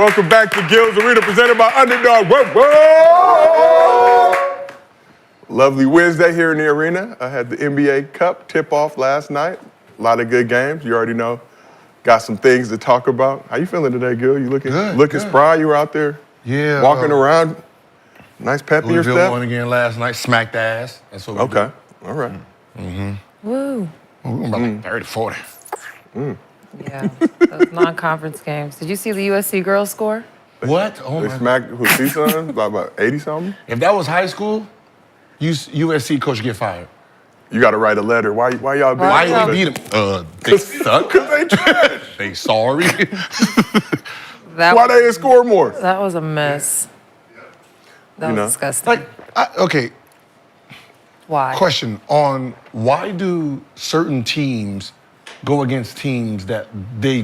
Welcome back to Gil's Arena, presented by Underdog. Whoa, whoa! Lovely Wednesday here in the arena. I had the NBA Cup tip-off last night. A lot of good games. You already know. Got some things to talk about. How you feeling today, Gil? You looking spry? You were out there walking around. Nice pep in your step. Louisville won again last night. Smacked ass. That's what we do. Okay. All right. Woo. We won by like 30, 40. Yeah, those non-conference games. Did you see the USC girls score? What? Oh They my. smacked CSUN by about 80-something? If that was high school, USC coach get fired. You got to write a letter. Why y'all beat Why y'all you beat them? They suck. Because they trash. They sorry. Why they didn't score more? That was a mess. That was disgusting. Okay, Why? question on why do certain teams go against teams that they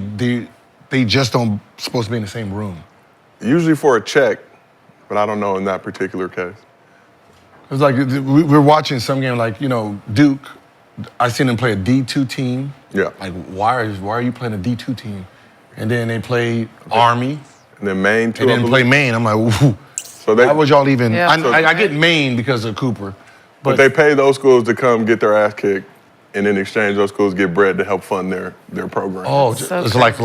just don't supposed to be in the same room? Usually for a check, but I don't know in that particular case. It's like we're watching some game like, Duke. I seen them play a D2 team. Yeah. Like, why are you playing a D2 team? And then they play Army. And then Maine, too. And then play Maine. I'm like, ooh. So Why would y'all even? Yeah. I get Maine because of Cooper. But they pay those schools to come get their ass kicked, and in exchange, those schools get bread to help fund their program. Oh, So it's like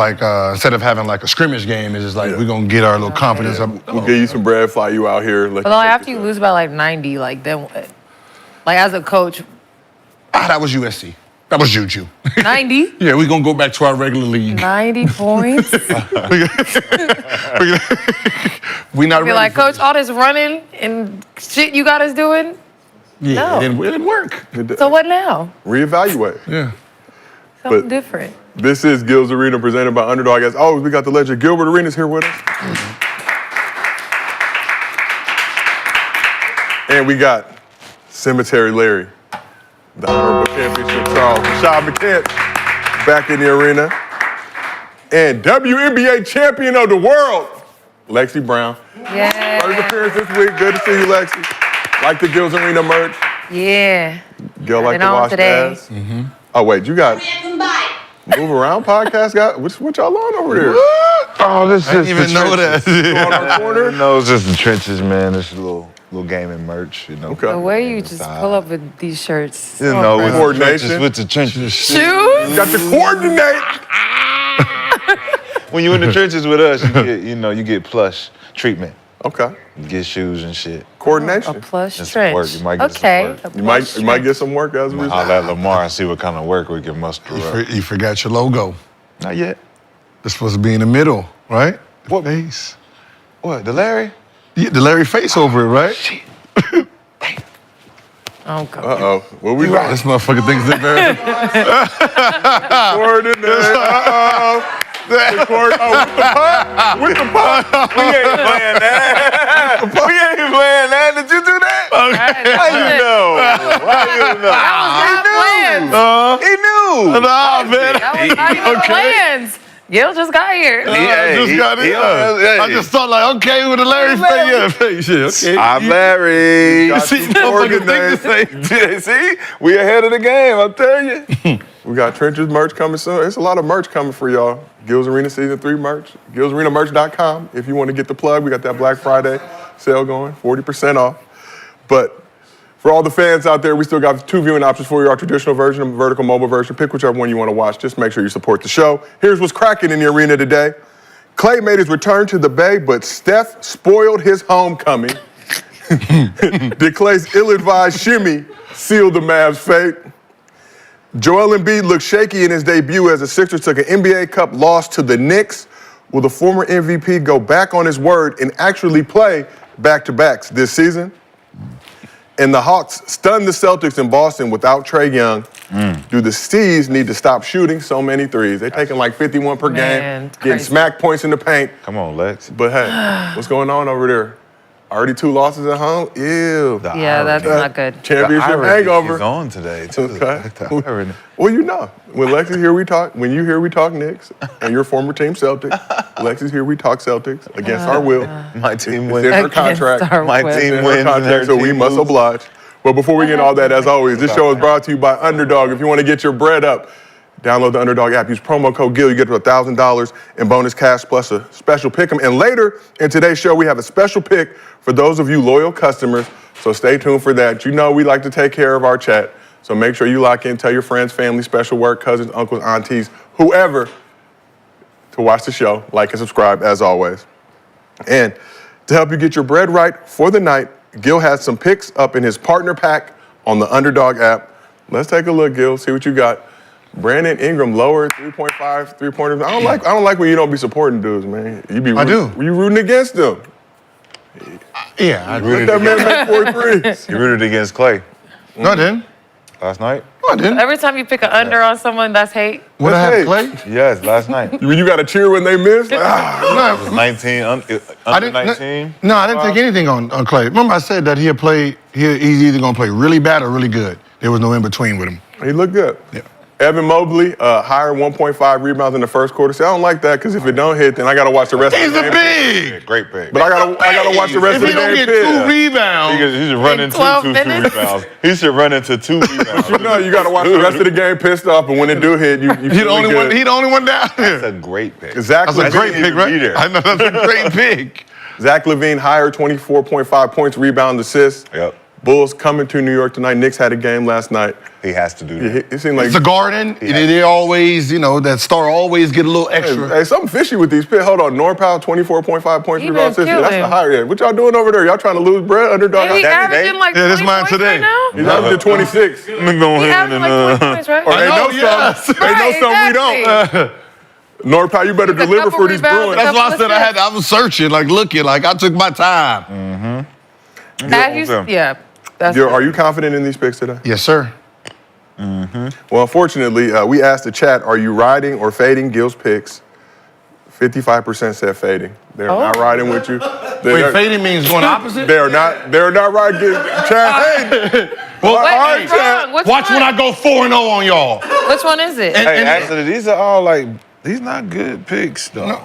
instead of having like a scrimmage game, it's just like we're gonna get our little confidence up. We'll give you some bread, fly you out here. But like after you lose by like 90, like then what? Like as a coach, That was USC. That was Juju. 90? Yeah, we're gonna go back to our regular league. 90 points? We not Be ready like, for coach, this. all this running and shit you got us doing? Yeah, No. it didn't work. So what now? Reevaluate. Yeah. Something But- different. This is Gil's Arena, presented by Underdog. As always, we got the legend Gilbert Arenas here with us. And we got Cemetery Larry, the Honorable Championship Charles, Rashad McCants back in the arena. And WNBA Champion of the World, Lexie Brown. Yeah. First appearance this week. Good to see you, Lexie. Like the Gil's Arena merch. Yeah. Gil like Been to on wash today. ass. Oh, wait, you got Move Around podcast? What y'all on over there? Oh, this I didn't even know that. On our corner? No, it's just the trenches, man. It's a little gaming merch, Okay. The way you just pull up with these shirts. You know, with the Coordination. trenches, with the trenches. Shoes? Got to coordinate. When you're in the trenches with us, you get plush treatment. Okay. You get shoes and shit. A Coordination. plush That's trench. work. You might get some Okay. work. a You might plush get some work as a result. Holler at Lamar and see what kind of work we can muster up. You forgot your logo. Not yet. It's supposed to be in the middle, right? What? Face. What, the Larry? Yeah, the Larry face over it, right? Oh, God. Uh-oh. What we got? This motherfucker thinks it's embarrassing. Coordinate. Uh-oh. With the pot? With the pot? We ain't playing that. We ain't playing that. Did you do that? How you know? He knew. Nah, man. That was not even the plans. Gil just got here. I just got it. I just thought like, okay, with the Larry face, yeah, face, shit, okay. I'm Larry. Got See, some motherfucker coordinate. think the same. See? We ahead of the game, I'm telling you. We got Trenches merch coming soon. There's a lot of merch coming for y'all. Gil's Arena Season 3 merch. GilsArenaMerch.com. If you want to get the plug, we got that Black Friday sale going, 40% off. But for all the fans out there, we still got 2 viewing options for you, our traditional version and vertical mobile version. Pick whichever one you want to watch. Just make sure you support the show. Here's what's cracking in the arena today. Klay made his return to the Bay, but Steph spoiled his homecoming. Did Klay's ill-advised shimmy seal the Mavs' fate? Joel Embiid looked shaky in his debut as the Sixers took an NBA Cup loss to the Knicks. Will the former MVP go back on his word and actually play back-to-backs this season? And the Hawks stunned the Celtics in Boston without Trae Young. Do the Stees need to stop shooting so many threes? They're taking like 51 per Man, game, it's getting crazy. smack points in the paint. Come on, Lex. But hey, what's going on over there? Already 2 losses at home? Ew. Yeah, that's not good. Championship hangover. He's on today, too. Okay. The irony. Well, you know, when Lexi's here, we talk. When you hear we talk Knicks, and your former team Celtics, Lexi's here, we talk Celtics against our will. My team It's wins. in her Against contract. our My will. team In her wins. and contract, her so we team must loses. oblige. But before we get all that, as always, this show is brought to you by Underdog. If you want to get your bread up, Download the Underdog app. Use promo code GIL. You get $1,000 in bonus cash plus a special pick 'em. And later in today's show, we have a special pick for those of you loyal customers. So stay tuned for that. You know we like to take care of our chat. So make sure you lock in. Tell your friends, family, special work, cousins, uncles, aunties, whoever, to watch the show. Like and subscribe as always. And to help you get your bread right for the night, Gil has some picks up in his partner pack on the Underdog app. Let's take a look, Gil. See what you got. Brandon Ingram lower 3.5 3-pointers. I don't like when you don't be supporting dudes, man. I do. You rooting against them. Yeah, I Let that man make 4 threes. You rooted against Klay No, I didn't. last night? No, I didn't. Every time you pick an under on someone, that's hate. What I That's have hate. Klay? Yes, last night. You got to cheer when they miss? Like, No, It was 19, under 19. No, I didn't take anything on Klay. Remember I said that he's either going to play really bad or really good. There was no in between with him. He looked good. Yeah. Evan Mobley, higher 1.5 rebounds in the first quarter. See, I don't like that because if it don't hit, then I got to watch the rest He's of the a game. big. Great pick. But I gotta watch the rest If of he the don't game. get 2 rebounds, He should run into 12 two minutes. rebounds. He should run into 2 rebounds. No, you got to watch the rest of the game pissed off, and when it do hit, you he the only one. He the only one down That's here. a great pick. Zach That's a Levine, great pick, right? be there. I know that's a great pick. Zach Levine, higher 24.5 points, rebound, assists. Yep. Bulls coming to New York tonight. Knicks had a game last night. He has to do that. It seemed like It's a Garden. They always, that star always get a little extra. Hey, something fishy with these picks. Hold on, Norpal, 24.5 points, He rebound, been assists. That's the killing. higher end. What y'all doing over there? Y'all trying to lose bread? Underdog. Ain't he that averaging today? like Yeah, that's 20 mine points today. right now? He's averaging 26. Let me go He ahead averaging and like 20 points, right? Or they know, know yes. something. They know Right, something we don't. exactly. Norpal, you better Took a deliver couple for these rebounds, Bruins. a That's why I couple said I was searching, looking, I took my time. Yeah. That's Are you confident in these picks today? Yes, sir. Well, unfortunately, we asked the chat, are you riding or fading Gil's picks? 55% said fading. They're not riding with you. Wait, fading means going opposite? They're not riding. Chad, hey. Well, Wait, all right, what's wrong? Chad. Which Watch one? when I go 4-0 on y'all. Which one is it? Hey, actually, these are all these not good picks though.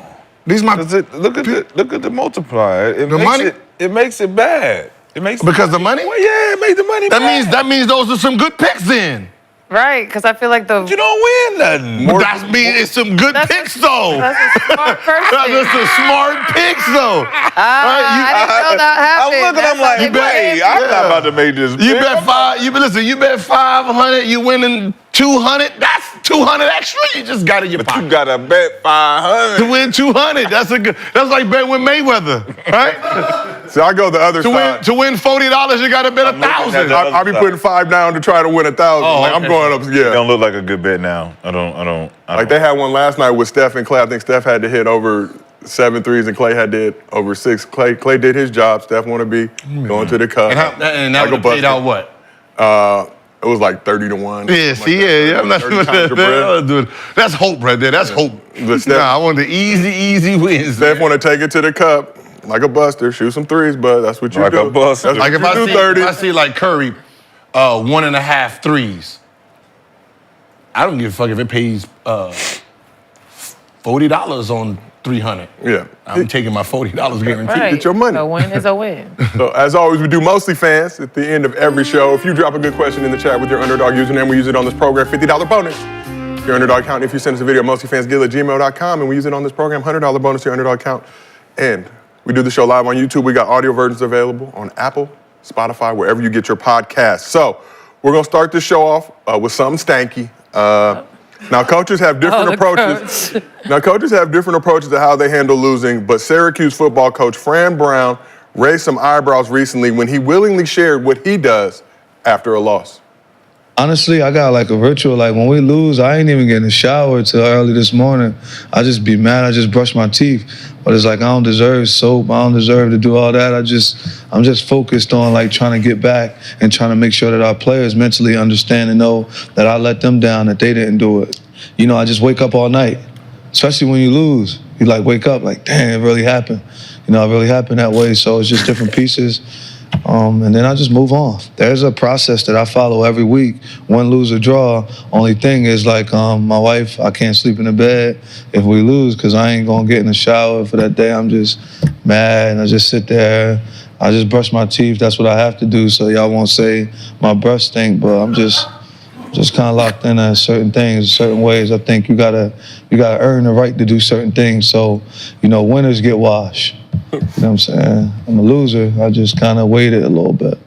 These my Look at the multiplier. The money? It makes it bad. It makes because the money. Well, yeah, it makes the money bad. That means those are some good picks then. Right, because I feel like You don't win nothing. But that means it's some good picks though. that's a smart person. That's some smart picks though. I didn't know that I'm happened. looking. I'm like, That's how they wait, play. I'm not about to make this. You pick. bet five. You bet 500. You winning 200. That's 200 extra. You just got in your But pocket. you gotta bet 500. To win 200. That's like betting with Mayweather, right? So I go the other side. to win $40, you got to bet looking at 1,000. that. I'll be putting 5 down to try to win 1,000. I'm okay. going up, It yeah. don't look like a good bet now. I don't. Like they had one last night with Steph and Klay. I think Steph had to hit over 7 threes and Klay had to hit over 6. Klay did his job. Steph want to be going to the cup. And that Like a would have paid buster. out what? It was like 30-1. Yeah, see, yeah. I'm not 30 doing times your bread. that. That's hope right there. That's hope. But Steph- Nah, I want the easy wins. Steph want to take it to the cup like a buster, shoot some threes, but that's what you Like do. a buster. That's Like what if you I do, see, 30. if I see like Curry, 1.5 threes. I don't give a fuck if it pays $40 on 300. Yeah. I'm taking my $40 guaranteed. Right. Get your money. A win is a win. So as always, we do Mostly Fans at the end of every show. If you drop a good question in the chat with your Underdog username, we use it on this program. $50 bonus. Your Underdog account. If you send us a video, mostlyfansgil@gmail.com, and we use it on this program. $100 bonus to your Underdog account. And we do the show live on YouTube. We got audio versions available on Apple, Spotify, wherever you get your podcasts. So we're gonna start this show off with something stanky. Now coaches have different the approaches. coach. Now coaches have different approaches to how they handle losing, but Syracuse football coach Fran Brown raised some eyebrows recently when he willingly shared what he does after a loss. Honestly, I got like a ritual. Like when we lose, I ain't even getting a shower till early this morning. I just be mad. I just brush my teeth. But it's like I don't deserve soap. I don't deserve to do all that. I'm just focused on like trying to get back and trying to make sure that our players mentally understand and know that I let them down, that they didn't do it. I just wake up all night, especially when you lose. You like wake up like, damn, it really happened. It really happened that way. So it's just different pieces. And then I just move on. There's a process that I follow every week. Win, lose, or draw. Only thing is like my wife, I can't sleep in the bed if we lose because I ain't gonna get in the shower for that day. I'm just mad and I just sit there. I just brush my teeth. That's what I have to do so y'all won't say my breath stink. But I'm just just kind of locked in on certain things, certain ways. I think you gotta earn the right to do certain things. So, winners get washed. You know what I'm saying? I'm a loser. I just kind of waited a little bit.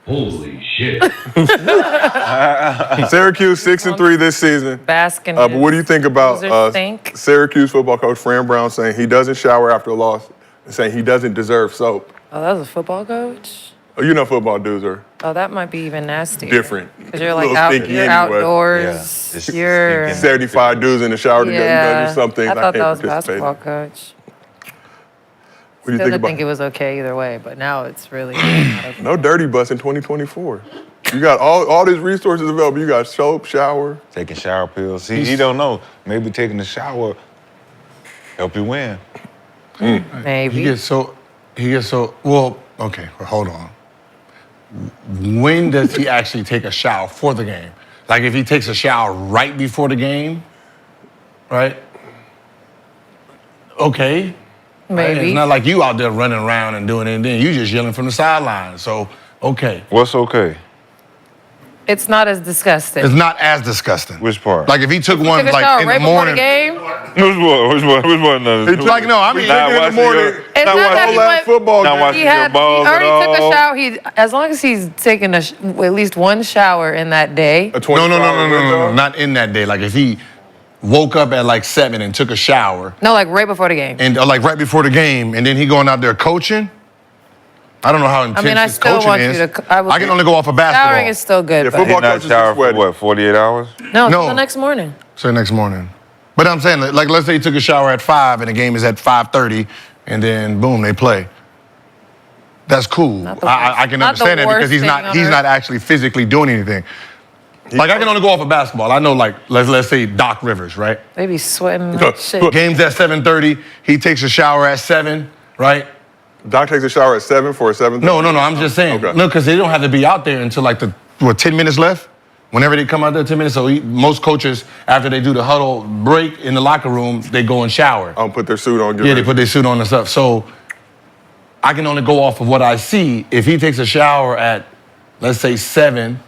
Holy shit. Syracuse 6-3 this season. Basking. But what do you think about Losers stink. Syracuse football coach Fran Brown saying he doesn't shower after a loss and saying he doesn't deserve soap? Oh, that was a football coach? Oh, you know football dudes are Oh, that might be even nastier. different. Because you're A like little stinky you're anyway. outdoors. Yeah, it's You're 75 dudes in the shower together. yeah. Do something. I thought that was can't participate. basketball coach. What do you Still think didn't think it about was okay either way, but now it's really not okay. no dirty bus in 2024? You got all these resources available. You got soap, shower. Taking shower pills. See, he don't know. Maybe taking a shower help you win. Maybe. He gets so, well, okay, hold on. When does he actually take a shower for the game? Like if he takes a shower right before the game, right? Okay. Right? Maybe. It's not like you out there running around and doing anything. You just yelling from the sideline. So, okay. What's okay? It's not as disgusting. It's not as disgusting. Which part? Like if he took one Took a like shower in right the before morning. the game? Which one? Like no, I mean Not in the morning. It's not that he Whole ass went- football Not game. watching He your had. He balls at already took all. a shower. As long as he's taken at least one shower in that day. A 24 No, not in that day. Like if he woke up at like 7 and took a shower No, like right before the game. and like right before the game, and then he going out there coaching. I don't know how intense I his still coaching want you is. to. I can only go off of basketball. Showering is still good, Yeah, but football He not coaches are shower for sweaty. what, 48 hours? no, No. the next morning. So next morning. But I'm saying, like, let's say he took a shower at 5 and the game is at 5:30, and then boom, they play. That's cool. Not the I can worst- not the understand that because worst he's thing not on he's earth. not actually physically doing anything. Like I can only go off of basketball. I know, like let's say Doc Rivers, right? They be sweating like shit. Game's at 7:30. He takes a shower at 7, right? Doc takes a shower at 7 for a 7. No. I'm just saying. Okay. No, because they don't have to be out there until like 10 minutes left. Whenever they come out there, 10 minutes. So most coaches, after they do the huddle break in the locker room, they go and shower. Put their suit on. Get Yeah, ready. they put their suit on and stuff. So I can only go off of what I see. If he takes a shower at, let's say 7,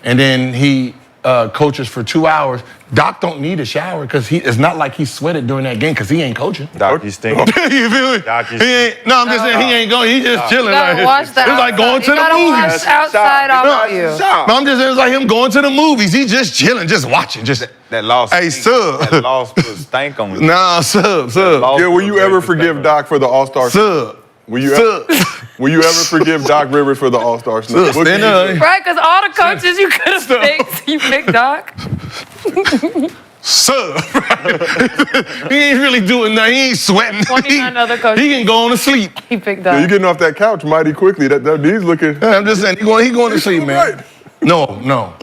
and then he coaches for 2 hours, Doc don't need a shower because it's not like he sweated during that game because he ain't coaching. Doc, you stink. You feel me? Doc, you He ain't. No, I'm just saying he ain't going. He just chilling. You gotta Like, wash that. it's like going to the movies. Wash outside off of you. No, I'm just saying it's like him going to the movies. He just chilling, just watching, just. That loss. Hey, stink. sub. That loss put stank on me. Nah, sub. Yeah, will you ever forgive Doc for the All-Star? Sub. Will you ever forgive Doc Rivers for the All-Star? Sub. Stand up. Right, because all the coaches you could have picked, you picked Doc. Sub. He ain't really doing nothing. He ain't sweating. 29 other coaches. He can go on to sleep. He picked Yeah, Doc. you getting off that couch mighty quickly. That he's looking. I'm just saying, he going to sleep, man. Right. No.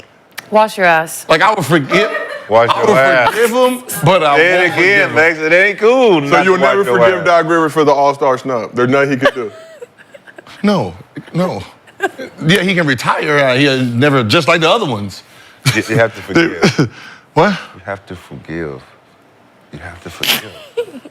Wash your ass. Like I would forgive. Wash I your would ass. forgive him, but I Say it won't again, forgive him. Lex. It ain't cool. So not you'll to wash never your forgive ass. Doc Rivers for the All-Star snub. There's nothing he could do. No. Yeah, he can retire. He'll never, just like the other ones. You have to forgive. What? You have to forgive. You have to forgive.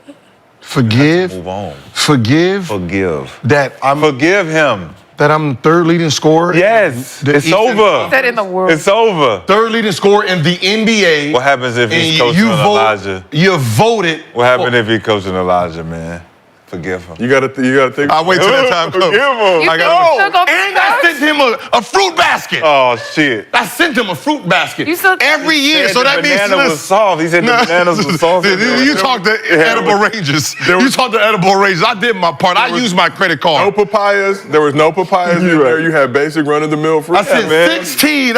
Forgive. Move on. Forgive. Forgive. That I'm the third leading scorer. Yes. The It's Eastern- over. That in the world. It's over. Third leading scorer in the NBA. What happens if he's and coaching Elijah? You voted. What happened if he's coaching Elijah, man? Forgive him. You gotta think. I'll wait till that time comes. Forgive him. You I think got- you still gonna And pick I Doc? sent him a fruit basket. Oh, shit. I sent him a fruit basket You still- every year. So that means banana was soft. He said the bananas was soft. You talked to Edible Rangers. You talked to Edible Rangers. I did my part. I used my credit No card. papayas. There was no papayas in there. You had basic run-of-the-mill fruit. I sent man. 16.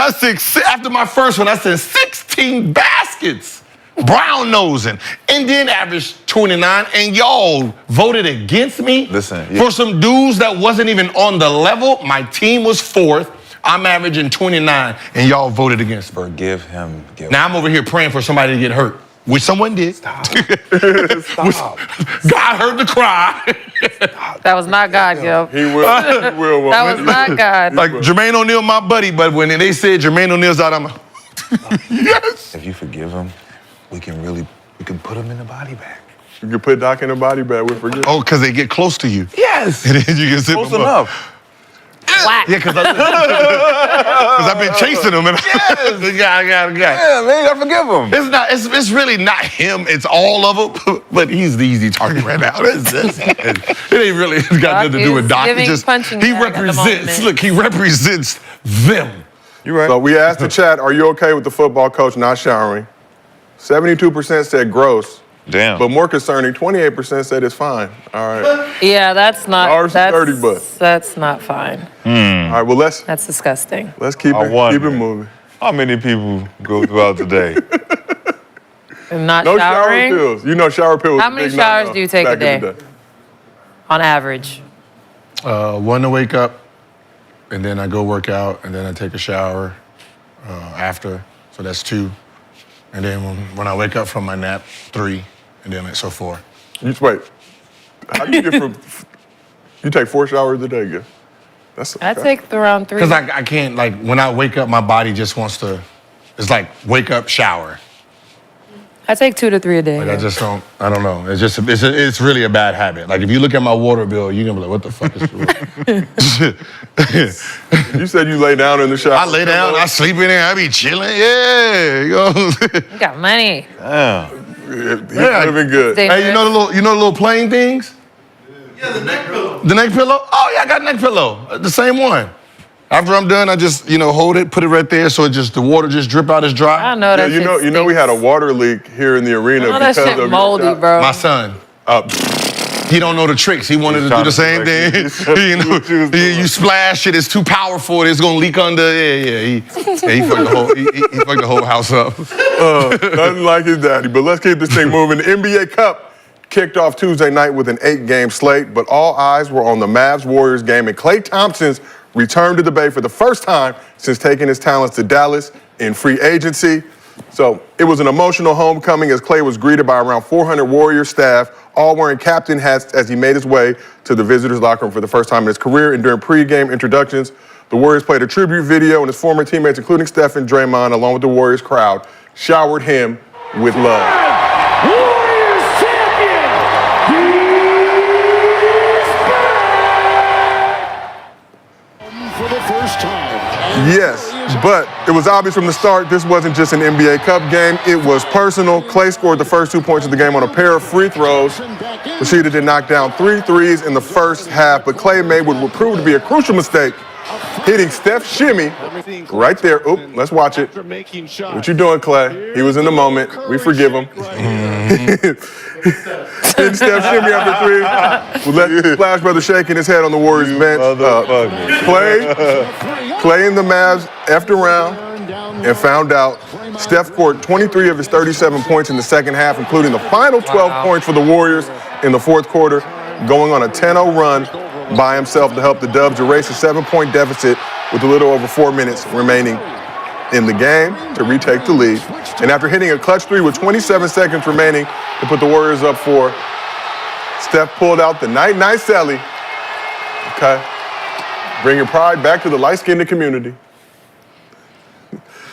After my first one, I sent 16 baskets. Brown nosing. And then averaged 29. And y'all voted against me Listen, for some dudes that wasn't even on the level. My team was 4th. I'm averaging 29. And y'all voted against me. Forgive him. Now I'm over here praying for somebody to get hurt, which someone did. Stop. God heard the cry. That was not God, Gil. He will. He will. That was not God. Like Jermaine O'Neal, my buddy, but when they said Jermaine O'Neal's out, I'm like, yes. If you forgive him, we can put him in the body bag. You can put Doc in a body bag with forgiveness. Oh, because they get close to you. Yes. And then you can zip Close them up. enough. Whack. Yeah, because I've been chasing him. And Yeah, man, you gotta forgive him. It's really not him. It's all of them. But he's the easy target right now. It ain't really got nothing to do with Doc. Giving It just punching he bag at the represents. moment. Look, he represents them. You right. So we asked the chat, are you okay with the football coach not showering? 72% said gross. Damn. But more concerning, 28% said it's fine. All right. Yeah, that's not. Ours is That's, 30 bucks. That's not fine. All right, well, let's That's disgusting. keep I it wonder. moving. How many people go throughout the day? And not No showering shower pills. You know shower pills. How many showers do you take a day? Day? on average. One to wake up, and then I go work out, and then I take a shower after. So that's 2. And then when I wake up from my nap, 3. And then so 4. Wait. How do you get from? You take 4 showers a day, Gil? That's I take around 3. Because I can't, like, when I wake up, my body just wants to, it's like wake up, shower. I take 2 to 3 a day. Like, I don't know. It's just, it's really a bad habit. Like, if you look at my water bill, you're going to be like, what the fuck is You said you lay down in the shower. I lay down, I sleep in there, I be chilling. Yeah. You know? You got money. Damn. He's living good. Stay Hey, you know the little plain things? Yeah, the neck pillow. The neck pillow? Oh, yeah, I got a neck pillow. The same one. After I'm done, I just, hold it, put it right there so the water just drip out as I dry. know Yeah, that shit you know we had a stinks. water leak here in the arena Oh, that because shit of moldy, your shot. bro. My son. He don't know the tricks. He wanted to do the same thing. You splash it, it's too powerful, it's gonna leak under. He fucked the whole house up. Nothing like his daddy. But let's keep this thing moving. The NBA Cup kicked off Tuesday night with an 8-game slate, but all eyes were on the Mavs-Warriors game, and Klay Thompson's returned to the Bay for the first time since taking his talents to Dallas in free agency. So it was an emotional homecoming as Klay was greeted by around 400 Warriors staff, all wearing captain hats as he made his way to the visitors' locker room for the first time in his career. And during pregame introductions, the Warriors played a tribute video, and his former teammates, including Steph and Draymond, along with the Warriors crowd, showered him with love. Yes, but it was obvious from the start this wasn't just an NBA Cup game. It was personal. Klay scored the first 2 points of the game on a pair of free throws. Rashida did knock down 3 threes in the first half, but Klay made what would prove to be a crucial mistake, hitting Steph's shimmy right there. Oop, let's watch it. What you doing, Klay? He was in the moment. We forgive him. Hitting Steph's shimmy after 3. We let Splash Brother shaking his head on the Warriors bench. Klay and the Mavs effed around and found out. Steph scored 23 of his 37 points in the second half, including the final 12 points for the Warriors in the fourth quarter, going on a 10-0 run by himself to help the Dubs erase a 7-point deficit with a little over 4 minutes remaining in the game to retake the lead. And after hitting a clutch 3 with 27 seconds remaining to put the Warriors up 4, Steph pulled out the night-night celly. Okay. Bringing pride back to the light-skinned community.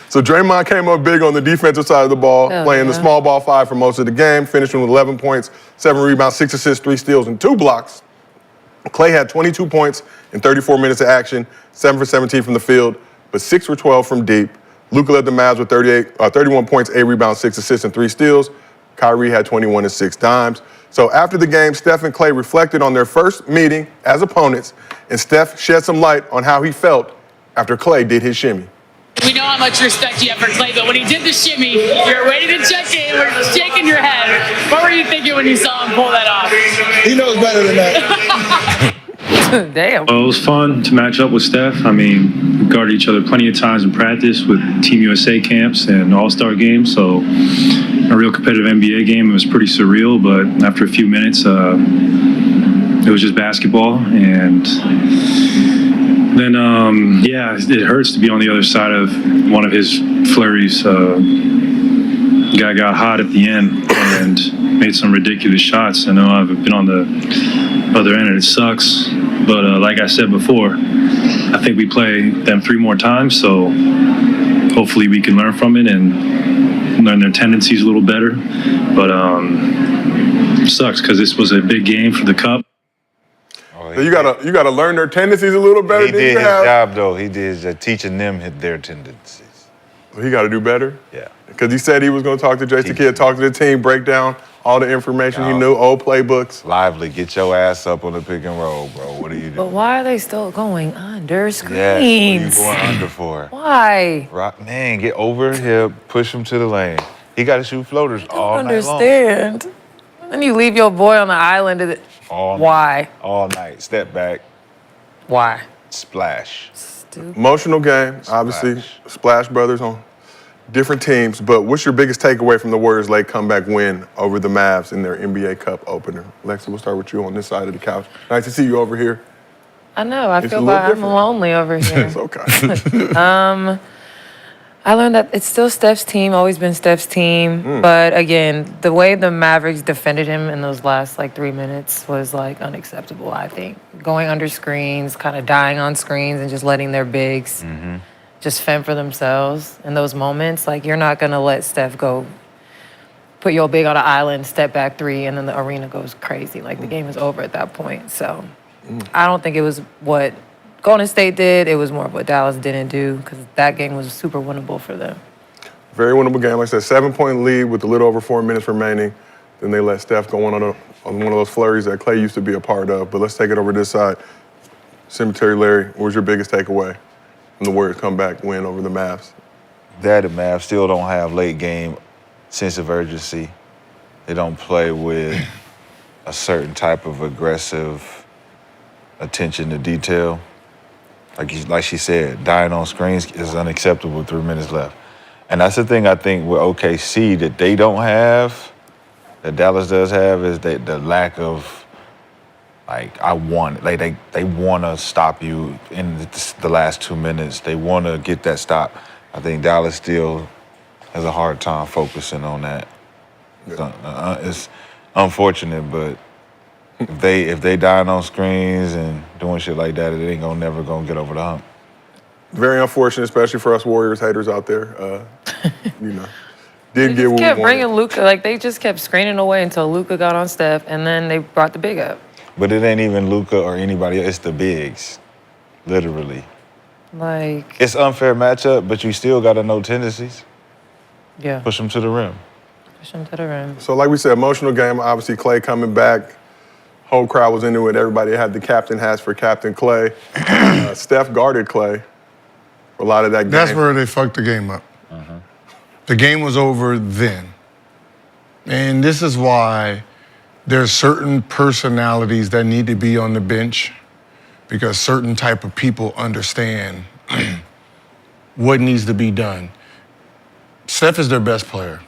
So Draymond came up big on the defensive side of the ball, playing the small ball 5 for most of the game, finishing with 11 points, 7 rebounds, 6 assists, 3 steals, and 2 blocks. Klay had 22 points in 34 minutes of action, 7 for 17 from the field, but 6 for 12 from deep. Luka led the Mavs with 31 points, 8 rebounds, 6 assists, and 3 steals. Kyrie had 21 and 6 dimes. So after the game, Steph and Klay reflected on their first meeting as opponents, and Steph shed some light on how he felt after Klay did his shimmy. We know how much respect you have for Klay, but when he did the shimmy, you're waiting to check in, we're shaking your head. What were you thinking when you saw him pull that off? He knows better than that. Damn. It was fun to match up with Steph. I mean, we guarded each other plenty of times in practice with Team USA camps and All-Star games, so a real competitive NBA game. It was pretty surreal, but after a few minutes, it was just basketball. And then, it hurts to be on the other side of one of his flurries. Guy got hot at the end and made some ridiculous shots. I know I've been on the other end and it sucks. But like I said before, I think we play them 3 more times, so hopefully we can learn from it and learn their tendencies a little better. But it sucks because this was a big game for the Cup. Oh, So you gotta learn their tendencies a little better. He did his job, though. He did teaching them their tendencies. So he got to do better? Yeah. Because he said he was going to talk to Jason Kidd, talk to the team, break down all the information he knew, old playbooks. Lively, get your ass up on the pick and roll, bro. What are you But doing? why are they still going under Yes, screens? what are you going under for? Why? Rock, man, get over him, push him to the lane. He got to shoot floaters all I don't night long. understand. Then you leave your boy on the island. All Why? night. All night. Step back, Why? splash. Stupid. Emotional game, obviously. Splash Brothers on different teams. But what's your biggest takeaway from the Warriors' late comeback win over the Mavs in their NBA Cup opener? Lexie, we'll start with you on this side of the couch. Nice to see you over here. I know. I It's a feel little like I'm different. lonely over here. It's okay. I learned that it's still Steph's team, always been Steph's team. But again, the way the Mavericks defended him in those last 3 minutes was unacceptable, I think. Going under screens, kind of dying on screens and just letting their bigs just fend for themselves in those moments. You're not going to let Steph go put your big on an island, step back three, and then the arena goes crazy. The game is over at that point. So I don't think it was what Golden State did. It was more of what Dallas didn't do because that game was super winnable for them. Very winnable game. Like I said, 7-point lead with a little over 4 minutes remaining. Then they let Steph go on one of those flurries that Klay used to be a part of. But let's take it over this side. Cemetery Larry, what was your biggest takeaway from the Warriors comeback win over the Mavs? That the Mavs still don't have late game sense of urgency. They don't play with a certain type of aggressive attention to detail. Like she said, dying on screens is unacceptable with 3 minutes left. And that's the thing I think with OKC that they don't have, that Dallas does have, is the lack of, they want to stop you in the last 2 minutes. They want to get that stop. I think Dallas still has a hard time focusing on that. It's unfortunate, but if they dying on screens and doing shit like that, it ain't never gonna get over the hump. Very unfortunate, especially for us Warriors haters out there. Didn't They get what just we kept bringing wanted. Luka. They just kept screening away until Luka got on Steph, and then they brought the big up. But it ain't even Luka or anybody else. It's the bigs, literally. It's unfair matchup, but you still got to know tendencies. Yeah. Push them to the rim. Push them to the rim. So like we said, emotional game. Obviously, Klay coming back. Whole crowd was into it. Everybody had the captain hats for Captain Klay. Steph guarded Klay for a lot of that game. That's where they fucked the game up. The game was over then. And this is why there's certain personalities that need to be on the bench because certain type of people understand what needs to be done. Steph is their best player.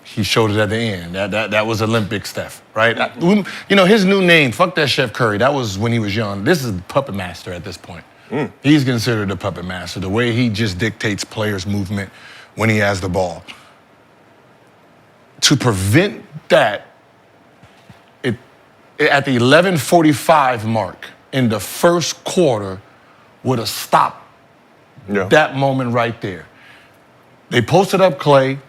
He showed it at the end. That was Olympic Steph, right? His new name, fuck that Chef Curry. That was when he was young. This is the puppet master at this point. He's considered the puppet master. The way he just dictates players' movement when he has the ball. To prevent that, at the 11:45 mark in the first quarter would have stopped that moment right there. They posted up Klay.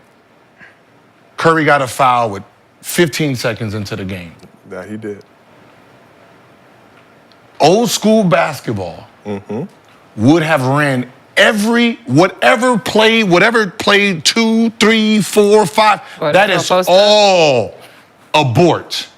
Curry got a foul with 15 seconds into the game. That he did. Old school basketball would have ran whatever played 2, 3, 4, 5. That is all abort.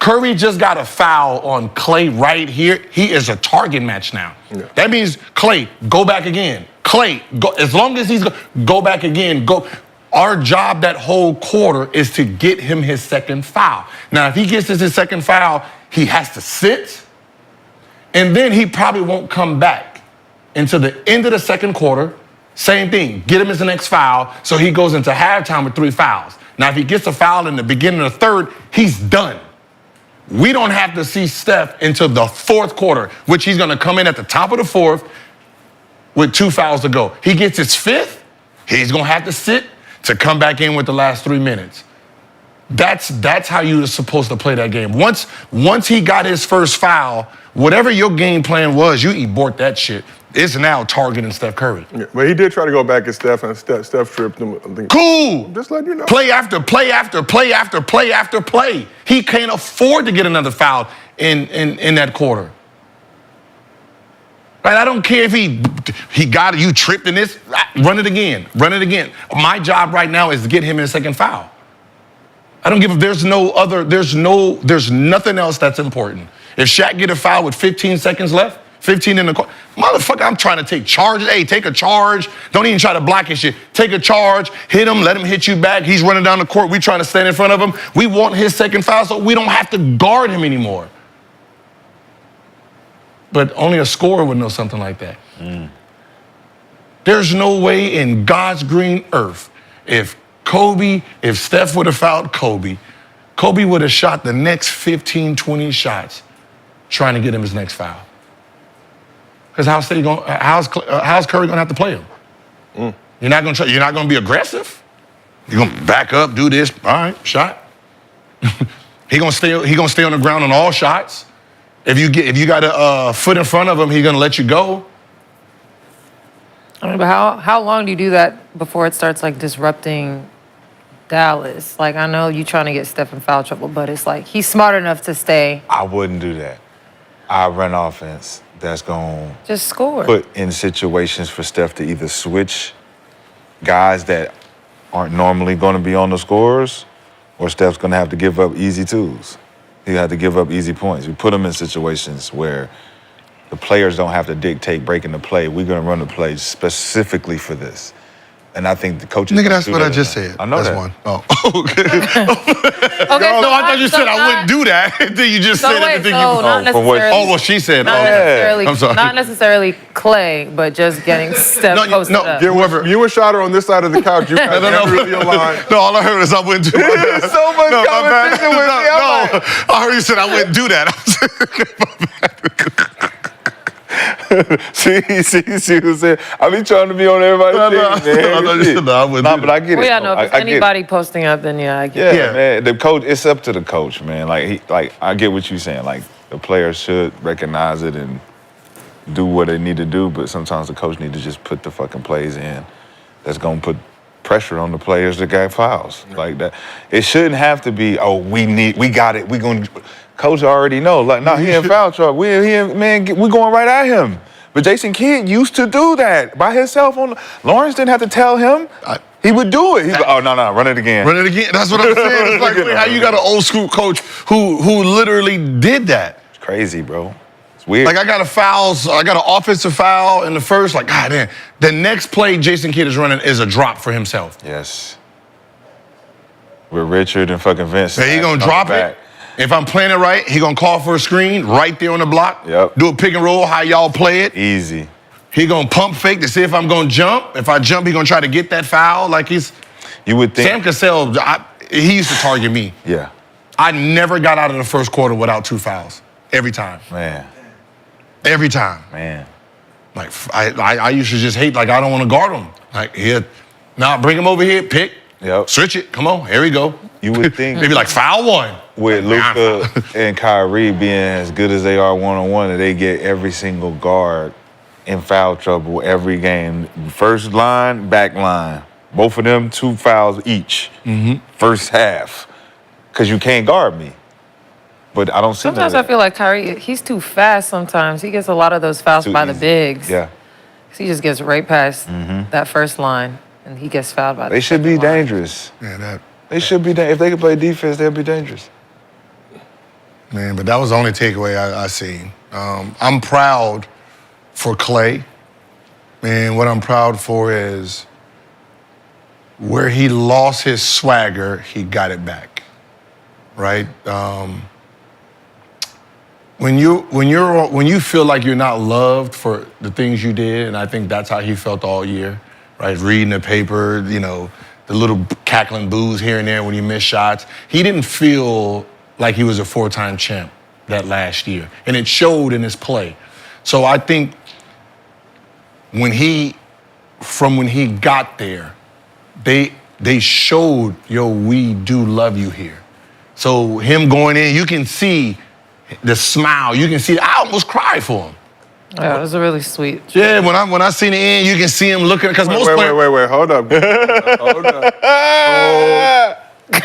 Curry just got a foul on Klay right here. He is a target match now. That means Klay, go back again. Klay, go, as long as he's go back again, go. Our job that whole quarter is to get him his second foul. Now, if he gets his second foul, he has to sit, and then he probably won't come back until the end of the second quarter. Same thing, get him his next foul, so he goes into halftime with 3 fouls. Now, if he gets a foul in the beginning of the third, he's done. We don't have to see Steph until the fourth quarter, which he's gonna come in at the top of the fourth with 2 fouls to go. He gets his fifth, he's gonna have to sit to come back in with the last 3 minutes. That's how you were supposed to play that game. Once he got his first foul, whatever your game plan was, you abort that shit. It's now targeting Steph Curry. Yeah, but he did try to go back at Steph, and Steph tripped him. I think. Cool. Just letting you know. Play after play after play after play after play. He can't afford to get another foul in that quarter. Right? I don't care if he got it, you tripped in this. Run it again. Run it again. My job right now is to get him in a second foul. I don't give a, there's nothing else that's important. If Shaq get a foul with 15 seconds left, 15 in the court, motherfucker, I'm trying to take charges. Hey, take a charge. Don't even try to block his shit. Take a charge, hit him, let him hit you back. He's running down the court. We trying to stand in front of him. We want his second foul so we don't have to guard him anymore. But only a scorer would know something like that. There's no way in God's green earth if Steph would have fouled Kobe would have shot the next 15, 20 shots trying to get him his next foul. Because how's Curry going to have to play him? You're not going to be aggressive. You're going to back up, do this. All right, shot. He going to stay on the ground on all shots. If you got a foot in front of him, he's going to let you go. I mean, but how long do you do that before it starts like disrupting Dallas? Like, I know you trying to get Steph in foul trouble, but it's like he's smart enough to stay. I wouldn't do that. I run offense that's going to Just score. put in situations for Steph to either switch guys that aren't normally going to be on the scorers, or Steph's going to have to give up easy twos. He had to give up easy points. We put him in situations where the players don't have to dictate breaking the play. We're going to run the play specifically for this. And I think the coaches... Nigga, that's what I just said. I know that's that. one. Oh, okay. Okay, No, I thought you said I wouldn't do that. Then you just said everything you... not from what- necessarily. Oh, well, she said... Not Oh, necessarily. I'm sorry. Not necessarily Klay, but just getting Steph posted up. whoever... You and Shot are on this side of the couch. You guys never really aligned. No, all I heard is I wouldn't do that. So much competition with me. I'm like- I heard you said I wouldn't do that. see what I'm saying? I be trying to be on everybody's team, man. I thought you said no, I wouldn't do But I get it. Well, yeah, though. no, if it's I get it. anybody posting up, then yeah, I get it. Yeah, man. The coach, it's up to the coach, man. Like I get what you're saying. Like the players should recognize it and do what they need to do, but sometimes the coach need to just put the fucking plays in that's gonna put pressure on the players that got fouls. Like that. It shouldn't have to be, we got it. Coach already know. Like, no, he in foul trouble. We going right at him. But Jason Kidd used to do that by himself. Lawrence didn't have to tell him. He would do it. He's like, oh, no, run it again. Run it again. That's what I'm saying. It's like, wait, how you got an old school coach who literally did that? It's crazy, bro. It's weird. Like, I got an offensive foul in the first, like, God damn. The next play Jason Kidd is running is a drop for himself. Yes. With Richard and fucking Vince. So he gonna drop it. If I'm playing it right, he gonna call for a screen right there on the block. Yep. Do a pick and roll, how y'all play it. Easy. He gonna pump fake to see if I'm gonna jump. If I jump, he gonna try to get that foul. Like You would think. Sam Cassell, he used to target me. Yeah. I never got out of the first quarter without 2 fouls. Every time. Man. Every time. Man. Like, I used to just hate, like, I don't want to guard him. Like, here, now bring him over here, pick, switch it, come on, here we go. You would think. Maybe like foul one. With Luka and Kyrie being as good as they are one-on-one, that they get every single guard in foul trouble every game. First line, back line. Both of them 2 fouls each. First half. Because you can't guard me. But I don't see Sometimes I feel like Kyrie, he's too fast sometimes. He gets a lot of those fouls Too by the easy. bigs. Yeah. He just gets right past that first line, and he gets fouled by the They should be second line. dangerous. Yeah, They should be dangerous. If they could play defense, they'll be dangerous. Man, but that was the only takeaway I seen. I'm proud for Klay. And what I'm proud for is where he lost his swagger, he got it back. Right? When you feel like you're not loved for the things you did, and I think that's how he felt all year, right? Reading the paper, the little cackling boos here and there when you miss shots. He didn't feel like he was a 4-time champ that last year, and it showed in his play. So I think when he got there, they showed, we do love you here. So him going in, you can see the smile. You can see, I almost cried for him. Yeah, it was really sweet. Yeah, when I seen the end, you can see him looking because most players. Wait, hold up. Hold up. Oh,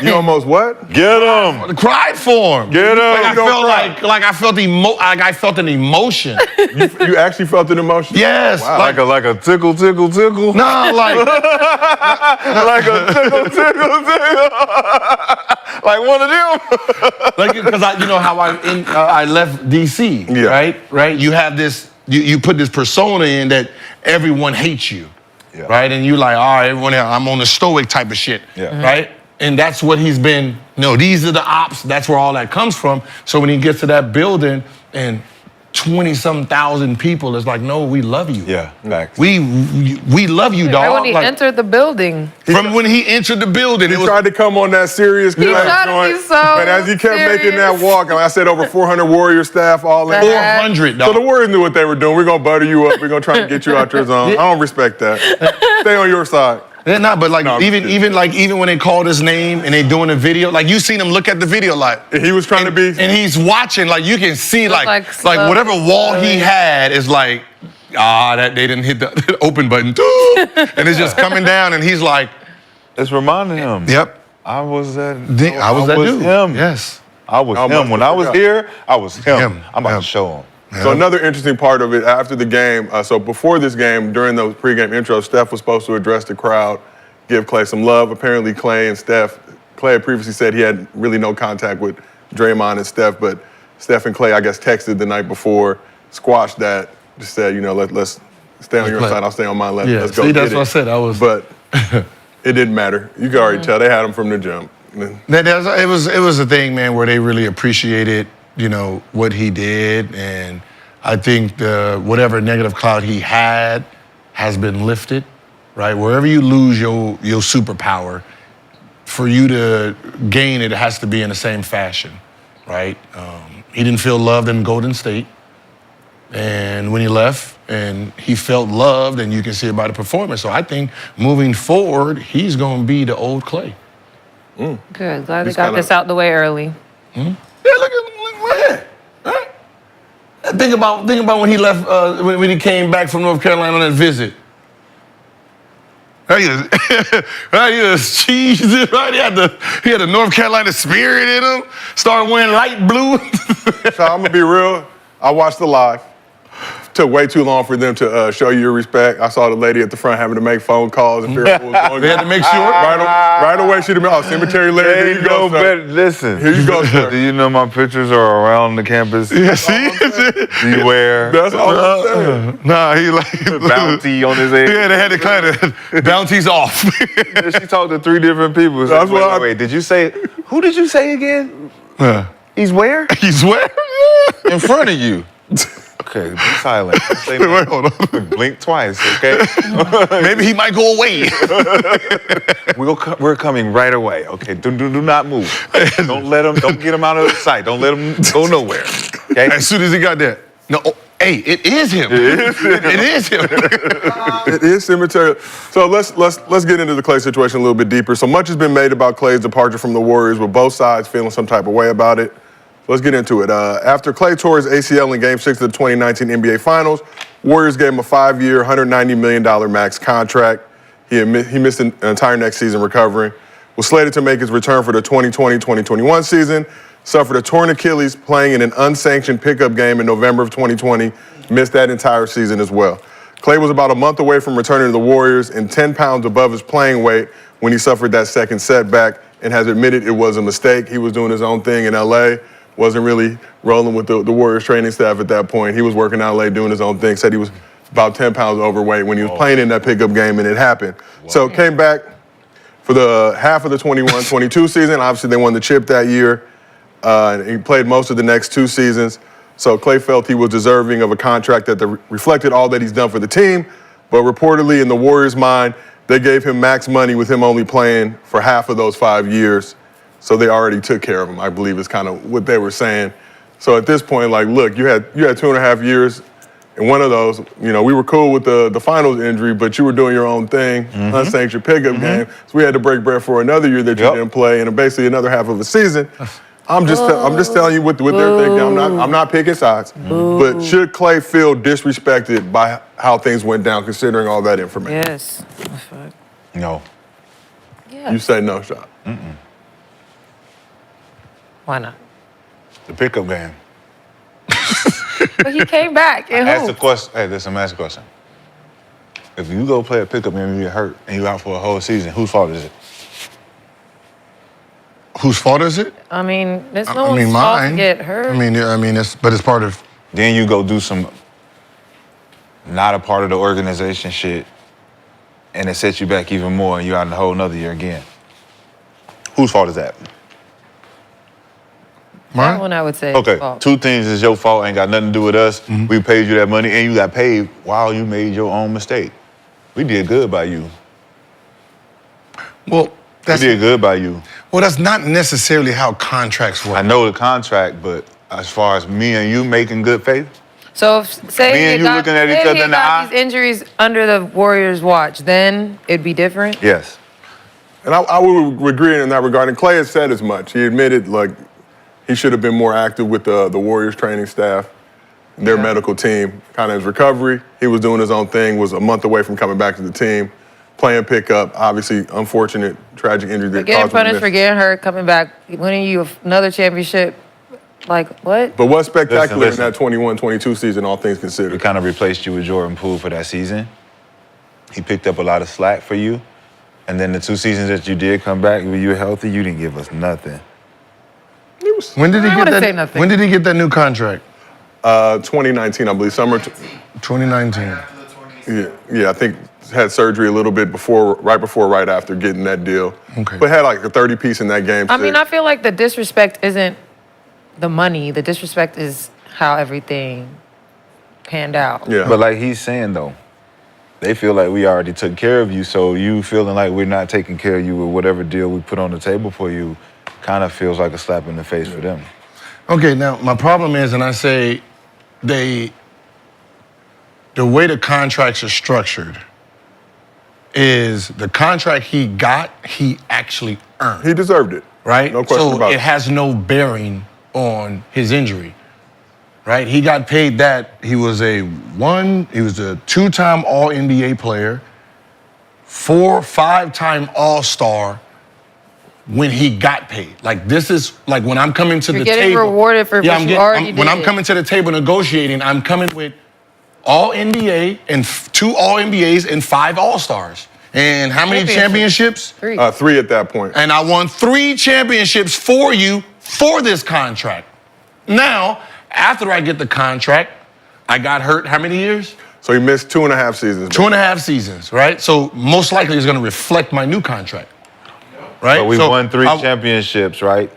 you almost what? Get him. Cried for him. Get him. Like I don't felt cry. like I felt an emotion. You actually felt an emotion? Yes. Wow. Like a tickle. No, like Like a tickle. Like one of them. like because you know how I left DC, Yeah. right? You have this, you put this persona in that everyone hates you, Yeah. right? And you like, all right, everyone else, I'm on the stoic type of shit, Yeah. right? And that's what he's been. No, these are the ops. That's where all that comes from. So when he gets to that building and 20-some thousand people, it's like, no, we love you. Yeah, facts. We love you, dog. Right when he Like, entered the building. from when he entered the building, He it was tried to come on that serious class tried to be joint, so but as he kept making that serious. walk, and I said over 400 Warrior staff all in. 400, So dog. the Warriors knew what they were doing. We're gonna butter you up. We're gonna try to get you out your zone. I don't respect that. Stay on your side. Yeah, nah, but like No, I'm even when they called his name and they doing a video, like you seen him look at the video like He was trying to be. and he's watching, like you can see like slow. whatever wall he had is like, that they didn't hit the open button. And it's just coming down and he's like, It's reminding him. yep. I was that. I was that dude. him. Yes. I was I him. must When have I was forgot. here, I was him. Him. I'm about Him. to show him. So another interesting part of it after the game. So before this game, during those pregame intros, Steph was supposed to address the crowd, give Klay some love. Apparently, Klay had previously said he had really no contact with Draymond and Steph, but Steph and Klay, I guess, texted the night before, squashed that, just said, let's stay on your play. side, I'll stay on mine. Yeah, Let's go see, get that's it. what I said. I was. But it didn't matter. You could already tell they had him from the jump. It was a thing, man, where they really appreciated, what he did, and I think whatever negative cloud he had has been lifted, right? Wherever you lose your superpower, for you to gain it, it has to be in the same fashion, right? He didn't feel loved in Golden State, and when he left, and he felt loved, and you can see it by the performance. So I think moving forward, he's going to be the old Klay. Good. Glad they He's got kinda- this out the way early. Yeah, look right here. Right? Think about when he left, when he came back from North Carolina on that visit. Right, he was cheesing, right? He had the North Carolina spirit in him. Started wearing light blue. So I'm gonna be real. I watched the live. Took way too long for them to show you your respect. I saw the lady at the front having to make phone calls and figure out what was going on. They had to make sure. Right away, she'd have been, cemetery lady, There here you go, sir. Listen. Here you go, sir. Do you know my pictures are around the campus? Yeah, see? Beware. That's all I'm saying. Nah, he like Bounty on his head. Yeah, they had to kind of bounties off. She talked to 3 different people. That's what I- Wait, did you say, who did you say again? He's where? He swear? In front of you. Okay, be silent. Say no. Wait, hold on. Blink twice, okay? Maybe he might go away. We're coming right away. Okay, do not move. Don't get him out of sight. Don't let him go nowhere. Okay? As soon as he got there. No, hey, it is him. It is him. It is cemetery. So let's get into the Klay situation a little bit deeper. So much has been made about Klay's departure from the Warriors, with both sides feeling some type of way about it. Let's get into it. After Klay tore his ACL in Game 6 of the 2019 NBA Finals, Warriors gave him a 5-year, $190 million max contract. He missed an entire next season recovering. Was slated to make his return for the 2020-2021 season. Suffered a torn Achilles playing in an unsanctioned pickup game in November of 2020. Missed that entire season as well. Klay was about a month away from returning to the Warriors and 10 pounds above his playing weight when he suffered that second setback, and has admitted it was a mistake. He was doing his own thing in LA. Wasn't really rolling with the Warriors training staff at that point. He was working out LA doing his own thing. Said he was about 10 pounds overweight when he was playing in that pickup game, and it happened. So came back for the half of the 21-22 season. Obviously, they won the chip that year. And he played most of the next 2 seasons. So Klay felt he was deserving of a contract that reflected all that he's done for the team. But reportedly, in the Warriors' mind, they gave him max money with him only playing for half of those 5 years. So they already took care of him, I believe is kind of what they were saying. So at this point, like, look, you had 2.5 years, and one of those, we were cool with the finals injury, but you were doing your own thing, unsanctioned pickup game. So we had to break bread for another year that you didn't play, and basically another half of a season. I'm just telling you what they're thinking. I'm not picking sides. But should Klay feel disrespected by how things went down, considering all that information? Yes. No. Yeah. You say no, Shot. Why not? The pickup game. But he came back and Ask the who? question. Hey, listen, ask the question. If you go play a pickup game and you get hurt and you out for a whole season, whose fault is it? Whose fault is it? I mean, there's I no mean, one's fault to mine. get hurt. It's part of. Then you go do some not a part of the organization shit, and it sets you back even more, and you're out in a whole nother year again. Whose fault is that? That one I would say. is Okay, fault. two things is your fault, ain't got nothing to do with us. We paid you that money, and you got paid while you made your own mistake. We did good by you. Well, We did good by you. Well, that's not necessarily how contracts work. I know the contract, but as far as me and you making good faith, So if, say Me and he you got, looking at say each other he in the got eye? these injuries under the Warriors' watch, then it'd be different. yes. And I would agree in that regard. And Klay has said as much. He admitted, like, he should have been more active with the Warriors training staff, their medical team, kind of his recovery. He was doing his own thing, was a month away from coming back to the team, playing pickup. Obviously, unfortunate, tragic injury that Getting caused him to punished miss. for getting hurt, coming back, winning you another championship. Like, what? But what's spectacular Listen. in that 21-22 season, all things We considered? kind of replaced you with Jordan Poole for that season. He picked up a lot of slack for you. And then the 2 seasons that you did come back, when you were healthy, you didn't give us nothing. When did he I get wouldn't that? say nothing. When did he get that new contract? 2019, I believe, summer. 2019. Yeah, I think had surgery a little bit right after getting that deal. Okay. But had like a 30-piece in that game. I mean, I feel like the disrespect isn't the money. The disrespect is how everything panned out. Yeah. But like he's saying, though, they feel like we already took care of you, so you feeling like we're not taking care of you with whatever deal we put on the table for you kind of feels like a slap in the face for them. Okay, now my problem is, and I say, the way the contracts are structured is the contract he got, he actually earned. He deserved it. Right? No question so about it it. has no bearing on his injury. Right? He got paid that. He was a 2-time All-NBA player, 5-time All-Star when he got paid. Like, this is, like, when I'm coming to You're the getting table. rewarded for what you already When I'm did. coming to the table negotiating, I'm coming with All-NBA and 2 All-NBAs and 5 All-Stars. And how many championships? 3. 3 at that point. And I won 3 championships for you for this contract. Now, after I get the contract, I got hurt how many years? So he missed 2.5 seasons. 2.5 seasons, right? So most likely it's going to reflect my new contract, right? But we So won 3 I- championships, right?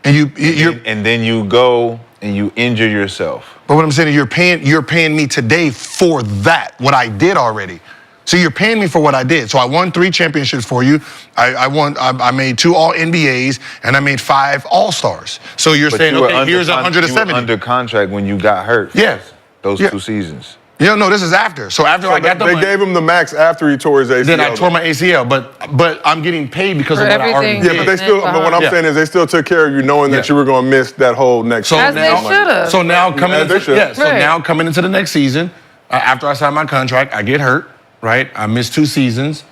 And you're. And then you go and you injure yourself. But what I'm saying is you're paying me today for that, what I did already. So you're paying me for what I did. So I won 3 championships for you. I made 2 All-NBAs and I made 5 All-Stars. So you're But saying, you were okay, here's You 170. were under contract when you got hurt. Yes. Those Yeah. 2 seasons. Yeah, no, this is after. So after I got the They money, gave him the max after he tore his ACL. then I tore my ACL. But I'm getting paid because For of what I already everything. did. Yeah, but they still. But what I'm Yeah. saying is, they still took care of you, knowing that Yeah. you were going to miss that whole next. So As they now, should've. so now coming As they into, should. yeah, so Right. now coming into the next season, after I sign my contract, I get hurt, right? I missed 2 seasons.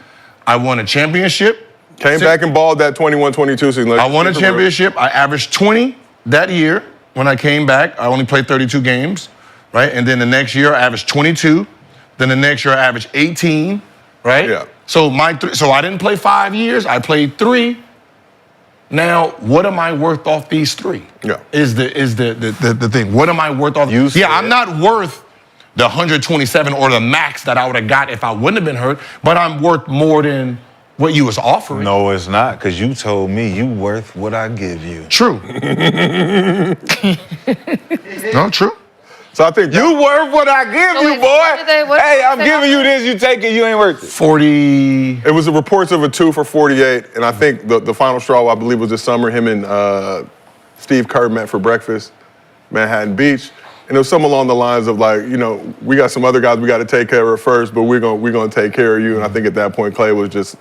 I won a championship. Came back and balled that 21-22 season. Let's I won a keep it real. championship. I averaged 20 that year. When I came back, I only played 32 games, right? And then the next year, I averaged 22. Then the next year, I averaged 18, right? Yeah. So so I didn't play 5 years. I played 3. Now, what am I worth off these 3? Yeah. Is the thing. What am I worth off? You said- I'm not worth the 127 or the max that I would have got if I wouldn't have been hurt, but I'm worth more than what you was offering. No, it's not, because you told me you worth what I give you. True. No, true. So I think You worth what I give So you, wait, what did they- boy. what did Hey, they I'm say giving you on this, you take it, you ain't worth it. 40. it was the reports of a 2 for 48, and I think the final straw, I believe, was this summer. Him and Steve Kerr met for breakfast, Manhattan Beach, and it was something along the lines of like, you know, we got some other guys we got to take care of first, but we're gonna take care of you. And I think at that point, Klay was just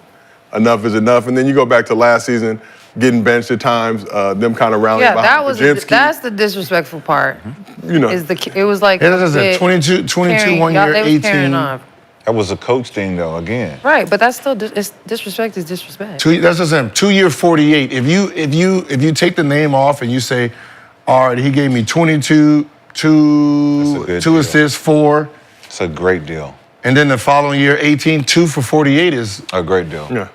enough is enough. And then you go back to last season, getting benched at times, them kind of rallying Yeah, behind Podziemski. that's the disrespectful part. You know, It was like Yeah, that's a it. bit 22 carrying- 1 y'all- year, they was carrying 18. on. That was a coach thing, though. Again, Right, but that's still disrespect is disrespect. That's the same. 2 year 48. If you take the name off and you say, all right, he gave me 22, That's a good two deal. assists, 4, it's a great deal. and then the following year 18, 2 for 48 is A great deal. yeah.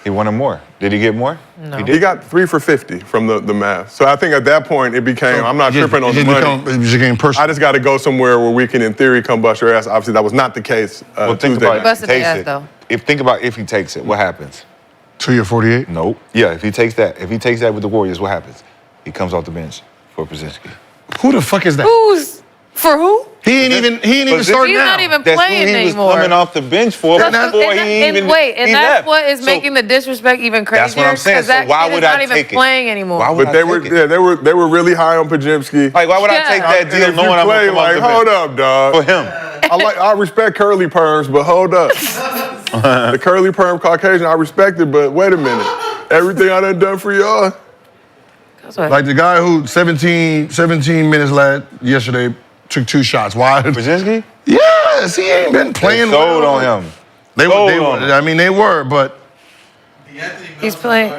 He wanted more. Did he get more? No. He He did. got 3 for 50 from the math. So I think at that point it became, I'm not tripping on the money. It just became personal. I just got to go somewhere where we can, in theory, come bust your ass. Obviously, that was not the case. Well, think Tuesday about night. it. If Busted he their takes ass, it. though. Think about if he takes it, what happens? 2 year 48. Nope. Yeah, if he takes that with the Warriors, what happens? He comes off the bench for Podziemski. Who the fuck is that? For who? He ain't even But starting He's now. not even That's playing who he was anymore. coming off the bench for That's- before and he that- even and wait, and he that's left. what is So making the disrespect even crazier. That's what I'm saying. 'cause So that why kid would is I not even take it? playing anymore. Why would But I they were, take it? they were really high on Podziemski. Like, why would I Yeah. take that And deal if you knowing I'm play, gonna come off like, the bench? hold up, dog. For him. I respect curly perms, but hold up. The curly perm Caucasian, I respect it, but wait a minute. Everything I done for y'all. That's what- Like the guy who 17 minutes yesterday took 2 shots. Why? Podziemski? Yes, he ain't been playing Sold well. on him. They Sold were. on him. I mean, they were, but He's playing.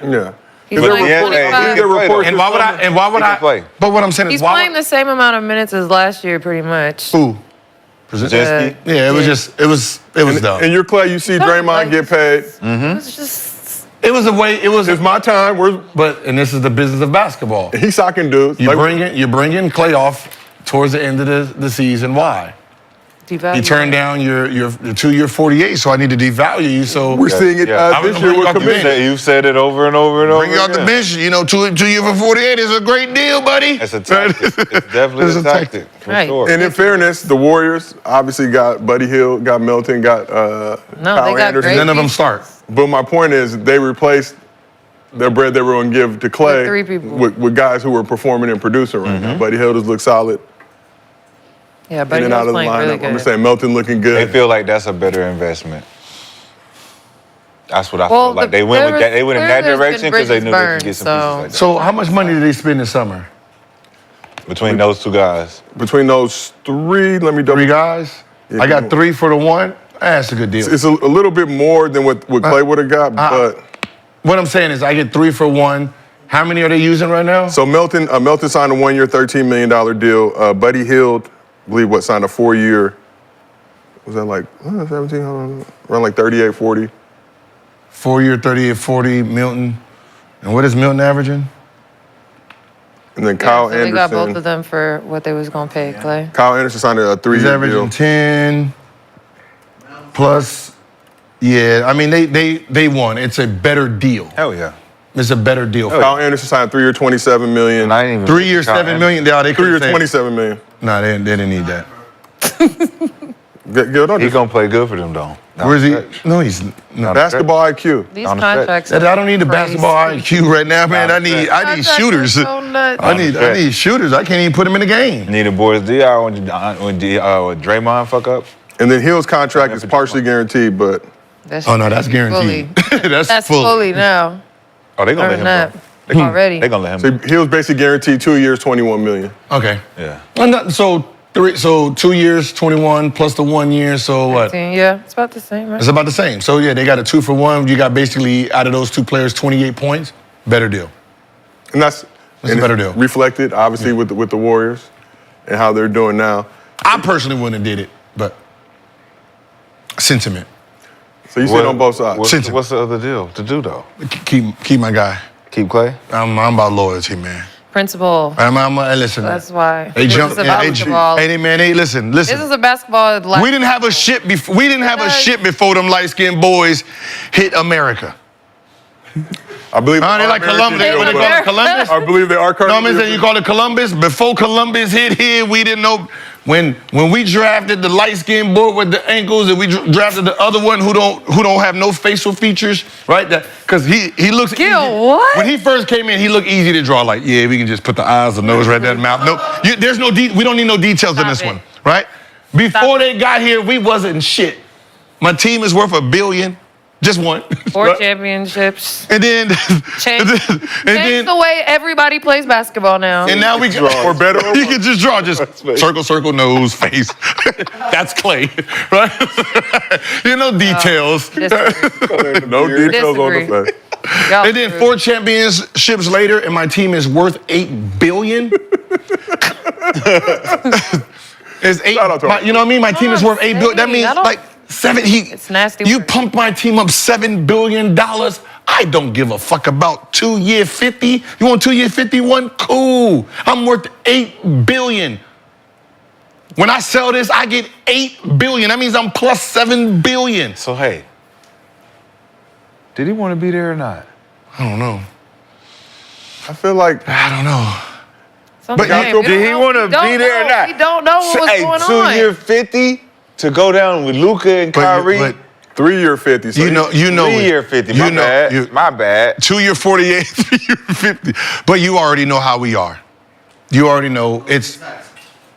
Yeah. He's But playing yeah, 25. he can play, though. and why would I? And why would He can I? play. But what I'm saying is, He's why playing the same amount of minutes as last year, pretty much. Who? Podziemski? Yeah, it was just. It was dumb. And you're Klay, you see Draymond get paid. It's just It was a way. It was. It's my time. But this is the business of basketball. He's socking dudes. You Like, bring in Klay off towards the end of the season. Why? devalued. You turned down your 2 year 48, so I need to devalue you. So we're seeing it Yeah. this I'm year bring with out the commitment. bench. You've said it over and over and over. bring you out the again. bench. You know, 2 year for 48 is a great deal, buddy. It's a tactic. It's definitely It's a a tactic. For Right. sure. And in fairness, the Warriors obviously got Buddy Hield, got Milton, got No, Kyle they got Anderson. great None of them start. But my point is, they replaced their bread they were going to give to Klay With 3 people. with guys who were performing and producing right Mm-hmm. now. Buddy Hield has looked solid Yeah, in but and he out was of the playing really lineup. I'm good. just saying, Milton looking They good. feel like that's a better investment. That's what I Well, feel like. the- They went there with that. They was- went in there- that there's been direction because they bridges knew they burned, could get some so- pieces like that. So how much money did they spend this summer? Between those two guys, Between those 3, let me double. 3 guys. Yeah, I got 3 for the 1. That's a good deal. It's a little bit more than what Klay would have got, but What I'm saying is, I get 3 for 1. How many are they using right now? so Milton signed a 1 year, $13 million deal. Buddy Hield, I believe, signed a 4-year. Was that like 17? Around like 38, 40. 4 year, 38, 40. Milton. And what is Milton averaging? And then Yeah, Kyle so they got both of Anderson. them for what they was gonna pay Klay. Kyle Anderson signed a He's 3-year averaging deal. 10 plus. Yeah, I mean they won. It's a better deal. hell yeah. It's a better deal. Kyle Anderson signed a 3-year, $27 million. And I didn't even 3 years, Kyle 7 million. Yeah, they 3 year, could say. $27 million. Nah, they didn't need that. Gil, don't He just- gonna play good for them though. Down Where's the he? stretch. No, he's no. basketball IQ. These On the stretch. contracts. I don't need the crazy. basketball IQ right now, man. I need Contracts are shooters. so nuts. I need shooters. I can't even put them in the game. Need a Boris Diaw when Draymond fuck up. And then Hill's contract is partially guaranteed, but That's Oh no, that's guaranteed. That's fully. fully now. Oh, they gonna Or let him not. go. Already. They gonna let him so go. Hill's basically guaranteed 2 years, $21 million. Okay. Yeah. Well, so 2 years, 21 plus the 1 year. So what? Yeah, it's about the same, right? It's about the same. So yeah, they got a 2 for 1. You got basically out of those 2 players 28 points. Better deal. And that's a better deal. Reflected, obviously, with the Warriors and how they're doing now. I personally wouldn't have did it, but sentiment. So you see it on both sides. What's the other deal to do though? Keep my guy. Keep Klay? I'm about loyalty, man. Principal. Hey, listen. That's why. They This jumped. is a basketball. Hey, man. Hey, listen. This is a basketball. We didn't have a shit before. We didn't have a shit before them light skinned boys hit America. I believe They like Columbus. What they call it, Columbus? I believe they are. No, I'm saying you call it Columbus. Before Columbus hit here, we didn't know. When we drafted the light skinned boy with the ankles, and we drafted the other one who don't have no facial features, right? That because he looks. Gil, easy. what? When he first came in, he looked easy to draw. Like, yeah, we can just put the eyes, the nose, right there, the mouth. No, there's no. We don't need no details in this Stop it. one, right? Before they got here, we wasn't shit. My team is worth $1 billion. Just one. 4 championships. And then, Change then the way everybody plays basketball now. and now we can Or better or You can just draw, just circle, nose, face. That's Klay, right? You know details. Disagree. No details on the Disagree. face. Y'all And then screwed. 4 championships later, and my team is worth $8 billion. It's eight. Shout out to him. You know what I mean? My team is worth $8 billion. That means I don't- like 7. It's nasty You work. pumped my team up $7 billion. I don't give a fuck about 2-year 50. You want 2-year 51? Cool. I'm worth $8 billion. When I sell this, I get $8 billion. That means I'm plus $7 billion. So hey, did he want to be there or not? I don't know. I feel like I don't know. Something But we don't did he know. want to We don't be there or know. not? We don't know what was Hey, going 2-year on. 50 to go down with Luka and Kyrie. But 3-year 50. So you know 3-year 50. My bad. My bad. 2-year 48, 3-year 50. But you already know how we are. You already know it's.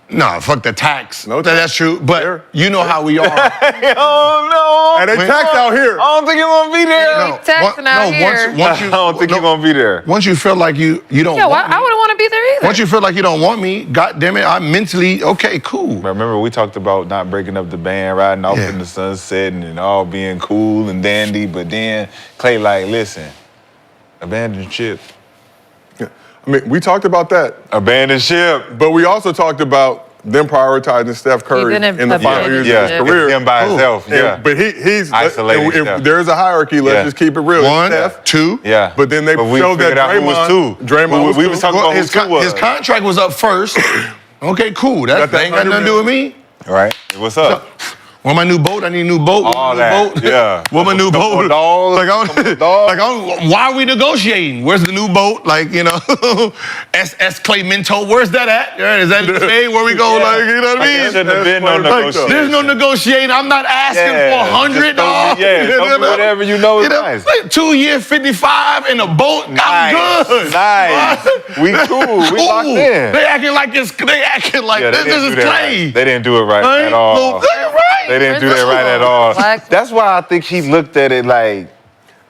Nah, fuck the tax. No That's true. But Fair. you know how we are. Oh no! And they When- tax out here. I don't think he's gonna be there. No. Taxing out here. Once I you, don't think he's gonna be there. once you feel like you don't Yeah, want me, I wouldn't want to be there either. once you feel like you don't want me, God damn it, I'm mentally okay, cool. Remember, we talked about not breaking up the band, riding off Yeah. in the sunset, and all being cool and dandy. But then Klay, like, listen, abandon ship, I mean, we talked about that, abandon ship. but we also talked about them prioritizing Steph Curry Keeping him in the final abandoned. years of Yeah, his career. him by Cool. himself. And- Yeah, But he's Isolating if Steph. there's a hierarchy, let's Yeah. just keep it real. It's One, Steph, 2. yeah. But then they we showed that figured out who was two. Draymond was we two. was talking Well, about his, who two was. his contract was up first. Okay, cool. That Got that ain't got nothing to do with me. Right. What's up? Want my new boat? I need a new boat. All Want my that, new boat? yeah. Want my new Couple boat? dogs, Like, couple dogs. why are we negotiating? Where's the new boat? Like, you know, SS Klay Minto. Where's that at? Is that the day where we go? Yeah. Like, you know what I Like, mean? there shouldn't have been no Like, negotiation. There's no negotiating. I'm not asking for $100. Yeah, whatever you know is nice. Like 2-year 55 in a boat. Nice, I'm good. nice. We cool. We locked in. They acting like this Yeah, this is that Klay. right. They didn't do it right Right? at all. Right. They didn't do that right at all. Black- That's why I think he looked at it like,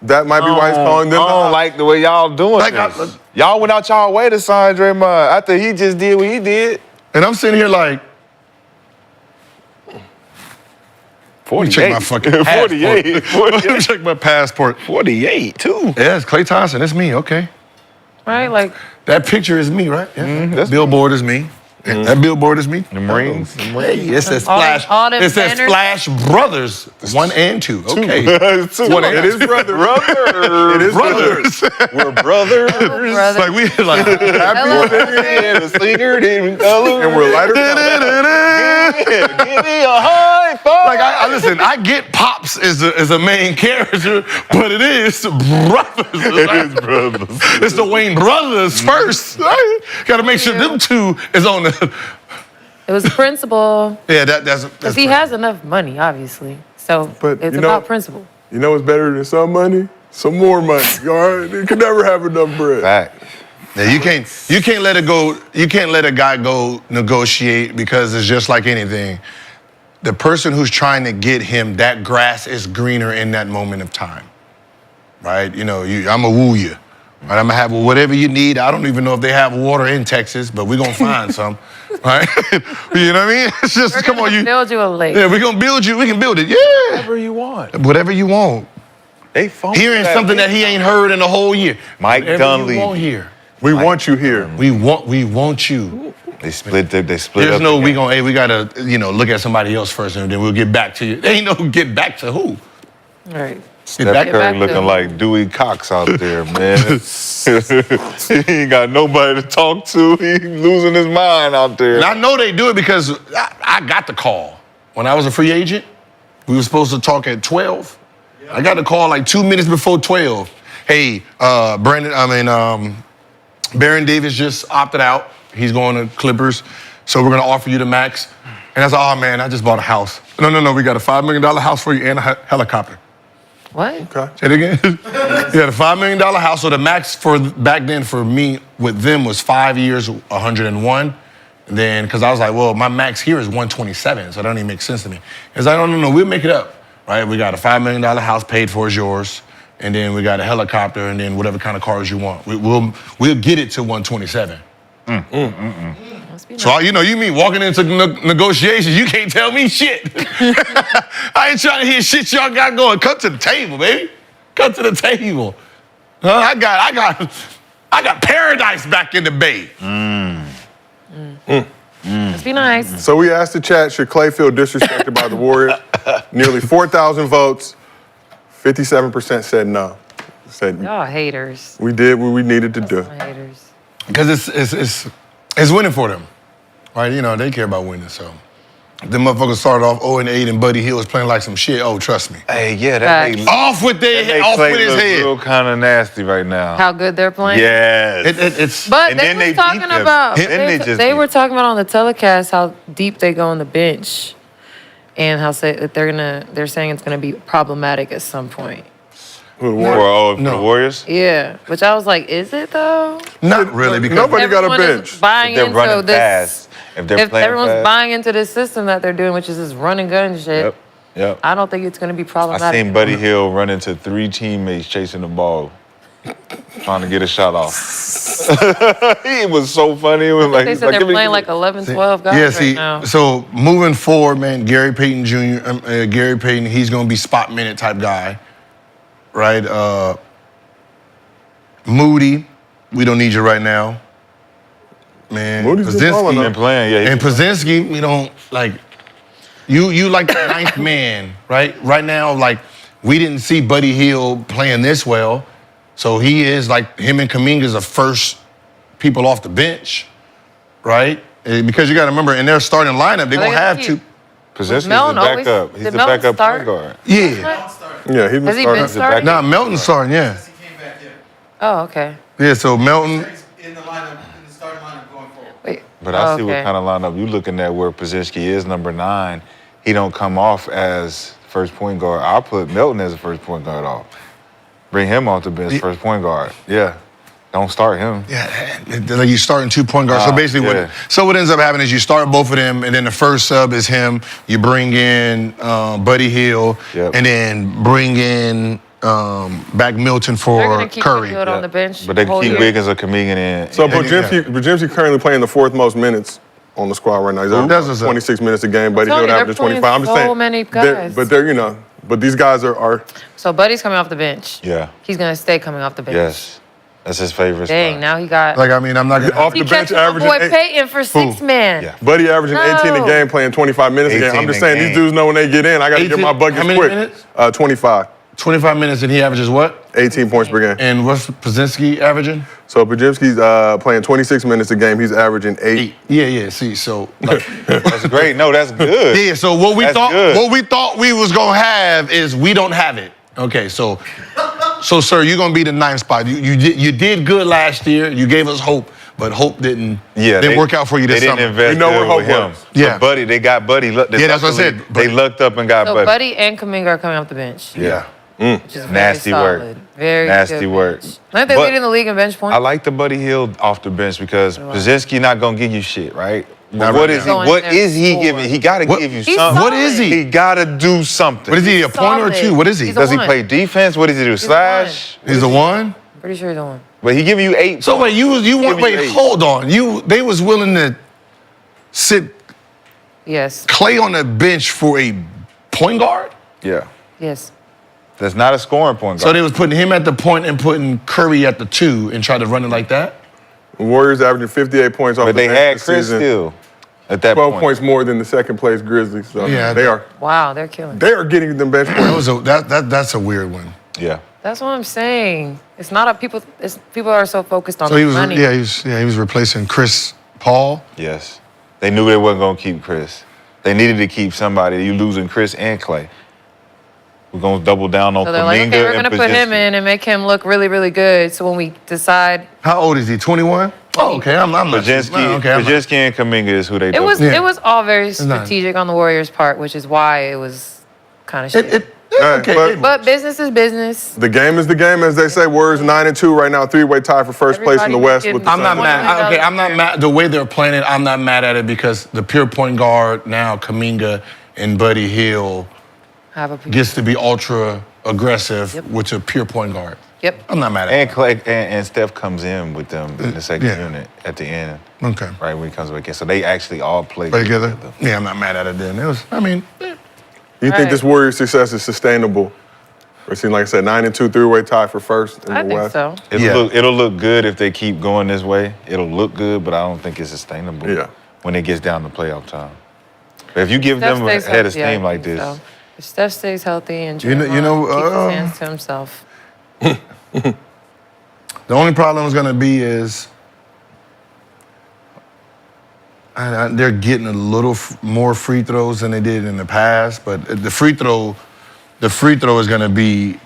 That might be why he's calling them. I don't like the way y'all doing Like, this. Y'all went out y'all way to sign Draymond after he just did what he did. And I'm sitting here like, 48. check my fucking passport. 48. Let me 48. check my passport. 48 too. Yeah, it's Klay Thompson. It's me, okay. Right? Like, That picture is me, right? Yeah. that's billboard is me. Yeah, that billboard is me. The Marines. Hey, it says All Splash. them- all them It says banners? Splash Brothers 1 and 2. Okay. It is brother. It is Brothers. We're brothers. brother. Like we like. Hello. And a singer in color. And we're lighter than Give me a high five. Like I listen, I get Pops is a main character, but it is brothers. It is brothers. It's the Wayne brothers first. Right? Got to make sure them two is on the. It was principle. Yeah, that's. Because he has enough money, obviously. So But, it's you know- about principle. You know what's better than some money? Some more money. All right? You can never have enough bread. Fact. Yeah, you can't let it go. You can't let a guy go negotiate because it's just like anything. The person who's trying to get him, that grass is greener in that moment of time, right? You know, I'm gonna woo you. Right? I'm gonna have whatever you need. I don't even know if they have water in Texas, but we're gonna find some, right? You know what I mean? It's just We're come gonna on, you. build you a lake. Yeah, we're gonna build you. We can build it. Yeah, Whatever you want. whatever you want. They phone Hearing something that he ain't heard in a whole year. Mike Whatever Dunleavy. you want here. We want you here. We want you. They split up. There's the no we game. gonna we gotta look at somebody else first and then we'll get back to you. There ain't no get back to who. Right. Get Steph back. Curry back looking to- like Dewey Cox out there, man. He ain't got nobody to talk to. He losing his mind out there. And I know they do it because I got the call when I was a free agent. We were supposed to talk at 12. I got the call like 2 minutes before 12. Hey, Baron Davis just opted out. He's going to Clippers, so we're gonna offer you the max. And I said, oh man, I just bought a house. No, we got a $5 million house for you and a helicopter. What? Okay. Say it again. You had a $5 million house, so the max for back then for me with them was 5 years, 101. And then, because I was like, well, my max here is 127, so that don't even make sense to me. Because I don't know, we'll make it up. right? We got a $5 million house paid for is yours, and then we got a helicopter, and then whatever kind of cars you want. We'll get it to 127. So you mean walking into negotiations, you can't tell me shit. I ain't trying to hear shit y'all got going. Come to the table, baby. Come to the table. I got paradise back in the Bay. Must be nice. So we asked the chat, should Klay feel disrespected by the Warriors? Nearly 4,000 votes. 57% said no. Said Y'all haters. we did what we needed to do. Haters. Because it's winning for them, right? They care about winning, so. The motherfuckers started off 0-8 and Buddy Hield was playing like some shit. Oh, trust me. Hey, yeah, that Facts. made Off with his head. Real kind of nasty right now. How good they're playing? Yes. It's But And they then were they talking beat them. about And they just they beat were them. talking about on the telecast how deep they go on the bench, and how that they're saying it's gonna be problematic at some point. Who, the Warriors? For the Warriors? Yeah, which I was like, is it though? not really because Nobody got a Everyone is bench. buying They're into running this. fast. If they're If playing everyone's fast. buying into this system that they're doing, which is this run and gun shit, Yep. I don't think it's gonna be I problematic. seen Buddy Hield run into 3 teammates chasing the ball, trying to get a shot off. It was so funny. It was like, They he's said they're "Give me- playing like 11, 12 guys yeah, see, right now. so moving forward, man, Gary Payton Jr., Gary Payton, he's gonna be spot minute type guy, right? Moody, we don't need you right now. Man, Moody's been balling, He's though. been playing, yeah. and Pozinski, we don't like. You like the ninth man, right? Right now, like we didn't see Buddy Hield playing this well, so he is like him and Kuminga's the first people off the bench, right? Because you got to remember, in their starting lineup, they're Are they gonna have gonna two. keep- Pozinski's the Melton always- backup. He's did the Melton backup start? point guard. Yeah, Yeah, he's been Has he starting. been starting? nah, Melton's starting. Yeah, He came back there. Oh, okay. yeah. So Melton, He's in the lineup, in the starting lineup going forward. Wait. But I see what okay. kind of lineup you looking at where Pozinski is number 9. He don't come off as first point guard. I'll put Melton as a first point guard off. Bring him off the bench, first point guard. Yeah. Don't start him. yeah, like you starting 2 point guards. So basically, yeah. what ends up happening is you start both of them, and then the first sub is him. You bring in Buddy Hield, Yep. and then bring in back Milton They're for gonna keep Curry. Hield on the bench. But they the whole keep year. Wiggins or Kuminga in. So Podziemski currently playing the 4th most minutes on the squad right now. He's That's averaging what's up. 26 minutes a game, but he's telling you, averaging they're playing 25. I'm just so saying. many they're- guys. But they're, but these guys are So Buddy's coming off the bench. Yeah. He's gonna stay coming off the bench. Yes. That's his favorite Dang, spot. now he got. Like, I mean, I'm not gonna. off he the bench catching my averaging boy 8. Peyton for 6 man. Yeah. Buddy averaging 18 a No. game, playing 25 minutes a game. 18 I'm just a saying, game. these dudes know when they get in, I got to get 18 my buckets how many quick. minutes? 25, 25 minutes, and he averages what? 18 points per game. And what's Pozinski averaging? So Podziemski's playing 26 minutes a game. He's averaging 8. Yeah. See, so like, That's great. No, that's good. yeah. So what we That's thought, good. what we thought we was gonna have is we don't have it. Okay, so sir, you're gonna be the 9th spot. You did good last year. You gave us hope, but hope didn't work out for you this They summer. didn't invest We know where good hope with him. was. Yeah. But Buddy, they got Buddy. Yeah, that's what I said. They lucked up and got So Buddy. Buddy and Kuminga are coming off the bench. Yeah. Which is very Nasty work. solid. Very Nasty good work. bench. Aren't they But leading the league in bench points? I like the Buddy Hield off the bench because Pozinski not gonna give you shit, right? Not What right is he? now. Going What there is he for- giving? He got to What- give you He's something. What is he? He got to do something. What is he? A pointer or solid. 2? What is he? He's a Does he one. play defense? What does he do? Slash? He's a 1. Pretty sure he's the one. But he giving you 8. So wait, you want Give me wait? 8. Hold on. They was willing to sit Yes. Klay on the bench for a point guard. Yeah. Yes. That's not a scoring point So guard. they was putting him at the point and putting Curry at the 2 and try to run it like that. Warriors averaging 58 points off But the they bench had this Chris season. still at that 12 point. points more than the second place Grizzlies. So Yeah, they are Wow, they're killing. getting them bench points. That's a weird one. Yeah. That's what I'm saying. It's not a people. People are so focused on So he was money. he was replacing Chris Paul. Yes. They knew they wasn't going to keep Chris. They needed to keep somebody. You losing Chris and Klay. We're going to double down on So they're like, Kuminga okay, we're and gonna put him Podziemski. in and make him look really, really good. So when we decide, How old is he? 21. Oh, okay. I'm not. Podziemski, Okay, I'm not- Podziemski and Kuminga is who they it was Yeah. it was all very not- strategic on the Warriors' part, which is why it was kind of shit. Hey, okay. but business is business. The game is the game, as they say. Warriors 9-2 right now, 3-way tie for first place in the Everybody West. getting With the I'm not Suns. mad. Okay, I'm not mad. The way they're playing it, I'm not mad at it because the pure point guard now, Kuminga and Buddy Hield, have a gets to be ultra aggressive Yep. with a pure point guard. Yep. I'm not mad at And Klay and Steph comes in with them in the second Yeah. unit at the end, it. Okay. right when he comes back in. So they actually all play Play together? Yeah, I'm not mad at it then. It was, I mean, You think Right. this Warriors success is sustainable? Or it seems like I said, 9-2 three-way tie for first in I the think West. so. It'll look good if they keep going this way. It'll look good, but I don't think it's sustainable. Yeah. When it gets down to playoff time. But if you give Steph them a stays head of healthy, I steam like think this, so. If Steph stays healthy and You know- Draymond keeps uh, his hands to himself. the only problem is going to be is they're getting a little more free throws than they did in the past, but the free throw is going to be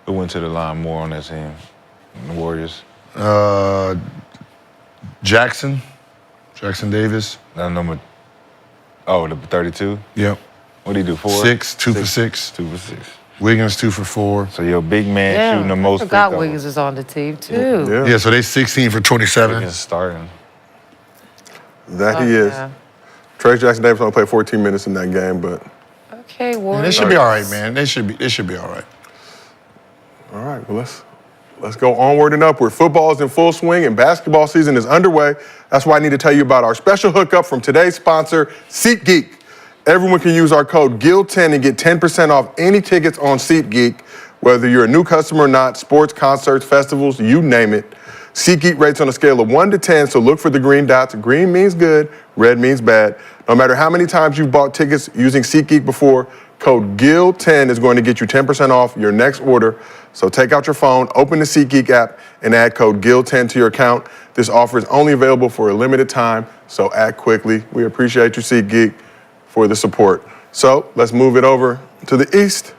who went to the line more on that team? The Warriors. Jackson Davis. Number. Oh, the 32. Yep. What do you do? 4? 6, 2 for 6. 2 for 6. Wiggins 2 for 4. So your big man Yeah, shooting the I most free forgot throws. Wiggins was on the team too. Yeah, Yeah, so they 16 for 27. Wiggins starting. that Oh, he is. yeah. Trace Jackson Davis only played 14 minutes in that game, but Okay, Yeah, Warriors. they should be all right, man. They should be all right. all right, well, let's go onward and upward. Football is in full swing and basketball season is underway. That's why I need to tell you about our special hookup from today's sponsor, SeatGeek. Everyone can use our code GIL10 and get 10% off any tickets on SeatGeek, whether you're a new customer or not, sports, concerts, festivals, you name it. SeatGeek rates on a scale of 1 to 10, so look for the green dots. Green means good, red means bad. No matter how many times you've bought tickets using SeatGeek before, code GIL10 is going to get you 10% off your next order. So take out your phone, open the SeatGeek app, and add code GIL10 to your account. This offer is only available for a limited time, so act quickly. We appreciate you, SeatGeek, for the support. So let's move it over to the East.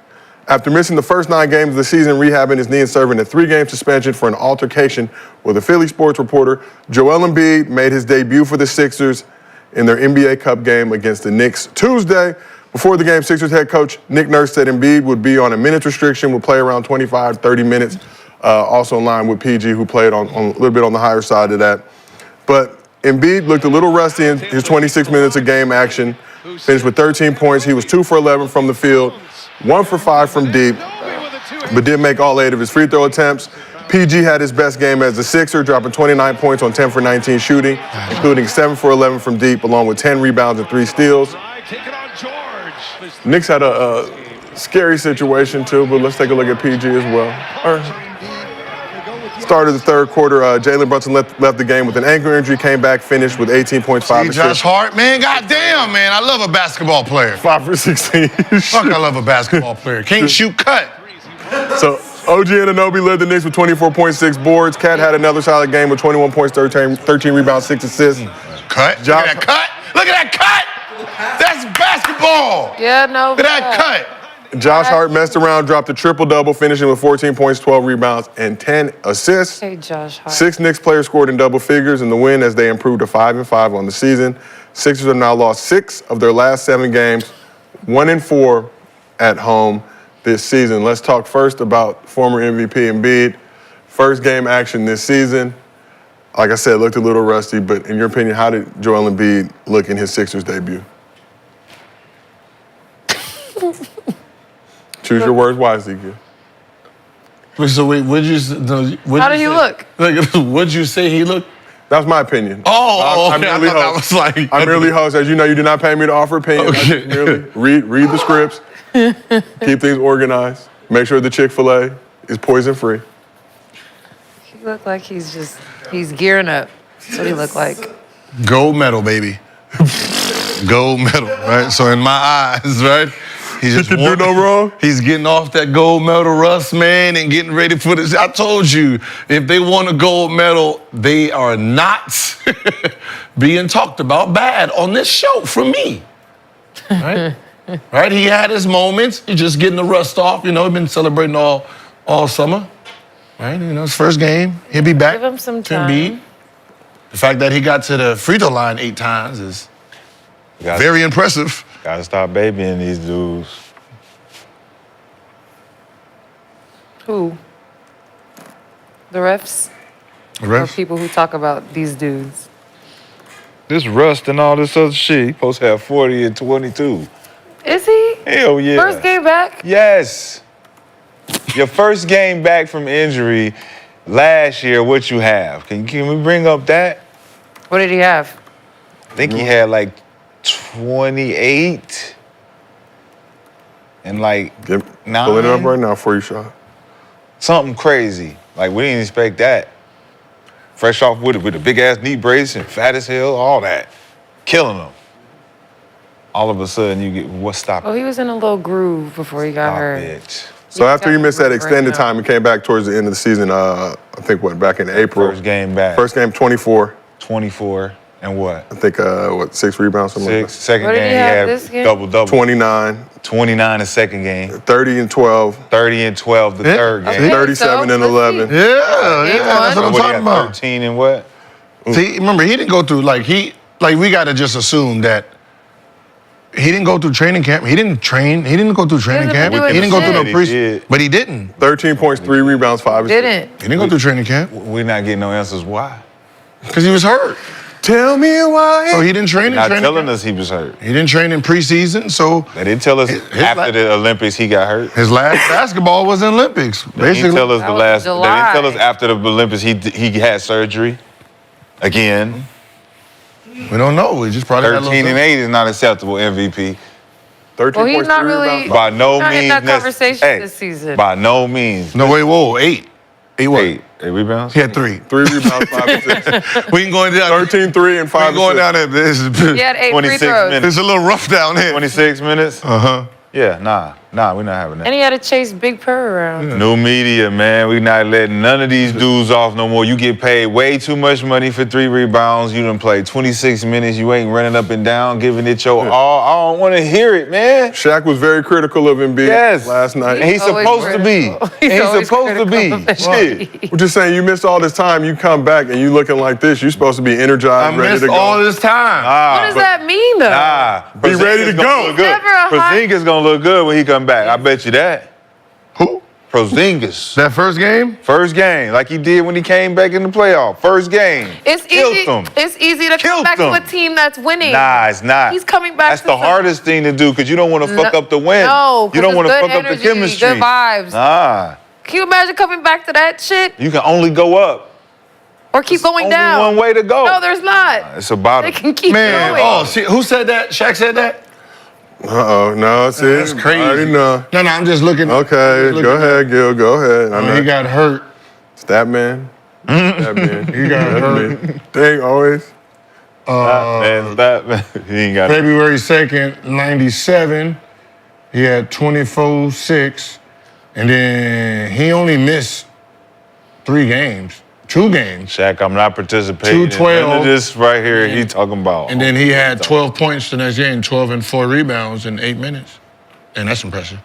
After missing the first 9 games of the season, rehabbing his knee and serving a 3-game suspension for an altercation with a Philly sports reporter, Joel Embiid made his debut for the Sixers in their NBA Cup game against the Knicks Tuesday. Before the game, Sixers head coach Nick Nurse said Embiid would be on a minutes restriction, would play around 25, 30 minutes, also in line with PG, who played on a little bit on the higher side of that. But Embiid looked a little rusty in his 26 minutes of game action, finished with 13 points. He was 2 for 11 from the field, 1 for 5 from deep, but did make all 8 of his free throw attempts. PG had his best game as a Sixer, dropping 29 points on 10 for 19 shooting, including 7 for 11 from deep, along with 10 rebounds and 3 steals. Knicks had a scary situation too, but let's take a look at PG as well. Start of the third quarter, Jalen Brunson left the game with an ankle injury, came back, finished with 18.5 See, assists. Josh Hart, man, goddamn, man, I love a basketball player. 5 for 16. Fuck, I love a basketball player. Can't shoot, cut. So OG Anunoby led the Knicks with 24.6 boards. Cat had another solid game with 21 points, 13 rebounds, 6 assists. Cut. Look Josh- at that cut. Look at that cut. That's basketball. Yeah, no. Look at that cut. Josh Hart messed around, dropped a triple-double, finishing with 14 points, 12 rebounds, and 10 assists. Hey, Josh Hart. 6 Knicks players scored in double figures in the win as they improved to 5-5 on the season. Sixers have now lost 6 of their last 7 games, 1-4 at home this season. Let's talk first about former MVP Embiid. First game action this season. Like I said, looked a little rusty, but in your opinion, how did Joel Embiid look in his Sixers debut? Choose your words wisely, Gil. So wait, How did he look? What'd you say he looked? That was my opinion. Oh, okay. I'm I merely thought that host. was like. I'm merely host. As you know, you do not pay me to offer opinions. I Okay. just merely read the scripts, keep things organized, make sure the Chick-fil-A is poison-free. He looked like he's gearing up. That's what he looked like. Gold medal, baby. Gold medal, right? So in my eyes, right? He's just He can do no wrong? He's getting off that gold medal rust, man, and getting ready for this. I told you, if they won a gold medal, they are not being talked about bad on this show from me. Right? Right? He had his moments. He's just getting the rust off. You know, he's been celebrating all summer. Right? You know, his first game. He'll be back. Give him some to time. Embiid. The fact that he got to the free throw line 8 times is Gotta- very impressive. Gotta stop babying these dudes. Who? The refs? Or people who talk about these dudes? This rust and all this other shit. He supposed to have 40 and 22. Is he? Hell yeah. First game back? Yes. Your first game back from injury last year, what you have? Can we bring up that? What did he have? I think he had like 28 and like Pulling it up right now for you, Sean. something crazy. Like we didn't expect that. Fresh off with a big ass knee brace and fat as hell, all that, killing him. All of a sudden you get what's stopping? Oh, he was in a little groove before he got Stop hurt. it. So after he missed that Right extended now. time, he came back towards the end of the season. I think back in April. First game back. First game, 24. 24 and what? I think 6 rebounds, something Six. like Second What did game he he have had this game? double. that. 29, 29 the second game. 30 and 12, 30 and 12 the Yeah. third game. Okay. 37 so and let's 11. see. Yeah, Game that's what I'm one. What, he talking had about. 13 and what? See, remember, he didn't go through, we got to just assume that he didn't go through training camp. He didn't train. He didn't go through training doesn't camp. do He didn't go through no shit. pre. He did. But he didn't. 13 points, 3 rebounds, 5 assists. Didn't. He didn't go through training camp We're not getting no answers why. because he was hurt. Tell me why. So he didn't train in Not training telling camp. us he was hurt. He didn't train in preseason, so They didn't tell us after the Olympics he got hurt. his last basketball was in Olympics. They didn't Basically, tell us That the was last. They didn't tell us July. after the Olympics he had surgery. Again, we don't know. We just probably had a 13 little and 8 is not acceptable. MVP 13 Well, he's points, not 3 really- rebounds. by no not in means. that conversation Hey, this season. By no means. No, wait, whoa, 8. 8 what? 8 rebounds. He had 3. 3 rebounds, 5 assists. We can go down. 13, 3, and 5 We going assists. down there. This He had 8 free 26 throws. minutes. it's a little rough down here. 26 minutes. Uh-huh. Yeah, nah, we're not having that. And he had to chase Big Purr around. New media, man. We not letting none of these dudes off no more. You get paid way too much money for 3 rebounds. You done played 26 minutes. You ain't running up and down, giving it your all. I don't want to hear it, man. Shaq was very critical of Embiid Yes. last night. And he's always supposed to be. critical. He's always supposed to be. critical of Shit. We're just saying, you missed all this time. You come back and you looking like this. You're supposed to be energized, I ready missed to go. all this time. What does that mean, though? Be ready to Porzingis gonna go. look good. Never a high- Porzingis gonna look good when he come back. I bet you that. Who? Porzingis. That first game? First game, like he did when he came back in the playoff. First game. It's Killed easy. them. It's easy to come Killed back to a them. team that's winning. Nah, it's not. He's coming back. That's to the some- hardest thing to do because you don't want to fuck No- up the win. No, 'cause you don't it's want to good fuck up the energy, chemistry. good vibes. Nah, Can you imagine coming back to that shit you can only go up. or keep going Only down? one way to go. No, there's not. It's about They it. can keep Man, going. oh, see, who said that? Shaq said that? Uh-oh, no, it's That's it. crazy. I already know. No, I'm just looking. Okay, just looking go ahead, Gil. Go ahead. I at- know. He got hurt. Stat man. Stat man. He got That's hurt. me. Dang, always. Man, that he ain't got it. February 2nd, 97. He had 24-6. And then he only missed 3 games. 2 games. Shaq, I'm not participating in 212. none of this right here. He talking about. And then he had 12 points the next game, 12 and 4 rebounds in 8 minutes. And that's impressive.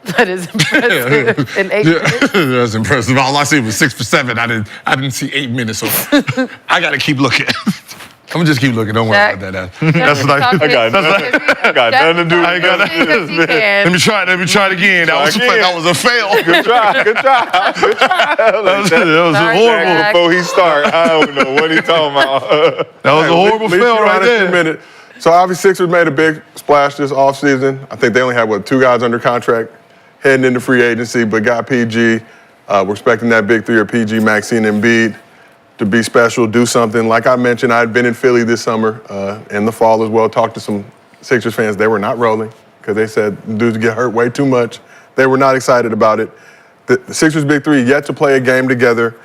That is impressive. In 8 minutes. That's impressive. All I see was 6 for 7. I didn't see 8 minutes. So I gotta keep looking. I'm gonna just keep looking. Don't worry Shaq. about that. That's like I got nothing to do with Let me try it again. That was again. that was a fail. Good try. That was Sorry, horrible. Shaq. Before he start, I don't know what he talking about. That was a horrible At least fail you're right honest in a there. minute. So obviously Sixers made a big splash this offseason. I think they only had, 2 guys under contract heading into free agency, but got PG. We're expecting that big 3 of PG, Maxine, Embiid to be special, do something. Like I mentioned, I had been in Philly this summer, in the fall as well, talked to some Sixers fans. They were not rolling because they said dudes get hurt way too much. They were not excited about it. The Sixers big 3 yet to play a game together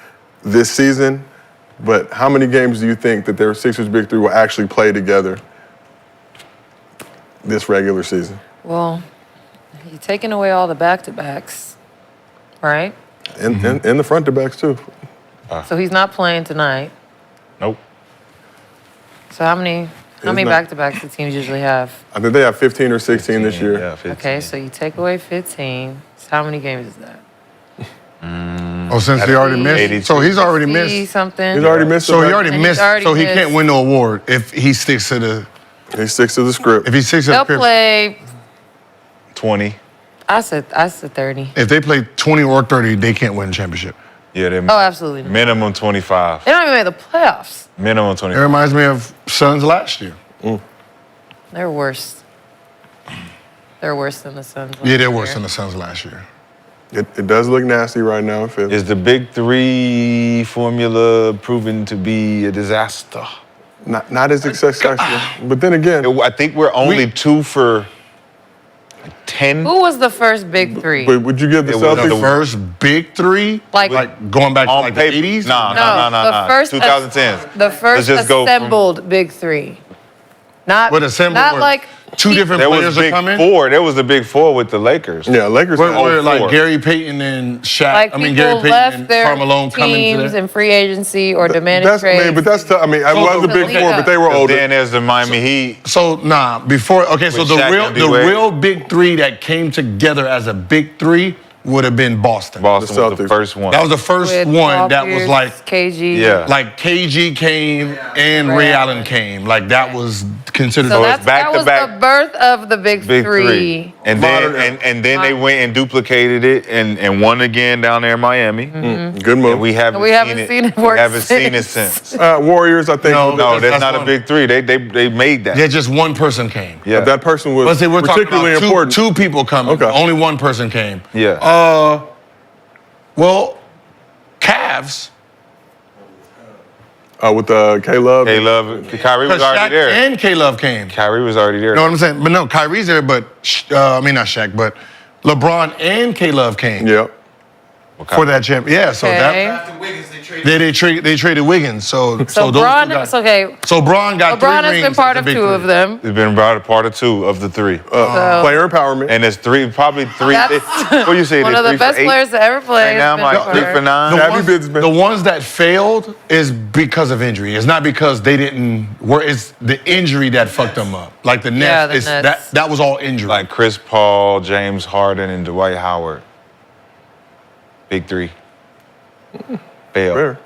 this season, but how many games do you think that their Sixers big 3 will actually play together this regular season? Well, you're taking away all the back-to-backs, right? And the front to backs too. So he's not playing tonight. Nope. So how many not. back-to-backs the teams usually have? I think they have 15 or 16 this year. Yeah, 15. Okay, so you take away 15. So how many games is that? Oh, since he already missed. 82. So he's already See missed. something. He's already missed. So he some- already And he's missed. already So he missed. can't win the award if he sticks to the. He sticks to the script. If he sticks to They'll the. play. 20. I said 30. If they play 20 or 30, they can't win the championship. Yeah, they Oh, absolutely. not. minimum 25. They don't even make the playoffs. Minimum It 25. reminds me of Suns last year. They're worse. They're worse than the Suns. Yeah, they're worse than the Suns last year. It does look nasty right now in Philly. Is the Big Three formula proven to be a disaster? Not as successful, but then again, I think we're only 2 for 10. Who was the first big three? but would you give the It was The Celtics? first big three, Like- going back to On like paper. the 80s? No. the first 2010s. The first Let's just go from- assembled big three. Not What assembled? Not where like two different There was players are Big coming? Four. There was the Big Four with the Lakers. Yeah, Lakers. Where like 04. Gary Payton and Shaq, like Gary people Payton left and their Carmelo coming teams to in free agency or demanded That's, I trades. mean, but that's tough. I mean, it was the Big okay. Four, but they were older. Then there's the Miami Heat. So before okay, so With the Shaq and the D-Wade. real big three that came together as a big three would have been Boston. Boston was the Celtics. first one. That was the first With one Paul that was Pierce, like KG. Yeah. like KG came and Ray Allen came. Like that was considered. So it's that was back-to-back the birth of the big Big three. Three. And then and then they went and duplicated it and won again down there in Miami. Good move. And we haven't seen it work We haven't seen it since. since. Warriors, I think. No, No, that's That's not a one. Big Three. They made that. Yeah, just one person came. Yeah. That person was But see, we're talking particularly about important. two people coming. Okay. Only one person came. Yeah. Well, Cavs. With K-Love. K-Love, Kyrie was Because already Shaq there. and K-Love came. Kyrie was already there. You know what I'm saying? But no, Kyrie's there, but I mean not Shaq, but LeBron and K-Love came Yep. for that champ. Yeah, so Okay. that After Wiggins, they traded. they traded Wiggins. So So those Braun, two got, it's okay. so Braun got LeBron three has rings been part as of a big two three. of them. It's been brought a part of 2 of the 3. Player empowerment. And there's probably three. That's What you say? one there's of the 3 for best 8? players to ever play. Right now, I'm has like been 3 for part. 9. Abby Bidsman. The ones that failed is because of injury. It's not because they didn't work. It's the injury that fucked them up. Like the Nets, Yeah, the it's, Nets. that was all injury. Like Chris Paul, James Harden, and Dwight Howard. Big 3. Fail. Fair.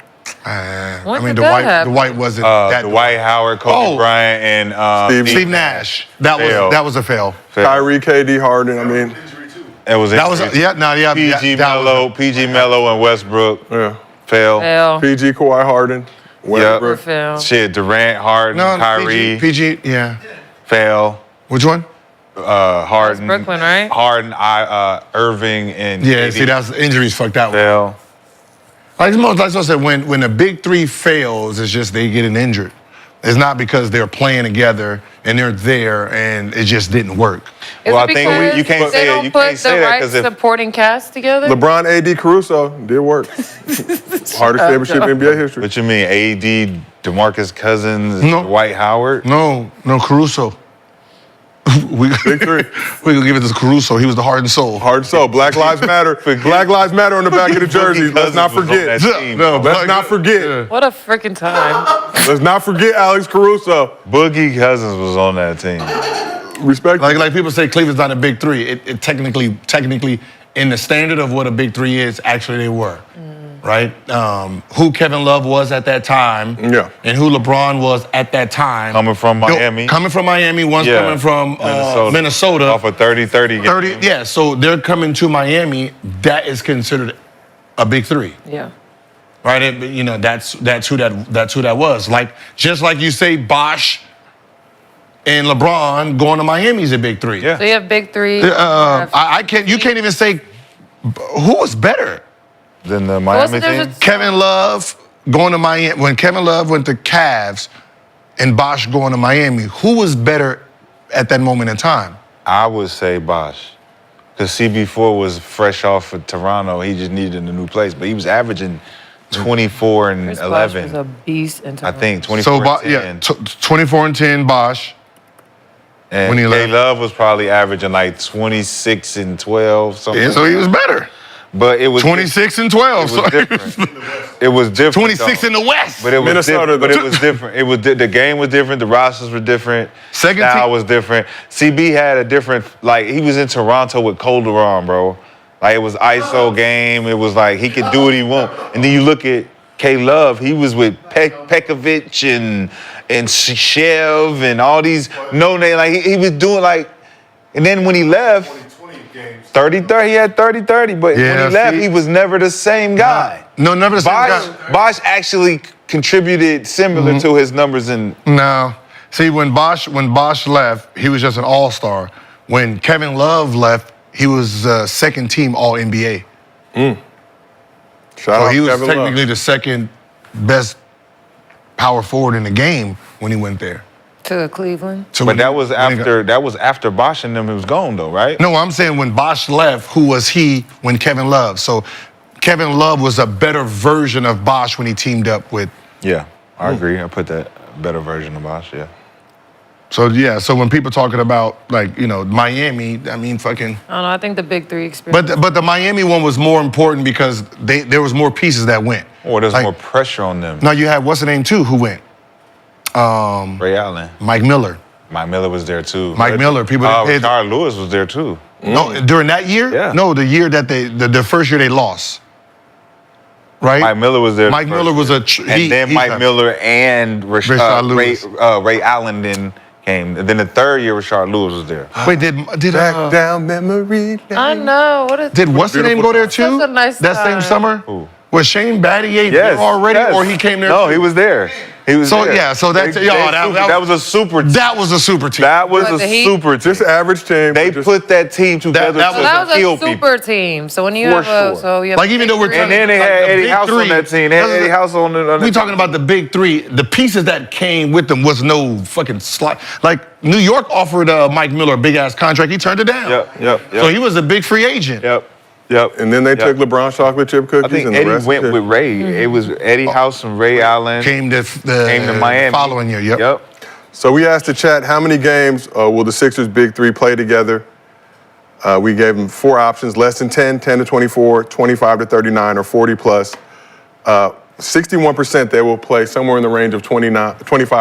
I mean, did the that white happen? wasn't that. Dwight Howard, Kobe Oh. Bryant, and Steve Steve Nash. That Fail. was a fail. Fail. Kyrie, KD, Harden. I mean, It was That was injury. PG that was- Melo, PG Melo, and Westbrook. yeah. Fail. Fail. PG, Kawhi, Harden. Westbrook. Fail. Shit, Durant, Harden, No, Kyrie. PG, yeah. Fail. Which one? Harden. Brooklyn, right? Harden, Irving, and Yeah, KD. see, that's injuries fucked out. Fail. Like I said, when the big three fails, it's just they getting injured. It's not because they're playing together and they're there and it just didn't work. Is Well, it I think because you can't they say it. don't You put can't say the that right 'cause if- supporting cast together? LeBron, AD, Caruso did work. Hardest championship in NBA history. What you mean? AD, DeMarcus Cousins, No. Dwight Howard? No, Caruso. we Big 3. we gonna give it to Caruso. He was the heart and soul. Hard so. Black Lives Matter. Black Lives Matter on the back of the jersey. Let's not Cousins was on forget. that team. No, Let's not forget. What a freaking time. Let's not forget Alex Caruso. Boogie Cousins was on that team. Respect. Like people say, Cleveland's not a big three. It technically, in the standard of what a big three is, actually they were. Right? Who Kevin Love was at that time, Yeah. and who LeBron was at that time. Coming from Miami. Coming from Miami, one's Yeah. coming from Minnesota. Off a 30-30 game. 30, yeah, so they're coming to Miami. That is considered a big three. Yeah. Right? That's who that was. Like, just like you say Bosh and LeBron going to Miami is a big three. Yeah. So you have big three. You can't even say who was better. Then the What's Miami the team. difference? Kevin Love going to Miami. When Kevin Love went to Cavs and Bosh going to Miami, who was better at that moment in time? I would say Bosh. Because CB4 was fresh off of Toronto. He just needed a new place. But he was averaging 24 and Chris Bosh 11. was a beast in I Toronto. think 24 and 10. 24 and 10 Bosh. And when he left. K-Love was probably averaging like 26 and 12, something. Yeah, so he was better. But it was 26 and 12. It was different. It was different. 26 though. in the West. But it was Minnesota, different. But though. it was different. It was the game was different. The rosters were different. Second style team- was different. CB had a different. Like he was in Toronto with Calderon, bro. Like it was ISO game. It was like he could do what he want. And then you look at K-Love. He was with Pekovic and Shev and all these no name. Like he was doing like. And then when he left. 30-30, he had 30-30, but Yeah, when he left, see? he was never the same guy. No, never the same guy. Bosh actually contributed similar to his numbers in. No. See, when Bosh left, he was just an all-star. When Kevin Love left, he was second team All-NBA. Shout So out he was Kevin Love. technically the second best power forward in the game when he went there. To Cleveland. So But when that he- was when he got- after Bosh and them was gone though, right? No, I'm saying when Bosh left, who was he when Kevin Love? So Kevin Love was a better version of Bosh when he teamed up with. Yeah, I agree. I put that better version of Bosh. Yeah. So yeah, so when people talking about like, you know, Miami, I mean fucking. I don't know. I think the big three experience. But the Miami one was more important because there was more pieces that went. Or there's Like- more pressure on them. No, you had what's the name too? Who went? Ray Allen. Mike Miller. Mike Miller was there too. Mike Miller, people that paid- Rashard Lewis was there too. No, during that year? Yeah. No, the year that the first year they lost. Right? Mike Miller was there. Mike first Miller was year. a and then Mike Miller and Rashard Lewis. Ray Allen then came. And then the third year, Rashard Lewis was there. Wait, did Back down memory lane. I know. What is did what's the name go there too? Such a nice that same time. summer? Who? Was Shane Battier Yes. there already, yes. or he came there? No, too? he was there. He was So, there. yeah, so that's- They- yo, they that- super- that- that was a super. That was a super team. That was What, a the Heat? super team. Just average team. They just, put that team together that to was- That was kill a super people. team. So when you For have a, sure. so you have Like, even though we're big talking- three- And then they Like had the Eddie big House three. on that team. They had That's- Eddie House on the We talking about the big three. The pieces that came with them was no fucking slot. Like New York offered Mike Miller a big ass contract. He turned it down. Yep. So he was a big free agent. Yep. and then they Yep. took LeBron's chocolate chip cookies. I think and Eddie the rest went is with Ray. It was Eddie House and Ray Allen Came to Miami. following year. Yep. Yep. So we asked the chat, how many games will the Sixers big three play together? We gave them 4 options, less than 10, 10 to 24, 25 to 39, or 40 plus. 61% they will play somewhere in the range of 25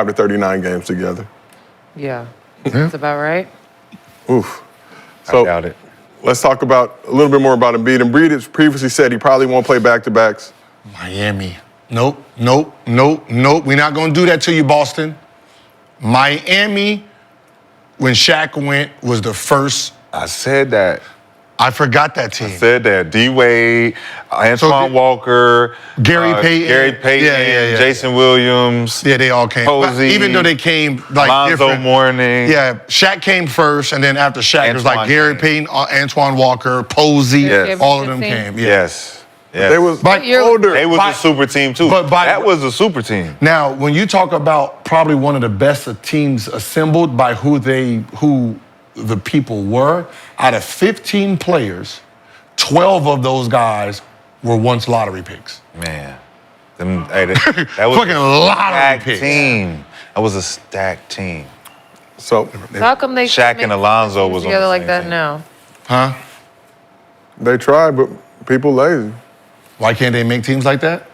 to 39 games together. Yeah. That's about right. Oof. I So doubt it. let's talk about a little bit more about Embiid. Embiid has previously said he probably won't play back-to-backs. Miami. Nope. We're not gonna do that to you, Boston. Miami, when Shaq went, was the first. I said that. I forgot that team. Said that. D-Wade, Antoine the- Walker, Gary Payton. Yeah. Jason Williams, Yeah, they all came. But Posey, even though they came like Lonzo different. Mourning. Yeah, Shaq came first, and then after Shaq, it was like Antoine Gary came. Payton, Antoine Walker, Posey, Yes. all of them Championship came. Yeah. Yes. They was But year- older. They was By- a super team too. but by- that was a super team. Now, when you talk about probably one of the best teams assembled by who the people were, out of 15 players, 12 of those guys were once lottery picks. Man, that was Fucking a lottery stacked picks. team. That was a stacked team. So So how come they Shaq make and Alonzo teams was on together the like same that team. now? Huh? they tried, but people lazy. Why can't they make teams like that?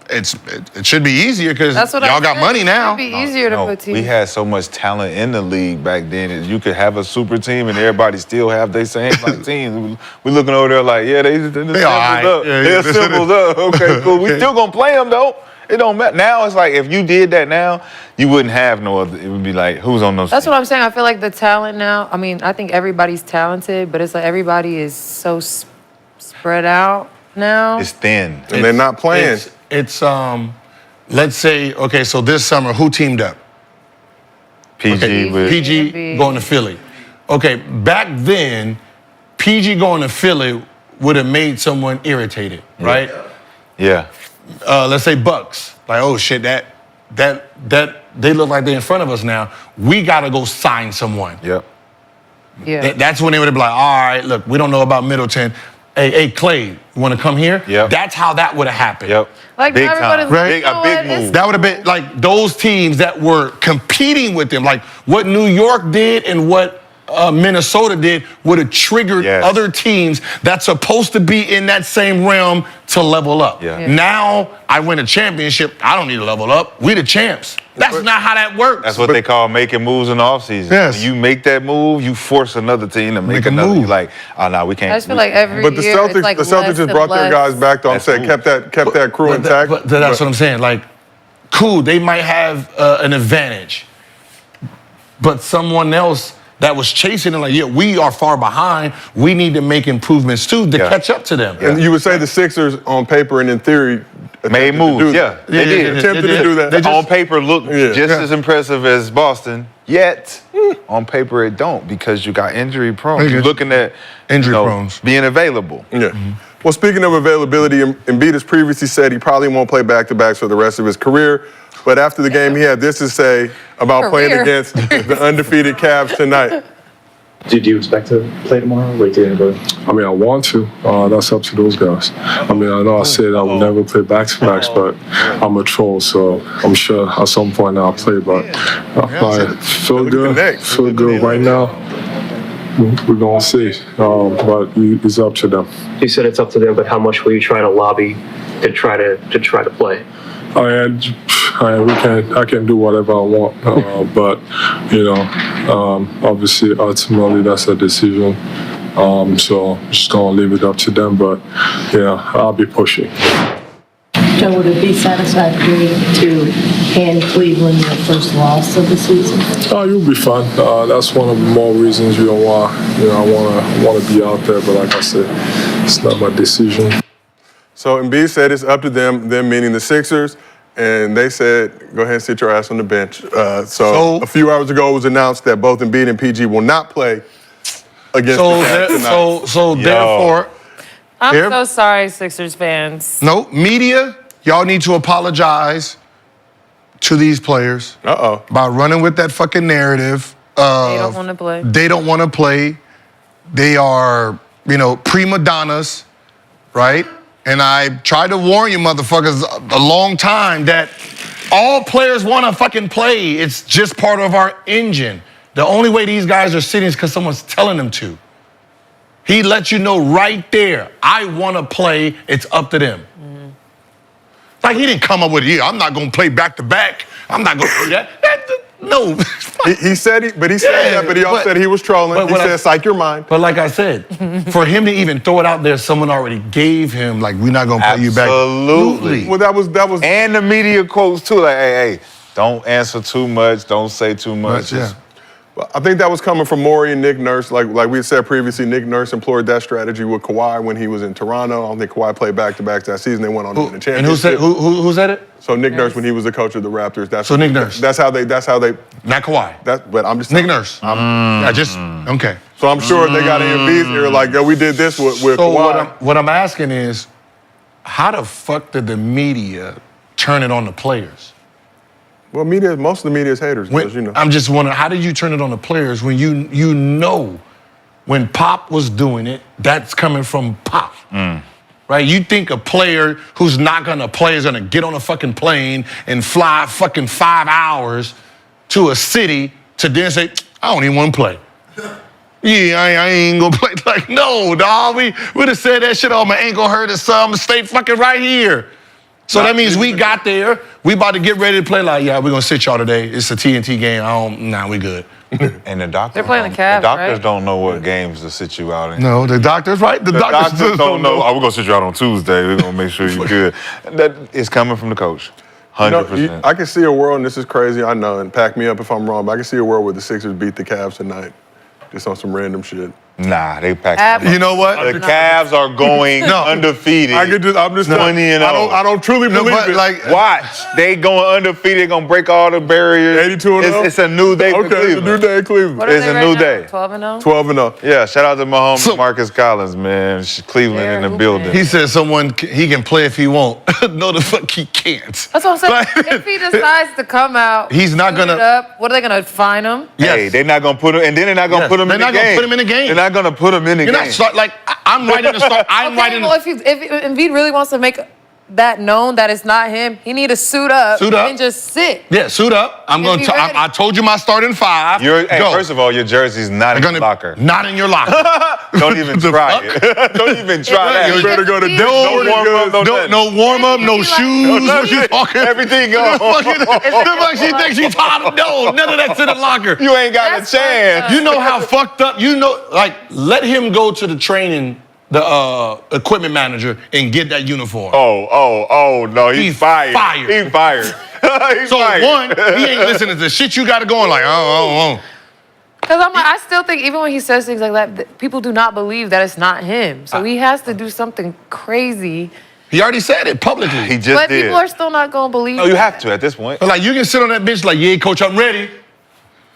It should be easier because That's what y'all I got said. money now. It'd be easier to No, put teams. we had so much talent in the league back then that you could have a super team and everybody still have their same like teams. We looking over there like, yeah, they assembled all right. up. Yeah, They yeah. assembled up. Okay, cool. We still gonna play them though. It don't matter. Now it's like if you did that now, you wouldn't have no other. It would be like, who's on those? That's teams? what I'm saying. I feel like the talent now. I mean, I think everybody's talented, but it's like everybody is so spread out now. It's thin. And they're not playing. It's let's say, okay, so this summer, who teamed up? PG with PG Embiid. going to Philly. Okay, back then, PG going to Philly would have made someone irritated, right? yeah. Let's say Bucks. Like, oh shit, that they look like they're in front of us now. We gotta go sign someone. Yep. Yeah. That's when they would have been like, all right, look, we don't know about Middleton. Hey, Klay, you want to come here? Yep. That's how that would have happened. Yep. Like, big everybody's time. like, Right? you know A big what, it's- move. That would have been like those teams that were competing with them, like what New York did and what Minnesota did would have triggered Yes. other teams that's supposed to be in that same realm to level up. Yeah. Yeah. Now I win a championship. I don't need to level up. We the champs. That's not how that works. That's what they call making moves in the offseason. Yes. When you make that move, you force another team to make a another. move. You like, oh no, we can't. I just feel like every But the year Celtics, it's like the Celtics less just and brought their less. guys back. Though I'm That's saying cool. kept that crew intact. But that's what I'm saying. Like, cool, they might have an advantage, but someone else that was chasing them, like, yeah, we are far behind. We need to make improvements too to Yeah. catch up to them. And you would say the Sixers, on paper and in theory, Made attempted to moves, do yeah. that. They did. Attempted to do that. On paper, look just Yeah. as impressive as Boston. Yet, on paper, it don't because you got injury prone. You're looking at Injury prone. being available. Yeah. Well, speaking of availability, Embiid has previously said he probably won't play back-to-backs for the rest of his career. But after the game, he had this to say about playing against the undefeated Cavs tonight. Do you expect to play tomorrow? Wait till the end. I mean, I want to. That's up to those guys. I mean, I know I said I would never play back-to-backs, but I'm a troll, so I'm sure at some point I'll play. But I feel good. Feel good right now. We're gonna see, but it's up to them. You said it's up to them, but how much will you try to lobby to try to play? I can do whatever I want, but obviously, ultimately, that's a decision. So I'm just gonna leave it up to them. But yeah, I'll be pushing. Joe, would it be satisfactory to hand Cleveland their first loss of the season? You'll be fun. That's one of the more reasons why I want to be out there. But like I said, it's not my decision. So Embiid said it's up to them meaning the Sixers, and they said, go ahead and sit your ass on the bench. So a few hours ago it was announced that both Embiid and PG will not play against the Cavs tonight. So therefore, I'm so sorry, Sixers fans. No, media, y'all need to apologize to these players by running with that fucking narrative. They don't want to play. They don't want to play. They are, prima donnas, right? And I tried to warn you motherfuckers a long time that all players want to fucking play. It's just part of our engine. The only way these guys are sitting is because someone's telling them to. He lets you know right there, I want to play, it's up to them. Mm-hmm. Like he didn't come up with, I'm not going to play back-to-back. I'm not going to do that. No. He said that, but he also said he was trolling. He said, psych your mind. But like I said, for him to even throw it out there, someone already gave him, like, we're not going to play you back. Absolutely. Well, that was. And the media quotes, too, like, hey, don't answer too much, don't say too much. Yeah. Well, I think that was coming from Morey and Nick Nurse. Like we had said previously, Nick Nurse employed that strategy with Kawhi when he was in Toronto. I don't think Kawhi played back-to-backs that season. They went on to win the championship. And who said it? So Nick Nurse when he was the coach of the Raptors. Nick Nurse. That's how they. Not Kawhi. But I'm just Nick Nurse. Okay. So I'm sure they got in Embiid's ear like, yo, we did this with Kawhi. What I'm asking is, how the fuck did the media turn it on the players? Well, most of the media is haters, I'm just wondering, how did you turn it on the players when you know when Pop was doing it, that's coming from Pop. Right? You think a player who's not gonna play is gonna get on a fucking plane and fly fucking 5 hours to a city to then say, I don't even wanna play. Yeah, I ain't gonna play. Like, no, dawg, we would have said that shit, my ankle hurt or something, stay fucking right here. So that means we got there, we about to get ready to play, like, yeah, we're gonna sit y'all today. It's a TNT game, we good. And the doctors, They're playing the Cavs, doctors don't know what games to sit you out in. No, the doctors, right? The doctors don't know. We're gonna sit you out on Tuesday. We're gonna make sure you're good. That is coming from the coach, 100%. I can see a world, and this is crazy, I know, and pack me up if I'm wrong, but I can see a world where the Sixers beat the Cavs tonight, just on some random shit. Nah, they packed. You know what? The Cavs are going undefeated. I'm just 20-0. I don't truly believe it. Like, watch, they going undefeated. They're gonna break all the barriers. 82-0. It's a new day for Cleveland. It's a new day in Cleveland. What are It's they a right new now? day. 12-0? 12-0. Yeah, shout out to my homie Marcus Collins, man. Cleveland They're in the hooping. building. he said he can play if he won't. No, the fuck he can't. That's what I'm saying. If he decides to come out, He's not suit it gonna- up, what are they gonna fine him? Hey, they're not gonna put him, and then they're not gonna put him in the game. They're not gonna put him in the game. They're not gonna put him in the You're game. not start like I'm writing the start. Well, if Embiid really wants to make that known that it's not him, he need to suit up and just sit. Yeah, suit up. I'm And going be to. ready. I told you my starting five. Hey, Go. first of all, your jersey's not in your locker. Not in your locker. Don't even try it. Don't even try that. You better go to No warm up, No warm up, no shoes. What you talking? Everything gone. She thinks she's hot. No, none of that's in the locker. You ain't got a chance. You know how fucked up. Let him go to the training, the equipment manager, and get that uniform. Oh, no, he's fired. He's fired. He's So fired. one, he ain't listening to the shit you got to go on. Like, Because I still think even when he says things like that, people do not believe that it's not him. So he has to do something crazy He already said it publicly. He just But did. people are still not gonna believe. No, you have to at this point. But like, you can sit on that bench like, yeah, coach, I'm ready.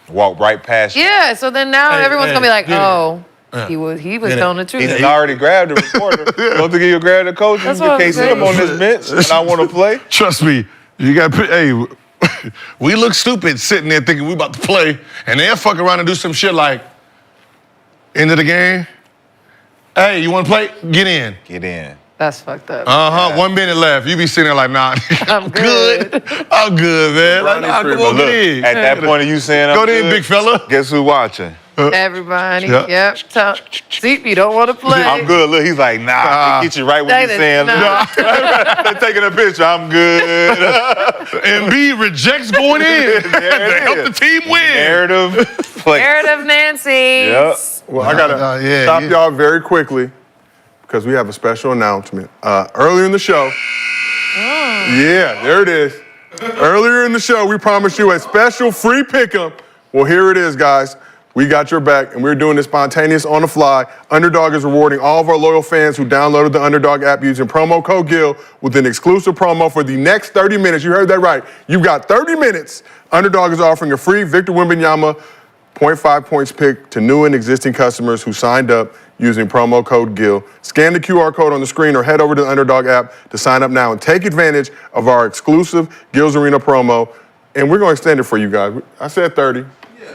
Walk right past you. Yeah, so then now Hey, everyone's hey, gonna be like, get it. oh, Yeah. he was Get telling the it. truth. He's already grabbed the reporter. Don't think he'll grab the coach. That's You what I'm can't sit him on saying. this bench and I want to play. Trust me, you got to hey, we look stupid sitting there thinking we about to play, and they'll fuck around and do some shit like, end of the game, hey, you want to play? Get in. Get in. That's fucked up. Uh-huh, 1 minute left. You be sitting there like, nah, I'm good. I'm good, man. Like, Ronnie nah, Freeman. go on, Look, get in. at that point of you saying I'm Go in, good, big fella. guess who's watching? Everybody, Yeah. yep. See, you don't want to play. I'm good. Look, he's like, nah, get you right when They you saying, nah. they're taking a picture. I'm good. Embiid rejects going in to help the team win. Narrative play. Narrative Nancy. Yep. Well, I gotta yeah, stop yeah. y'all very quickly because we have a special announcement. Earlier in the show, yeah, there it is. Earlier in the show, we promised you a special free pickup. Well, here it is, guys. We got your back, and we're doing this spontaneous on the fly. Underdog is rewarding all of our loyal fans who downloaded the Underdog app using promo code GIL with an exclusive promo for the next 30 minutes. You heard that right. You've got 30 minutes. Underdog is offering a free Victor Wembanyama 0.5 points pick to new and existing customers who signed up using promo code GIL. Scan the QR code on the screen or head over to the Underdog app to sign up now and take advantage of our exclusive Gil's Arena promo. And we're going to extend it for you guys. I said 30,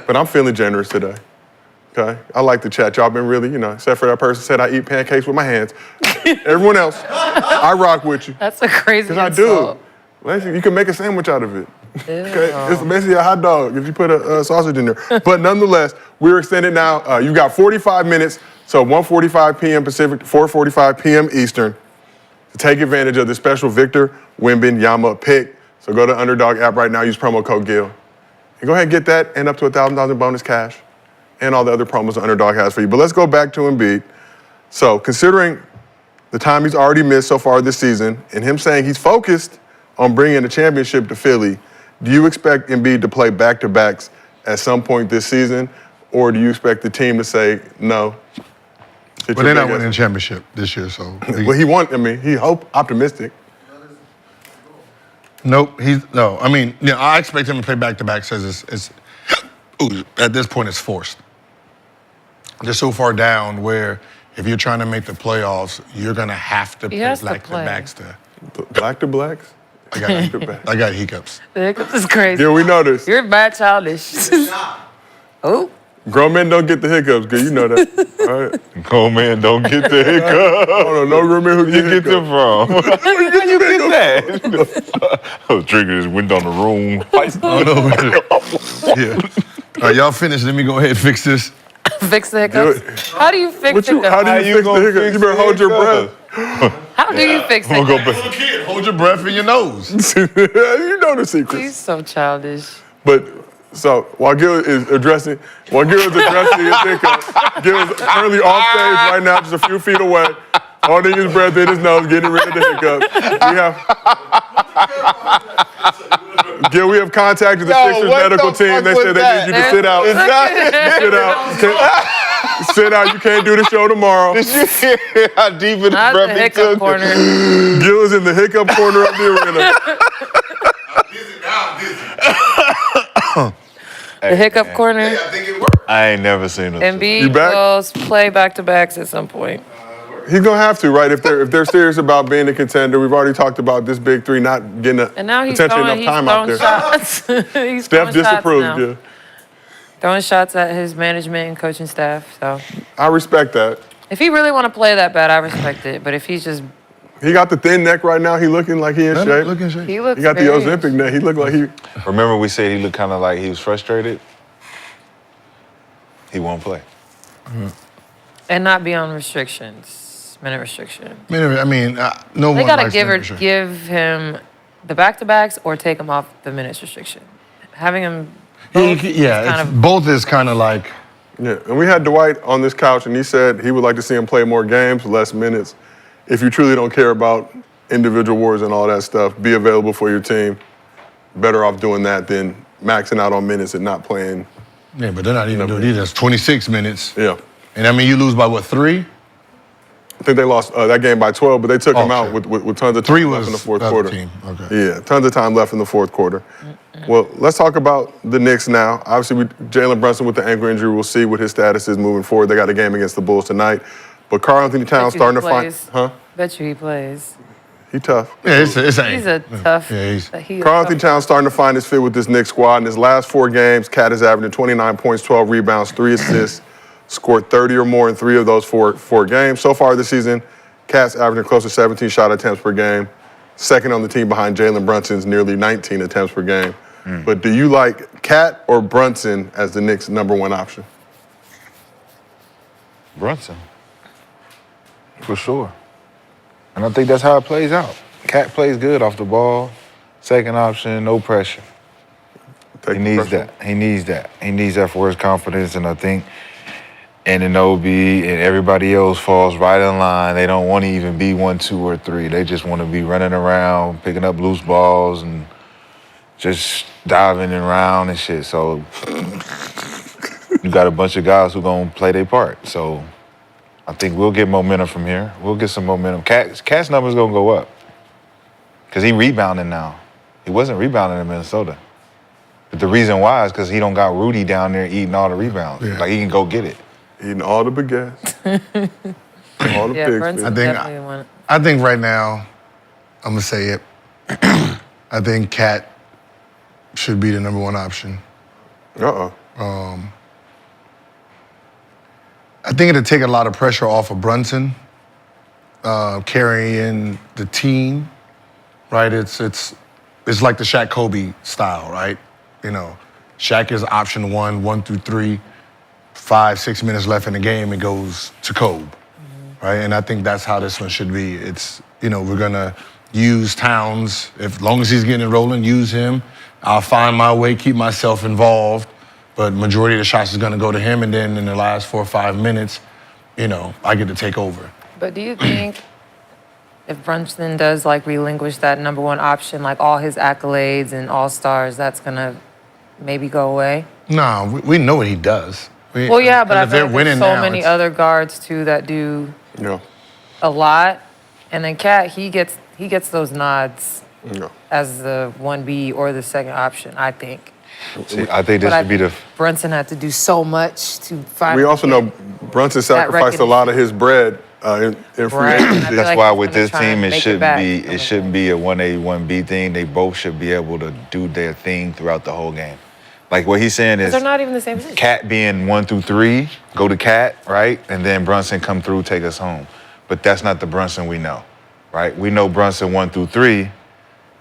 but I'm feeling generous today. Okay? I like the chat. Y'all been really, except for that person said I eat pancakes with my hands. Everyone else, I rock with you. That's a crazy Because I insult. do. Lexie, you can make a sandwich out of it. Okay, it's basically a hot dog if you put a sausage in there. But nonetheless, we're extended now. You've got 45 minutes, so 1:45 p.m. Pacific, 4:45 p.m. Eastern, to take advantage of the special Victor Wembanyama pick. So go to the Underdog app right now, use promo code GIL. And go ahead and get that and up to $1,000 in bonus cash and all the other promos the Underdog has for you. But let's go back to Embiid. So considering the time he's already missed so far this season and him saying he's focused on bringing a championship to Philly, do you expect Embiid to play back-to-backs at some point this season, or do you expect the team to say no? But they're not winning a championship this year, so. Well, he optimistic. Nope, I expect him to play back-to-backs as at this point it's forced. They're so far down where if you're trying to make the playoffs, you're gonna have to play back-to-backs to. Back-to-backs? I got hiccups. The hiccups is crazy. Yeah, we know this. You're bad childish. Oh. Grown men don't get the hiccups, good. You know that. All right. Grown men don't get the hiccups. Hold on, no grown men who You get them from? Where you get that? I was drinking this wind on the room. Yeah. All right, y'all finished. Let me go ahead and fix this. Fix the hiccups? How do you fix hiccups? How do you fix the hiccups? You better hold your breath. How do you fix I'm hiccups? gonna go back. Hold your breath in your nose. You know the secrets. He's so childish. But so while Gil is addressing his hiccups, Gil is currently off stage right now, just a few feet away, holding his breath in his nose, getting rid of the hiccups. We have contacted the Sixers medical team. They said they need you to sit out. Sit out. You can't do the show tomorrow. Did you hear how deep in the Not breath the he hiccup took? corner. Gil is in the hiccup corner of the arena. The hiccup corner. I ain't never seen him. Embiid back? will play back-to-backs at some point. He's gonna have to, right? If they're serious about being a contender, we've already talked about this big three not getting And now he's potentially throwing, enough time out there. shots. He's Steph throwing shots disapproves, now. yeah. Throwing shots at his management and coaching staff. So I respect that. if he really want to play that bad, I respect it. But if he's just, He got the thin neck right now. He looking like he in shape. he looks He got the very- Ozempic neck. He looked like he. Remember we said he looked kind of like he was frustrated? He won't play. and not be on restrictions, minute restriction. No They one gotta likes give that. give him the back-to-backs or take him off the minutes restriction. Having him both is kind of both is kind of like. Yeah, and we had Dwight on this couch, and he said he would like to see him play more games, less minutes. If you truly don't care about individual awards and all that stuff, be available for your team. Better off doing that than maxing out on minutes and not playing. Yeah, but they're not even doing either. It's 26 minutes. Yeah. And I mean, you lose by what, 3? I think they lost that game by 12, but they took them out sure. with tons of time Three left was in the fourth the quarter. team. Okay. Yeah, tons of time left in the fourth quarter. Well, let's talk about the Knicks now. Obviously, Jalen Brunson with the ankle injury, we'll see what his status is moving forward. They got a game against the Bulls tonight. But Karl Anthony Towns starting to find, Bet you he plays. He tough. Yeah, it's He's a tough. Karl Anthony Towns starting to find his fit with this Knicks squad. In his last 4 games, Cat is averaging 29 points, 12 rebounds, 3 assists, scored 30 or more in 3 of those four games. So far this season, Cat's averaging close to 17 shot attempts per game, second on the team behind Jalen Brunson's nearly 19 attempts per game. But do you like Cat or Brunson as the Knicks' #1 option? Brunson. For sure. And I think that's how it plays out. Cat plays good off the ball. Second option, no pressure. He needs that. He needs that. He needs that for his confidence. And I think Anunoby and everybody else falls right in line. They don't want to even be 1, 2, or 3. They just want to be running around, picking up loose balls, and just diving around and shit. So you got a bunch of guys who gonna play their part. So I think we'll get momentum from here. We'll get some momentum. Cat's numbers gonna go up because he rebounding now. He wasn't rebounding in Minnesota. But the reason why is because he don't got Rudy down there eating all the rebounds. Yeah. Like he can go get it. Eating all the baguettes. All the pigs. Brunson definitely won it. I think right now, I'm gonna say it. I think Cat should be the #1 option. I think it'd take a lot of pressure off of Brunson, carrying the team, right? It's like the Shaq Kobe style, right? You know, Shaq is option 1 through 3, 5, 6 minutes left in the game, it goes to Kobe, right? And I think that's how this one should be. It's, you know, we're gonna use Towns, as long as he's getting it rolling, use him. I'll find my way, keep myself involved, but majority of the shots is gonna go to him, and then in the last 4 or 5 minutes, you know, I get to take over. But do you think if Brunson does like relinquish that #1 option, like all his accolades and all-stars, that's gonna maybe go away? No, we know what he does. Well, yeah, but I if they're feel like winning there's so now, many it's- other guards too that do Yeah. a lot, and then Cat he gets those nods Yeah. as the 1B or the second option, I think. See, I think this But should be the Brunson had to do so much to find. We also know Brunson sacrificed a lot of his bread in free Right. agency. I feel That's like why he's with gonna this try and team, it make it shouldn't back. be it shouldn't be a 1A, 1B thing. They both should be able to do their thing throughout the whole game. Like what he's saying is They're not even the same position. Cat being 1 through 3, go to Cat, right? And then Brunson come through, take us home. But that's not the Brunson we know, right? We know Brunson 1 through 3,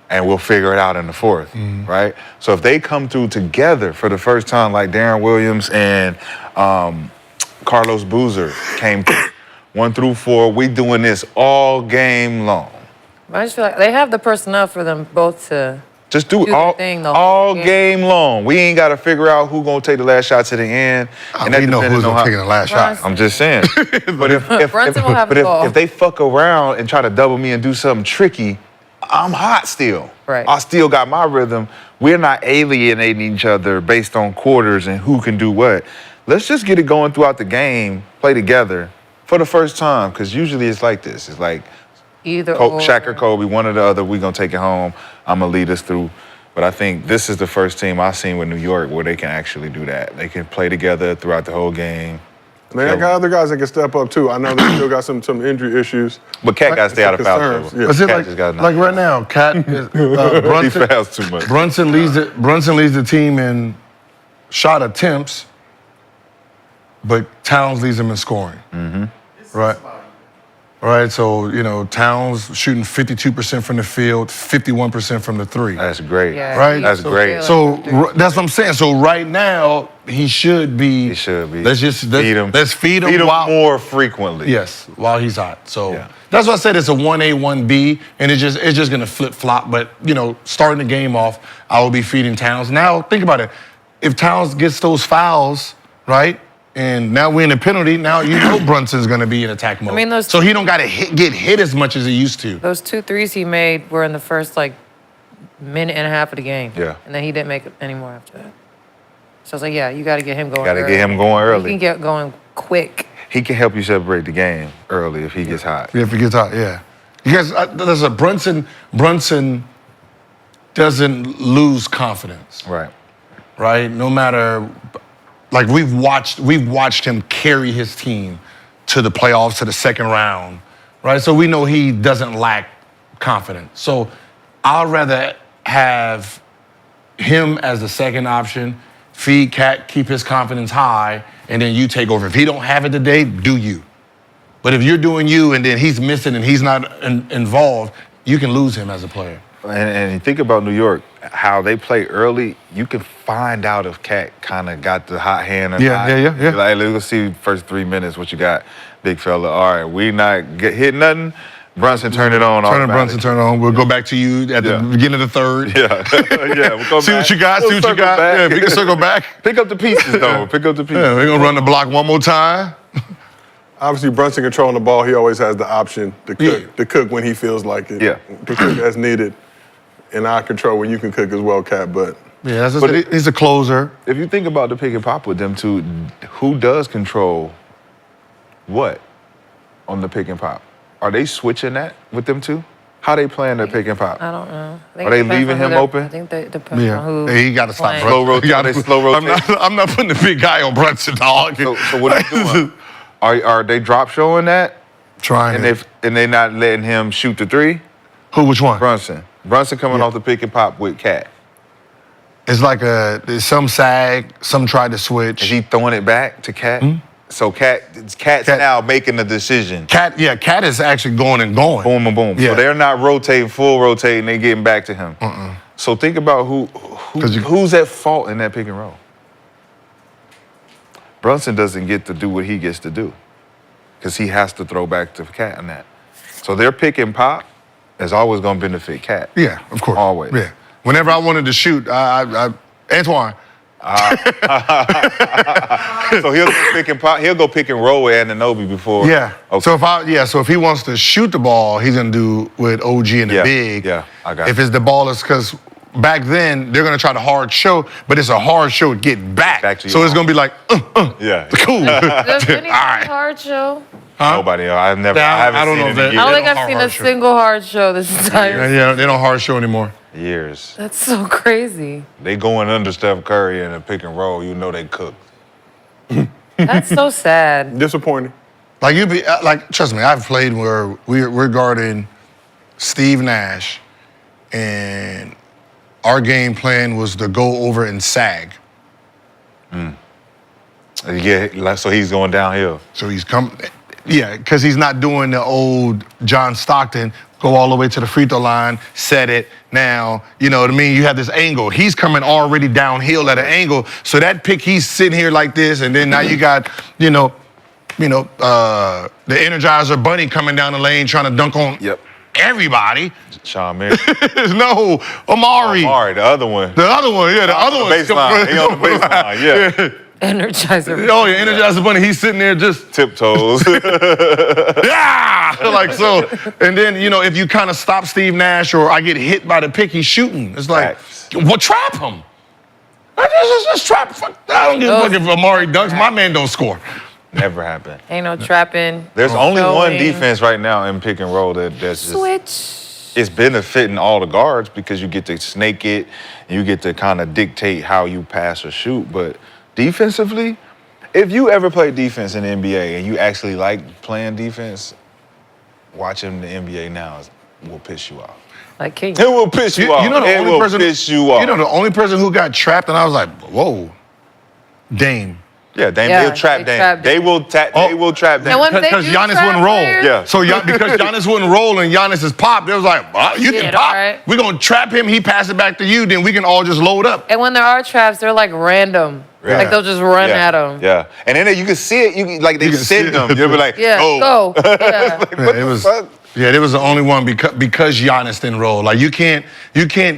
and we'll figure it out in the 4th, right? So if they come through together for the first time, like Darren Williams and Carlos Boozer came through, 1 through 4, we doing this all game long. I just feel like they have the personnel for them both to Just do it their all, thing the all whole game. game long. We ain't got to figure out who gonna take the last shot to the end. We that know depending who's on gonna take the last shot. I'm just saying. But if Brunson will have the ball. if they fuck around and try to double me and do something tricky, I'm hot still. Right. I still got my rhythm. We're not alienating each other based on quarters and who can do what. Let's just get it going throughout the game, play together for the first time, because usually it's like this. It's like either or. Shaq or Kobe, one or the other, we gonna take it home. I'm gonna lead us through. But I think this is the first team I've seen with New York where they can actually do that. They can play together throughout the whole game. Man, I got other guys that can step up too. I know they still got some injury issues. But Cat got to stay out of foul Concerns, trouble. yeah. Is it Cat like, just got like right now, Cat is, Brunson, He fouls too much. Brunson leads the team in shot attempts, but Towns leads them in scoring. Right. Right. So, you know, Towns shooting 52% from the field, 51% from the 3. That's great. Yeah, Right? That's great. So that's what I'm saying. So right now he should be. He should be. Let's just Feed him. Let's feed him Feed him while, more frequently. Yes, while he's hot. So Yeah. that's why I said it's a 1A, 1B, and it's just gonna flip flop. But you know, starting the game off, I will be feeding Towns. Now think about it. If Towns gets those fouls, right? And now we're in a penalty. Now you know Brunson's gonna be in attack mode. mean, those so he don't gotta get hit as much as he used to. Those 2 threes he made were in the first like minute and a half of the game. Yeah. And then he didn't make it anymore after that. So I was like, yeah, you got to get him going. Gotta early. get him going early. He can get going quick. he can help you separate the game early if he gets hot. If he gets hot, yeah. Because there's a Brunson doesn't lose confidence. Right? No matter, like we've watched him carry his team to the playoffs, to the second round, right? So we know he doesn't lack confidence. So I'd rather have him as the second option, feed Cat, keep his confidence high, and then you take over. If he don't have it today, do you. But if you're doing you and then he's missing and he's not involved, you can lose him as a player. And you think about New York, how they play early, you can find out if Cat kind of got the hot hand or not. Yeah. Like, let's see first 3 minutes what you got, big fella. All right, we not hit nothing. Brunson, turn it on. Brunson, turn it on. We'll go back to you at the beginning of the third. Yeah. We'll go see back. What you got. We'll see what you got. back. Yeah, we can circle back. Pick up the pieces, though. Pick up the pieces. Yeah, we're going to run the block one more time. Obviously, Brunson controlling the ball, he always has the option to cook when he feels like it. Yeah. To cook as needed. And I control when you can cook as well, Cat, but... Yeah, he's a closer. If you think about the pick and pop with them two, who does control what on the pick and pop? Are they switching that with them two? How they playing the pick and pop? I don't know. Are they leaving him open? I think they depend on who. He got to stop Slow rotate. Slow rotate. I'm not putting the big guy on Brunson, dog. So what are they doing? Are they drop showing that? Trying and they not letting him shoot the three? Who? Which one? Brunson coming off the pick and pop with Cat. It's like there's some sag, some tried to switch. Is he throwing it back to Cat? Hmm? So Cat's now making the decision. Cat is actually going and going. Boom, boom, boom. Yeah. So they're not full rotating, they getting back to him. So think about who's at fault in that pick and roll. Brunson doesn't get to do what he gets to do because he has to throw back to Cat on that. So their pick and pop is always going to benefit Cat. Yeah, of course. Always. Yeah. Whenever I wanted to shoot, Antoine. So he'll go pick and pop. He'll go pick and roll with Anunoby before. Yeah. Okay. So if he wants to shoot the ball, he's gonna do with OG and the big. Yeah, I got If it's the ball is because back then they're gonna try to hard show, but it's a hard show to get back. To so it's gonna be like, yeah, cool. Does anybody hard show? Nobody. I haven't I don't know seen if I don't think I've seen a single hard show this entire. Yeah, they don't hard show anymore. Years. That's so crazy. They going under Steph Curry in a pick and roll. You know they cooked. That's so sad. Disappointing. Like trust me, I've played where we're guarding Steve Nash, and our game plan was to go over and sag. Yeah, so he's going downhill. So he's coming. Yeah, because he's not doing the old John Stockton, go all the way to the free throw line, set it. Now, you know what I mean? You have this angle. He's coming already downhill at an angle. So that pick, he's sitting here like this, and then now you got, the Energizer Bunny coming down the lane trying to dunk on everybody. Sean Mary. No, Amari. The other one. The other one, yeah, the other one. Baseline. He on the baseline, yeah. Energizer. Oh yeah, Energizer Bunny. He's sitting there just tiptoes. Yeah, like so. And then if you kind of stop Steve Nash or I get hit by the pick, he's shooting. It's like, well, trap him. Just trap. I don't give a fuck if Amari dunks. My man don't score. Never happened. Ain't no trapping. There's only one defense right now in pick and roll that's just switch. It's benefiting all the guards because you get to snake it and you get to kind of dictate how you pass or shoot, but. Defensively, if you ever played defense in the NBA and you actually like playing defense, watching the NBA now will piss you off. Like King. It will piss you off. The only person, piss you off. The only person who got trapped, and I was like, whoa, Dame. Yeah, Dame. They'll trap Dame. They will trap Dame. Because Giannis wouldn't roll. Yeah. So because Giannis wouldn't roll and Giannis is popped, it was like, you can pop. Right. We're going to trap him. He pass it back to you. Then we can all just load up. And when there are traps, they're like random. Yeah. Like they'll just run at them. Yeah. And then you can see it. They send them. You'll be like, go. Yeah. It was the only one because Giannis didn't roll. Like you can't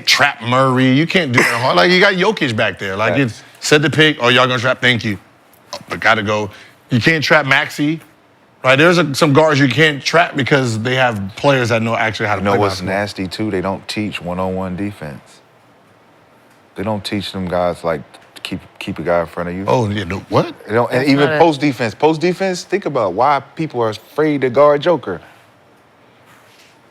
trap Murray. You can't do that. Like you got Jokic back there. Like it's set the pick. Oh, y'all gonna trap? Thank you. But gotta go. You can't trap Maxey. Right? There's some guards you can't trap because they have players that know actually how to play. You know what's nasty too? They don't teach one-on-one defense. They don't teach them guys like keep a guy in front of you. Oh, yeah, no, what? You know, and That's even not it. post defense. Post defense, think about why people are afraid to guard Joker.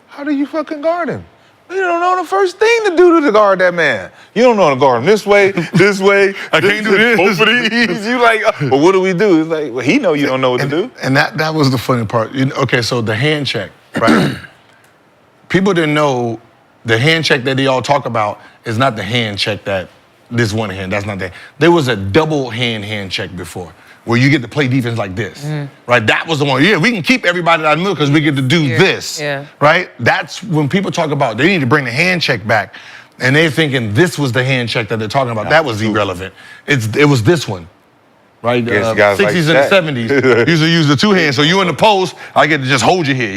How do you fucking guard him? You don't know the first thing to do to guard that man. You don't know how to guard him this way, this way. I can't do this. Both of these. You like, well, what do we do? It's like, well, he know you don't know what to do. And that was the funny part. Okay, so the hand check, right? People didn't know the hand check that they all talk about is not the hand check that this one hand, that's not that. There was a double hand check before where you get to play defense like this, right? That was the one. Yeah, we can keep everybody out of the middle because we get to do this, right? That's when people talk about they need to bring the hand check back, and they're thinking this was the hand check that they're talking about. That was irrelevant. It was this one, right? Guys 60s like and that. the 70s used to use the two hands. So you in the post, I get to just hold you here.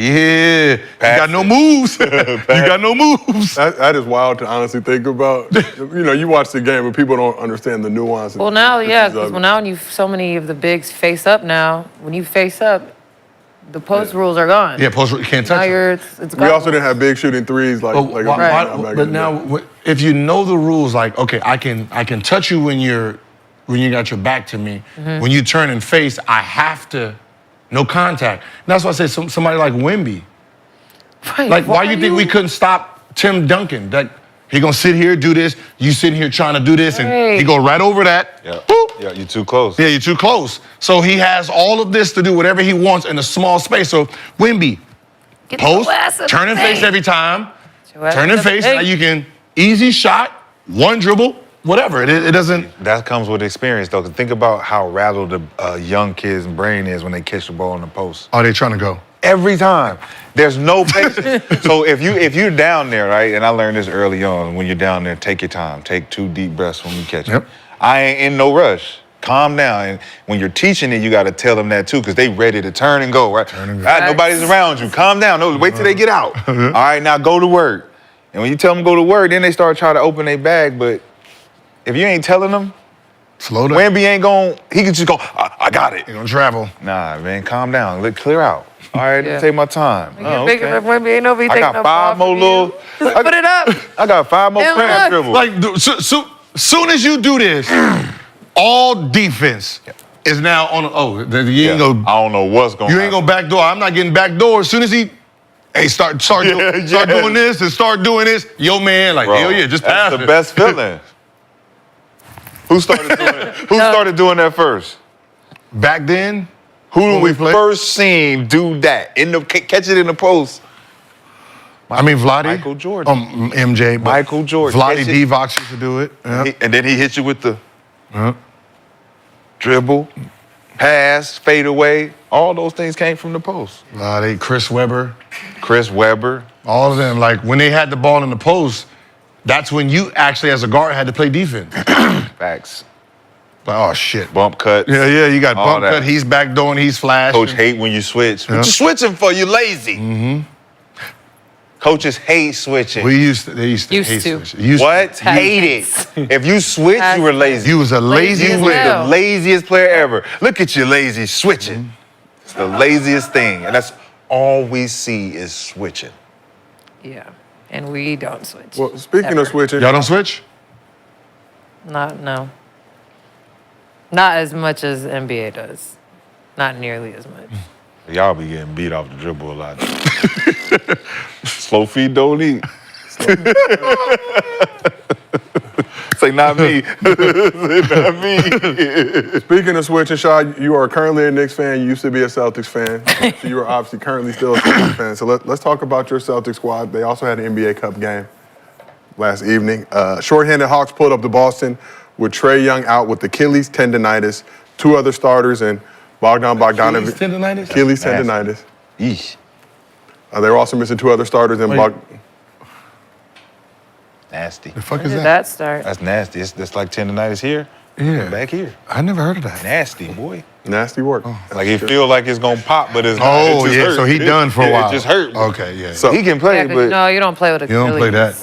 Yeah, you got no moves. You got no moves. That is wild to honestly think about. You know, you watch the game, but people don't understand the nuance. Well, now, yeah, because now when so many of the bigs face up now, when you face up, the post rules are gone. Yeah, post you can't Now touch it. it's We gone. also didn't have big shooting threes like. But, like but now, if you know the rules, like, okay, I can touch you when you got your back to me. When you turn and face, I have to, no contact. And that's why I say somebody like Wemby. Right, Like, why you think we couldn't stop Tim Duncan? That he gonna sit here, do this, you sitting here trying to do this, and he go right over that. Yeah. Boop. Yeah, you're too close. Yeah, you're too close. So he has all of this to do whatever he wants in a small space. So Wemby, Get post, your ass in turn the and face paint. every time. Your ass Turn in and the face. paint. Now you can easy shot, one dribble, whatever. It doesn't. That comes with experience, though. 'Cause think about how rattled a young kid's brain is when they catch the ball in the post. Oh, they trying to go. Every time. There's no patience. So if you're down there, right, and I learned this early on, when you're down there, take your time. Take 2 deep breaths when you catch it. Yep. I ain't in no rush. Calm down. And when you're teaching it, you got to tell them that too, because they ready to turn and go, right? Nobody's around you. Calm down. No, wait till they get out. All right, now go to work. And when you tell them go to work, then they start trying to open their bag. But if you ain't telling them, slow down. Wemby ain't going, he can just go, I got it. He gonna travel. Nah, man, calm down. Let clear out. All right, take my time. You're big enough, Wemby. Ain't nobody I taking got up 5 more little. Just put it up. I got 5 more And cramp look. dribbles. Like, soon as you do this, all defense is now on. You ain't gonna. I don't know what's going on. You ain't gonna backdoor. I'm not getting backdoor. As soon as he, start doing this and start doing this, yo man, like, Bro, hell yeah, just pass that's the it. best feeling. Who started doing it? Who started doing that first? Back then, Who when we we played? first seen do that? Catch it in the post. I mean, Vlade. Michael Jordan. MJ. But Michael Jordan. Vlade Catch it. Divac used to do it. Yeah. And then he hit you with the Yeah. dribble, pass, fade away. All those things came from the post. Vlade, Chris Webber. Chris Webber. All of them. Like, when they had the ball in the post, that's when you actually, as a guard, had to play defense. Facts. Like, oh, shit. Bump cut. Yeah, you got All bump that. cut, he's backdooring, he's flashing. Coach hate when you switch. What Yeah. you switching for? You lazy. Mm-hmm. Coaches hate switching. They used to Used hate to. switching. What? Hate it. If you switch, you were lazy. You was a lazy Lazy as player. hell. The laziest player ever. Look at you, lazy switching. It's the laziest thing, and that's all we see is switching. Yeah, and we don't switch. Well, speaking of switching, Y'all don't switch? No. Not as much as NBA does. Not nearly as much. Y'all be getting beat off the dribble a lot. Slow feet don't eat. Say not me. Say not me. Speaking of switching, Shaw, you are currently a Knicks fan. You used to be a Celtics fan. So you are obviously currently still a Celtics fan. So let's talk about your Celtics squad. They also had an NBA Cup game last evening. Shorthanded Hawks pulled up to Boston with Trae Young out with Achilles tendonitis, 2 other starters, and Bogdanovic. Achilles tendonitis? Achilles tendonitis. Yeesh. They were also missing 2 other starters, and Wait. Nasty. The fuck When is did that? that start? That's nasty. That's like tendonitis here. Yeah. Back here. I never heard of that. Nasty, boy. nasty work. Like it feel like it's gonna pop, but it's not. Oh, It just yeah, hurt. so he done for a while. It just hurt. Okay, yeah. So He can play, Yeah, 'cause but no, you don't play with You Achilles. don't play that.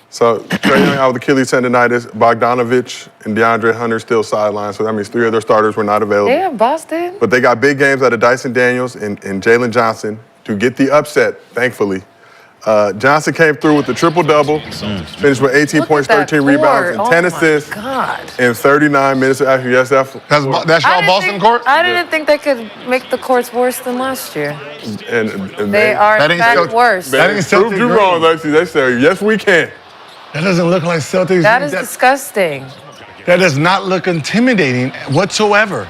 So Trae Young out with Achilles tendonitis, Bogdanovic and DeAndre Hunter still sidelined. So that means 3 of their starters were not available. Damn, Boston. But they got big games out of Dyson Daniels and Jalen Johnson to get the upset, thankfully, Johnson came through with the triple-double, finished with 18 Look points, at that 13 rebounds, and court. 10 Oh my assists God. in 39 minutes. Actually, yes, That's y'all I didn't Boston think- court? I didn't think they could make the courts worse than last year. and They are That in ain't fact Celtics. worse. That ain't Celtic proved you grade. wrong, Lexie. They say, yes, we can. That doesn't look like Celtics. That is disgusting. That does not look intimidating whatsoever.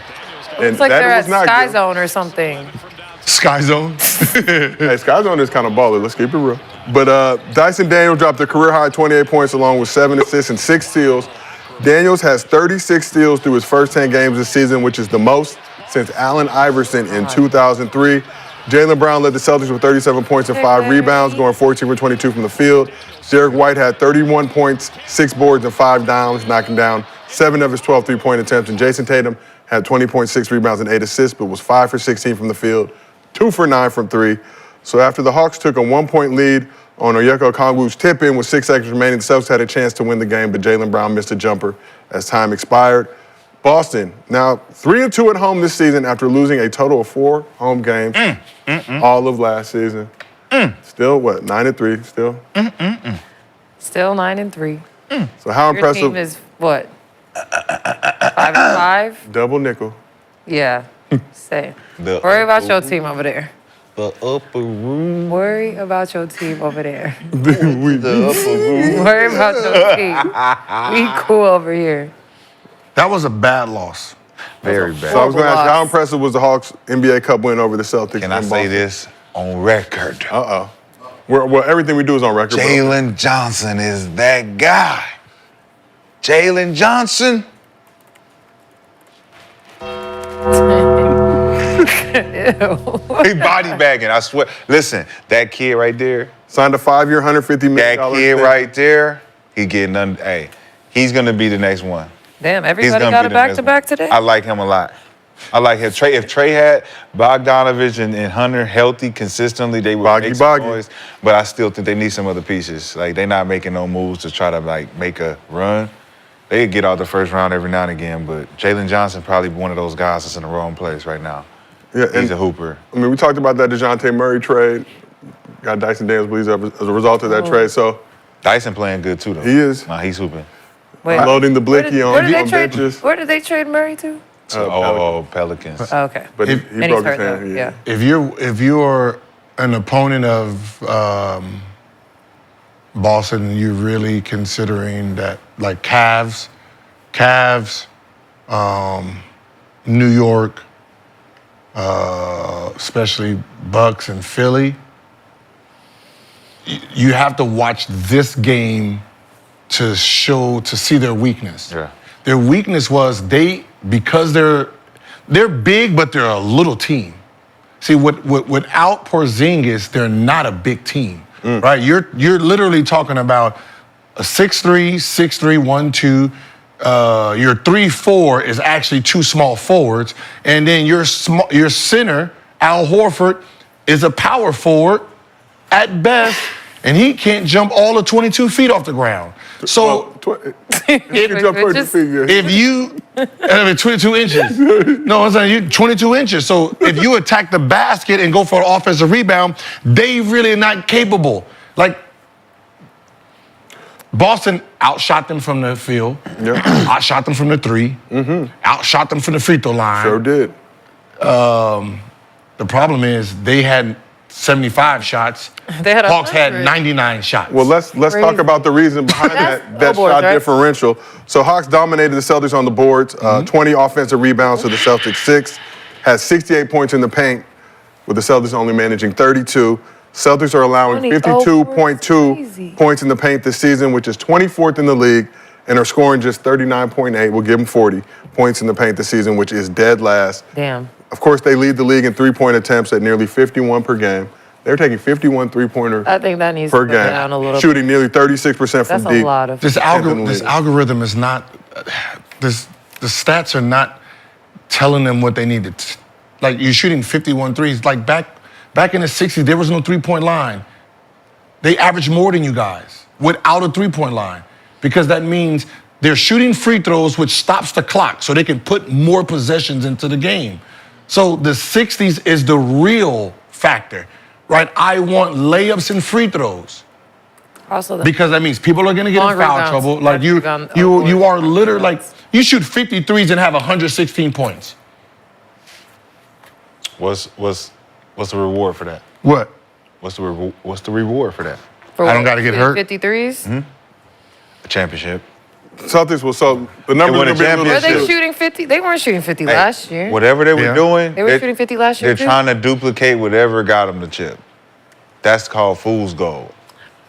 And It's like that they're at was not Sky good. Zone or something. Sky Zone. Hey, Sky Zone is kind of baller. Let's keep it real. But Dyson Daniels dropped a career-high 28 points along with 7 assists and 6 steals. Daniels has 36 steals through his first 10 games this season, which is the most since Allen Iverson in 2003. Jaylen Brown led the Celtics with 37 points and 5 rebounds, going 14 for 22 from the field. Derek White had 31 points, 6 boards, and 5 downs, knocking down 7 of his 12 three-point attempts. And Jason Tatum had 20.6 rebounds and 8 assists, but was 5 for 16 from the field, 2 for 9 from 3. So after the Hawks took a 1-point lead on Onyeka Okongwu's tip-in with 6 seconds remaining, the Celtics had a chance to win the game, but Jaylen Brown missed a jumper as time expired. Boston, now 3-2 at home this season after losing a total of 4 home games all of last season. Still, what, 9-3 still? Still 9-3. So how Your impressive? team is what? 5-5? Double nickel. Yeah. Say. The Worry about your upper team over there. The upper room. Worry about your team over there. The upper room. Worry about your team. We cool over here. That was a bad loss. Very So I bad. was going to ask you, how loss. impressive was the Hawks NBA Cup win over the Celtics? Can I in say Boston? this on record? Uh-oh. Well, everything we do is on record. bro. Jalen Johnson is that guy. Jalen Johnson. He body bagging, I swear. Listen, that kid right there, Signed a 5-year, $150 million. that kid extension. right there, he getting under. Hey, he's gonna be the next one. Damn, He's everybody gonna got be a the next back-to-back one. today? I like him a lot. I like him. If Trey had Bogdanovich and Hunter healthy consistently, they would make some noise. But I still think they need some other pieces. Like, they're not making no moves to try to, like, make a run. They get out the first round every now and again, but Jalen Johnson probably one of those guys that's in the wrong place right now. Yeah, He's a hooper. I mean, we talked about that DeJounte Murray trade. Got Dyson Daniels, believes, as a result of that trade. So Dyson playing good, too, though. he is Nah, he's hooping. Wait, loading the where did, blicky where on, did they on trade? benches. Where did they trade Murray to? Pelicans. Oh, okay. But he If- And broke he's his hurt hand. now. Yeah. If you're an opponent of Boston, you're really considering that, like Cavs, New York, especially Bucks and Philly. You have to watch this game to see their weakness. Yeah. Their weakness was because they're big, but they're a little team. See, without Porzingis, they're not a big team, right? You're literally talking about a 6'3", 6'3", 1-2. Your 3-4 is actually 2 small forwards, and then your center, Al Horford, is a power forward at best, and he can't jump all of 22 feet off the ground. So He can jump 30 feet. Yeah. if you, 22 inches. No, I'm saying you 22 inches. So if you attack the basket and go for an offensive rebound, they really are not capable. Like, Boston outshot them from the field, outshot them from the 3, outshot them from the free throw line. Sure did. The problem is they had 75 shots. They had Hawks had 100. 99 shots. Well, let's talk Crazy. about the reason behind that billboards, shot right? differential. So Hawks dominated the Celtics on the boards, 20 offensive rebounds to the Celtics 6, had 68 points in the paint, with the Celtics only managing 32. Celtics are allowing 20. 52.2 crazy. points in the paint this season, which is 24th in the league, and are scoring just 39.8. We'll give them 40 points in the paint this season, which is dead last. Damn. Of course, they lead the league in three-point attempts at nearly 51 per game. They're taking 51 three-pointers I think that needs per to go game, down a little shooting nearly 36% from That's deep. a lot of. This Tenth in the league. algorithm is not. The stats are not telling them what they need to. Like, you're shooting 51 threes. Like back in the 60s, there was no three-point line. They average more than you guys without a three-point line, because that means they're shooting free throws, which stops the clock, so they can put more possessions into the game. So the 60s is the real factor. right? I want layups and free throws. Also, Because that means people are going to get in Long foul rebounds. trouble. Like Rebound, you are literally like, rebounds. you shoot 53s and have 116 points. What's the reward for that? What? What's the reward for that? For I don't what, gotta get hurt. 53s? A championship. Celtics will so the number win a will be a little Were they shit. shooting 50? They weren't shooting 50 Hey, last year. Whatever they were Yeah. doing, They were shooting 50 last year, They're too? trying to duplicate whatever got them the chip. That's called fool's gold,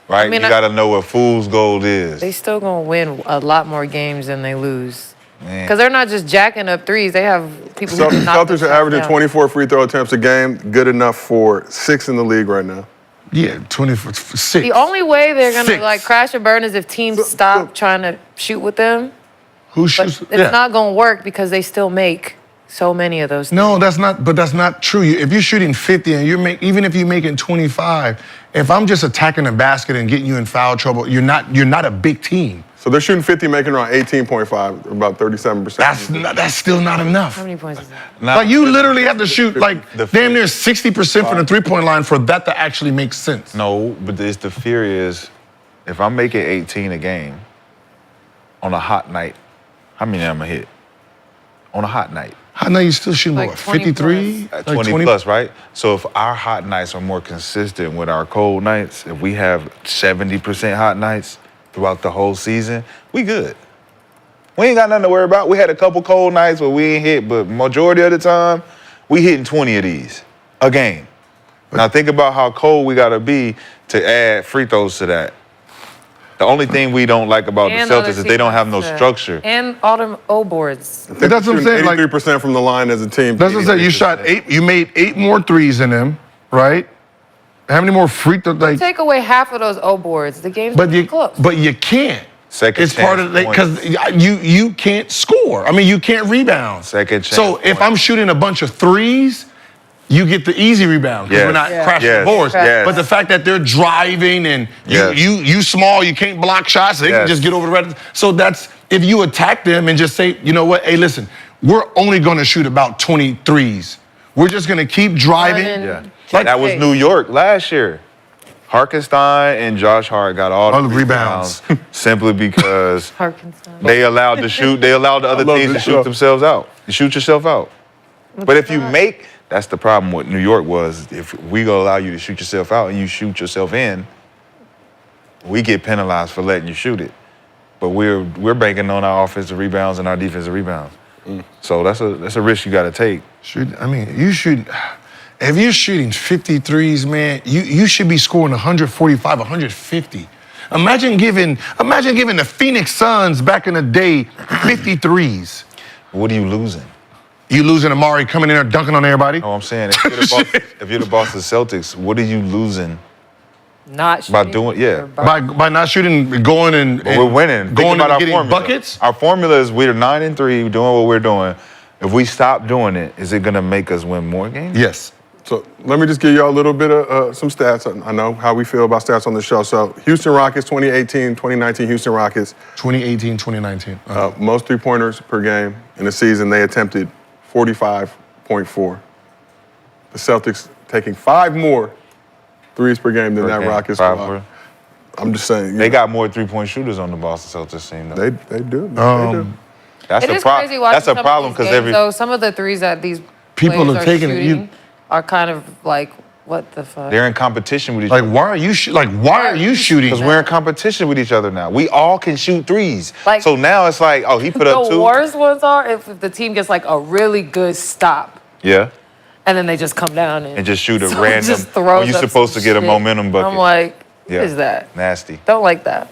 right? mean, you I- got to know what fool's gold is. They still gonna win a lot more games than they lose. Man. Because they're not just jacking up threes. They have people who can knock Celtics them are shots averaging down. 24 free throw attempts a game, good enough for 6th in the league right now. Yeah, 26. The only way they're gonna 6. like crash and burn is if teams stop trying to shoot with them. Who But shoots? it's not gonna work because they still make so many of those. No, that's not true. If you're shooting 50 and even if you're making 25, if I'm just attacking the basket and getting you in foul trouble, you're not a big team. So they're shooting 50, making around 18.5, about 37%. That's still not enough. How many points is that? Like you literally have to shoot like The- damn near 60% from the 3-point line for that to actually make sense. No, but the fear is, if I'm making 18 a game on a hot night, how many am I hit? On a hot night. How now you still shooting Like what, 20 53? At Like 20 plus, right? So if our hot nights are more consistent with our cold nights, if we have 70% hot nights throughout the whole season, we good. We ain't got nothing to worry about. We had a couple cold nights where we ain't hit, but majority of the time, we hitting 20 of these a game. Now think about how cold we gotta be to add free throws to that. The only thing we don't like about And the other Celtics is they don't have no teams, structure. And all them O boards. That's what I'm saying. Like 83% from the line as a team. that's what I'm saying. You shot 8. You made 8 more threes in them, right? How many more free throws? Like, Take away half of those O boards. The game's but you close. can't. Second It's part chance of it because points. you can't score. I mean, you can't rebound. Second chance So if points. I'm shooting a bunch of threes, you get the easy rebound because Yes. we're not Yeah. crashing Yes. the boards. Yes. But the fact that they're driving and Yes. you small, you can't block shots, they can Yes. just get over the red. So that's if you attack them and just say, you know what, hey, listen, we're only going to shoot about 23s. We're just going to keep driving. Running. Yeah. Like- That was New York last year. Harkenstein and Josh Hart got all the rebounds. simply because Harkenstein. they allowed to shoot. They allowed the other love teams to this shoot stuff. themselves out. You shoot yourself out. But if you make, that's the problem with New York was if we gonna allow you to shoot yourself out and you shoot yourself in, we get penalized for letting you shoot it. But we're banking on our offensive rebounds and our defensive rebounds. So that's a risk you got to take. If you're shooting 53s, man, you should be scoring 145, 150. Imagine giving the Phoenix Suns back in the day 53s. What are you losing? You losing Amari coming in there dunking on everybody? No, I'm saying if you're the Boston Celtics, what are you losing Not by shooting doing? Yeah, or By not shooting, going and but we're winning. Think going about and our getting formula. buckets. Our formula is we're 9-3, doing what we're doing. If we stop doing it, is it gonna make us win more games? Yes. So let me just give y'all a little bit of some stats. I know how we feel about stats on the show. So Houston Rockets, 2018, 2019 Houston Rockets, 2018, 2019. most three-pointers per game in the season, they attempted 45.4. The Celtics taking 5 more threes per game than Per that game, Rockets 5 squad. more. I'm just saying. They got more 3-point shooters on the Boston Celtics team. Though. They do. They do. That's It a is problem. crazy watching That's a some of problem these because games, every though, some of the threes that these People players are taking it, shooting are kind of like, what the fuck? they're in competition with each Like, other. why are you shooting? Because we're in competition with each other now. We all can shoot threes. Like- So now it's like, oh, he put up The 2. worst ones are if the team gets like a really good stop Yeah. and then they just come down And just shoot a someone random. just throws when you're up supposed to some get a shit. momentum bucket. I'm like, Yeah. what is that? Nasty. Don't like that.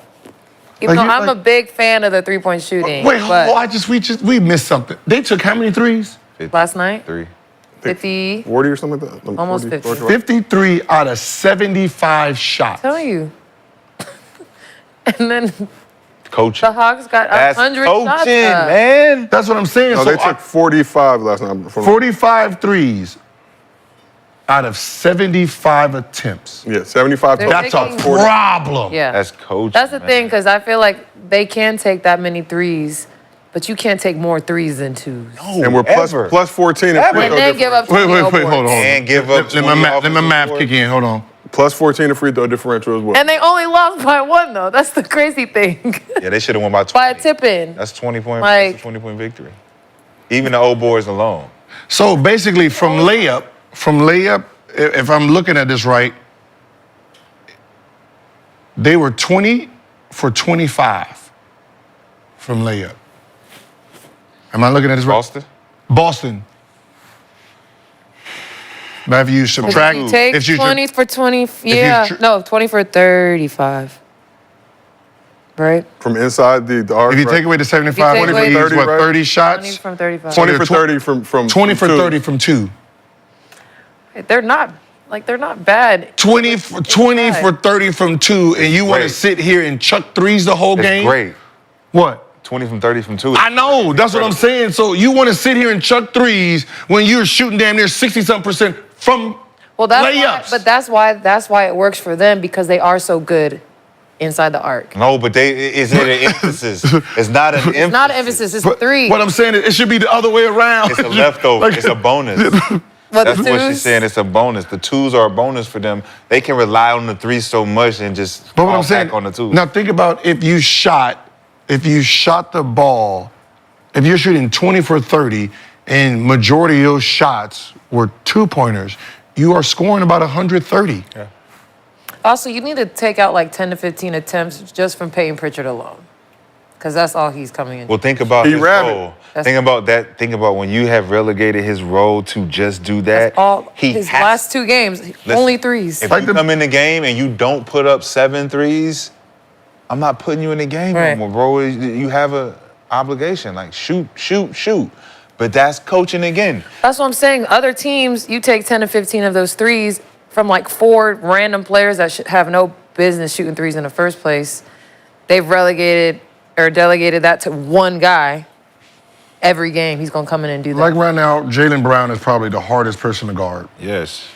Even Like, though you- I'm like- a big fan of the 3-point shooting. Wait, but we missed something. They took how many threes? last night, 3. 50. 40 or something like that. Almost 40, 50. 53 out of 75 shots. Tell you. And then Coaching. the Hawks got That's 100 coaching, shots up. man. That's what I'm saying. No, So they took 45 last night. 45 threes out of 75 attempts. Yeah, 75 They're total. That's a taking- problem. Yeah. That's coaching. That's the thing, man. because I feel like they can take that many threes But you can't take more threes than twos. And we're plus 14 in free And throw then give up 20 Wait, hold on. And give up. Let my math kick in. Hold on. Plus 14 in free throw differential as well. And they only lost by 1, though. That's the crazy thing. Yeah, they should have won by 20. By a tip-in. That's 20-point. Like- That's a 20-point victory. Even the old boys alone. So basically, from layup, if I'm looking at this right, they were 20 for 25 from layup. Am I looking at this right? Boston. But if you subtract, If you take 20 for 20, no, 20 for 35. Right? From inside the arc. if you take away the 75, If you take away- 30, what, 30 shots? 20 from 35. 20 for 30 from 20 for two. 30 from 2. They're not bad. 20 for 30 from 2, and you want to great. sit here and chuck threes the whole It's game? great. What? 20 from 30 from 2. I know. That's what I'm saying. So you want to sit here and chuck threes when you're shooting damn near 60-something% from Well, that's layups. Why, but that's why it works for them, because they are so good inside the arc. No, but it's an emphasis. It's not an emphasis. It's not an emphasis. It's three. What I'm saying is it should be the other way around. It's a leftover. It's a bonus. But That's the what she's twos? saying. It's a bonus. The twos are a bonus for them. They can rely on the threes so much and just But what fall I'm saying, back on the twos. now think about if you shot the ball, if you're shooting 20 for 30 and majority of those shots were 2-pointers, you are scoring about 130. Yeah. Also, you need to take out like 10 to 15 attempts just from Peyton Pritchard alone, because that's all he's coming in. Well, think about He his ran it. role. Think about that. Think about when you have relegated his role to just do that. That's all he his has, last 2 games, only threes. If you come in the game and you don't put up 7 threes, I'm not putting you in the game Right. no more, bro. You have a obligation. Like shoot. But that's coaching again. That's what I'm saying. Other teams, you take 10 to 15 of those threes from like 4 random players that should have no business shooting threes in the first place. They've relegated or delegated that to one guy. Every game, he's going to come in and do that. Like right now, Jaylen Brown is probably the hardest person to guard. Yes.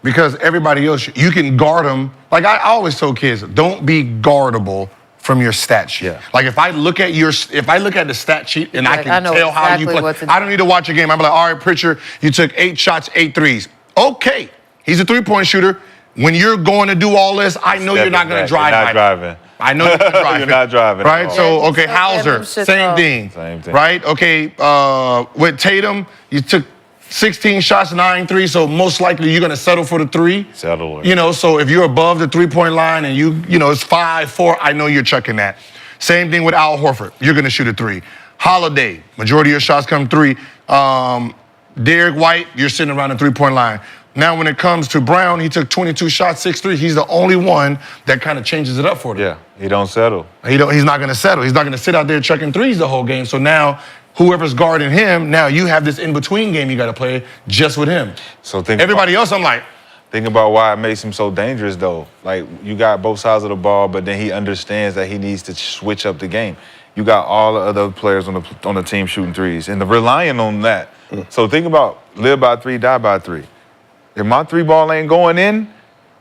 Because everybody else, you can guard them. Like I always tell kids, don't be guardable from your stat sheet. Yeah. Like if I look at the stat sheet and I Like, can I know tell how you exactly play, what to do. I don't need to watch a game. I'm like, all right, Pritchard, you took 8 shots, 8 threes. Okay, he's a 3-point shooter. When you're going to do all this, I know you're not going to drive. You're not driving. I know you're not driving. You're not driving. Right? at all. So, okay, Yeah, just Hauser, them shit same off. thing. Same thing. Right? Okay, with Tatum, you took 16 shots, 9 threes, so most likely you're going to settle for the 3. Settle it. You know, so if you're above the 3-point line and you know, it's 5-4, I know you're chucking that. Same thing with Al Horford. You're going to shoot a 3. Holiday, majority of your shots come 3. Derek White, you're sitting around the 3-point line. Now, when it comes to Brown, he took 22 shots, 6 threes. He's the only one that kind of changes it up for them. Yeah, he don't settle. He's not going to settle. He's not going to sit out there chucking threes the whole game. So now, whoever's guarding him, now you have this in-between game you got to play just with him. So think Everybody else, I'm like, Think about why it makes him so dangerous, though. Like, you got both sides of the ball, but then he understands that he needs to switch up the game. You got all the other players on the team shooting threes and relying on that. So think about live by 3, die by 3. If my 3 ball ain't going in,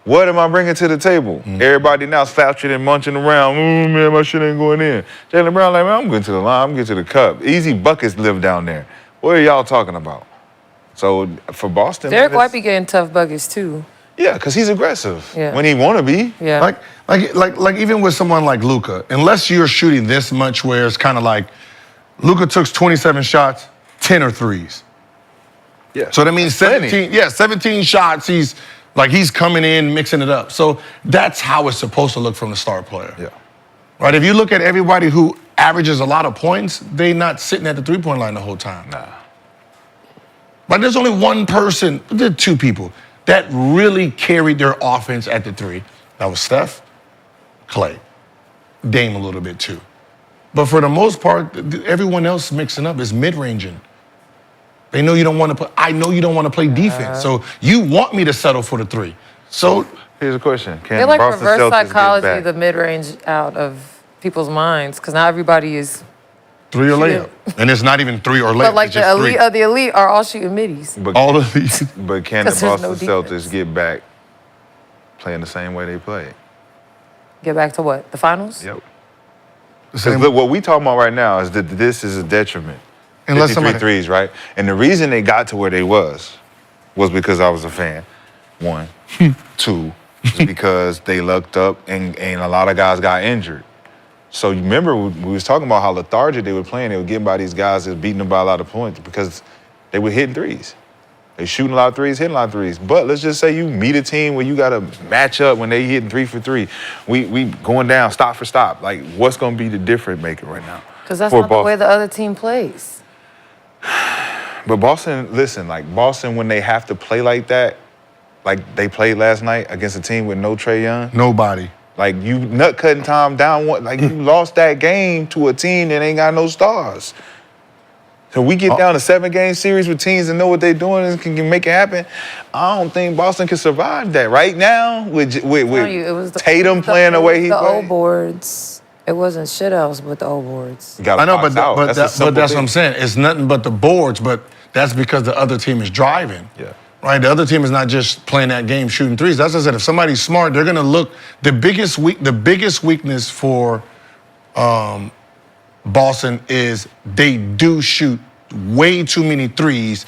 what am I bringing to the table? Everybody now slouching and munching around. Man, my shit ain't going in. Jaylen Brown like, man, I'm getting to the line. I'm getting to the cup. Easy buckets live down there. What are y'all talking about? So for Boston, Derek White be getting tough buckets too. yeah, because he's aggressive Yeah. when he want to be. Yeah. Like even with someone like Luka, unless you're shooting this much where it's kind of like Luka took 27 shots, 10 are threes. Yeah. So that means 17 shots, he's coming in, mixing it up. So that's how it's supposed to look from the star player. Yeah. Right? If you look at everybody who averages a lot of points, they not sitting at the three-point line the whole time. Nah. But there's only one person, there are 2 people that really carried their offense at the 3. That was Steph, Klay, Dame a little bit too. But for the most part, everyone else mixing up is mid-ranging. They know you don't want to play. I know you don't want to play defense. So you want me to settle for the 3. So Here's a question. Can They like Boston reverse Celtics get psychology, back? the mid-range out of people's minds, because now everybody is. 3 or layup. And it's not even 3 or layup. But like it's the just elite 3. of the elite are all shooting middies. But, All of these. but can the 'Cause there's Boston no Celtics defense. get back playing the same way they played? Get back to what? The finals? Yep. Same. Look, what we talking about right now is that this is a detriment. Unless 53 somebody threes, right? And the reason they got to where they was because I was a fan. 1, 2, is because they lucked up and a lot of guys got injured. So you remember we was talking about how lethargic they were playing. They were getting by these guys that's beating them by a lot of points because they were hitting threes. They shooting a lot of threes, hitting a lot of threes. But let's just say you meet a team where you got to match up when they hitting 3 for 3. We going down stop for stop. Like, what's going to be the difference maker right now? Because that's not the way the other team plays. But Boston, listen, like Boston, when they have to play like that, like they played last night against a team with no Trae Young. Nobody. Like you nut cutting time down one, like you lost that game to a team that ain't got no stars. So we get down a 7-game series with teams that know what they're doing and can make it happen. I don't think Boston can survive that right now with Tatum playing the way he the played. old boards. It wasn't shit else but the old boards. I know, but that's what I'm saying. It's nothing but the boards, but that's because the other team is driving. Yeah. Right? The other team is not just playing that game shooting threes. That's what I said. If somebody's smart, they're gonna look. The biggest weakness for Boston is they do shoot way too many threes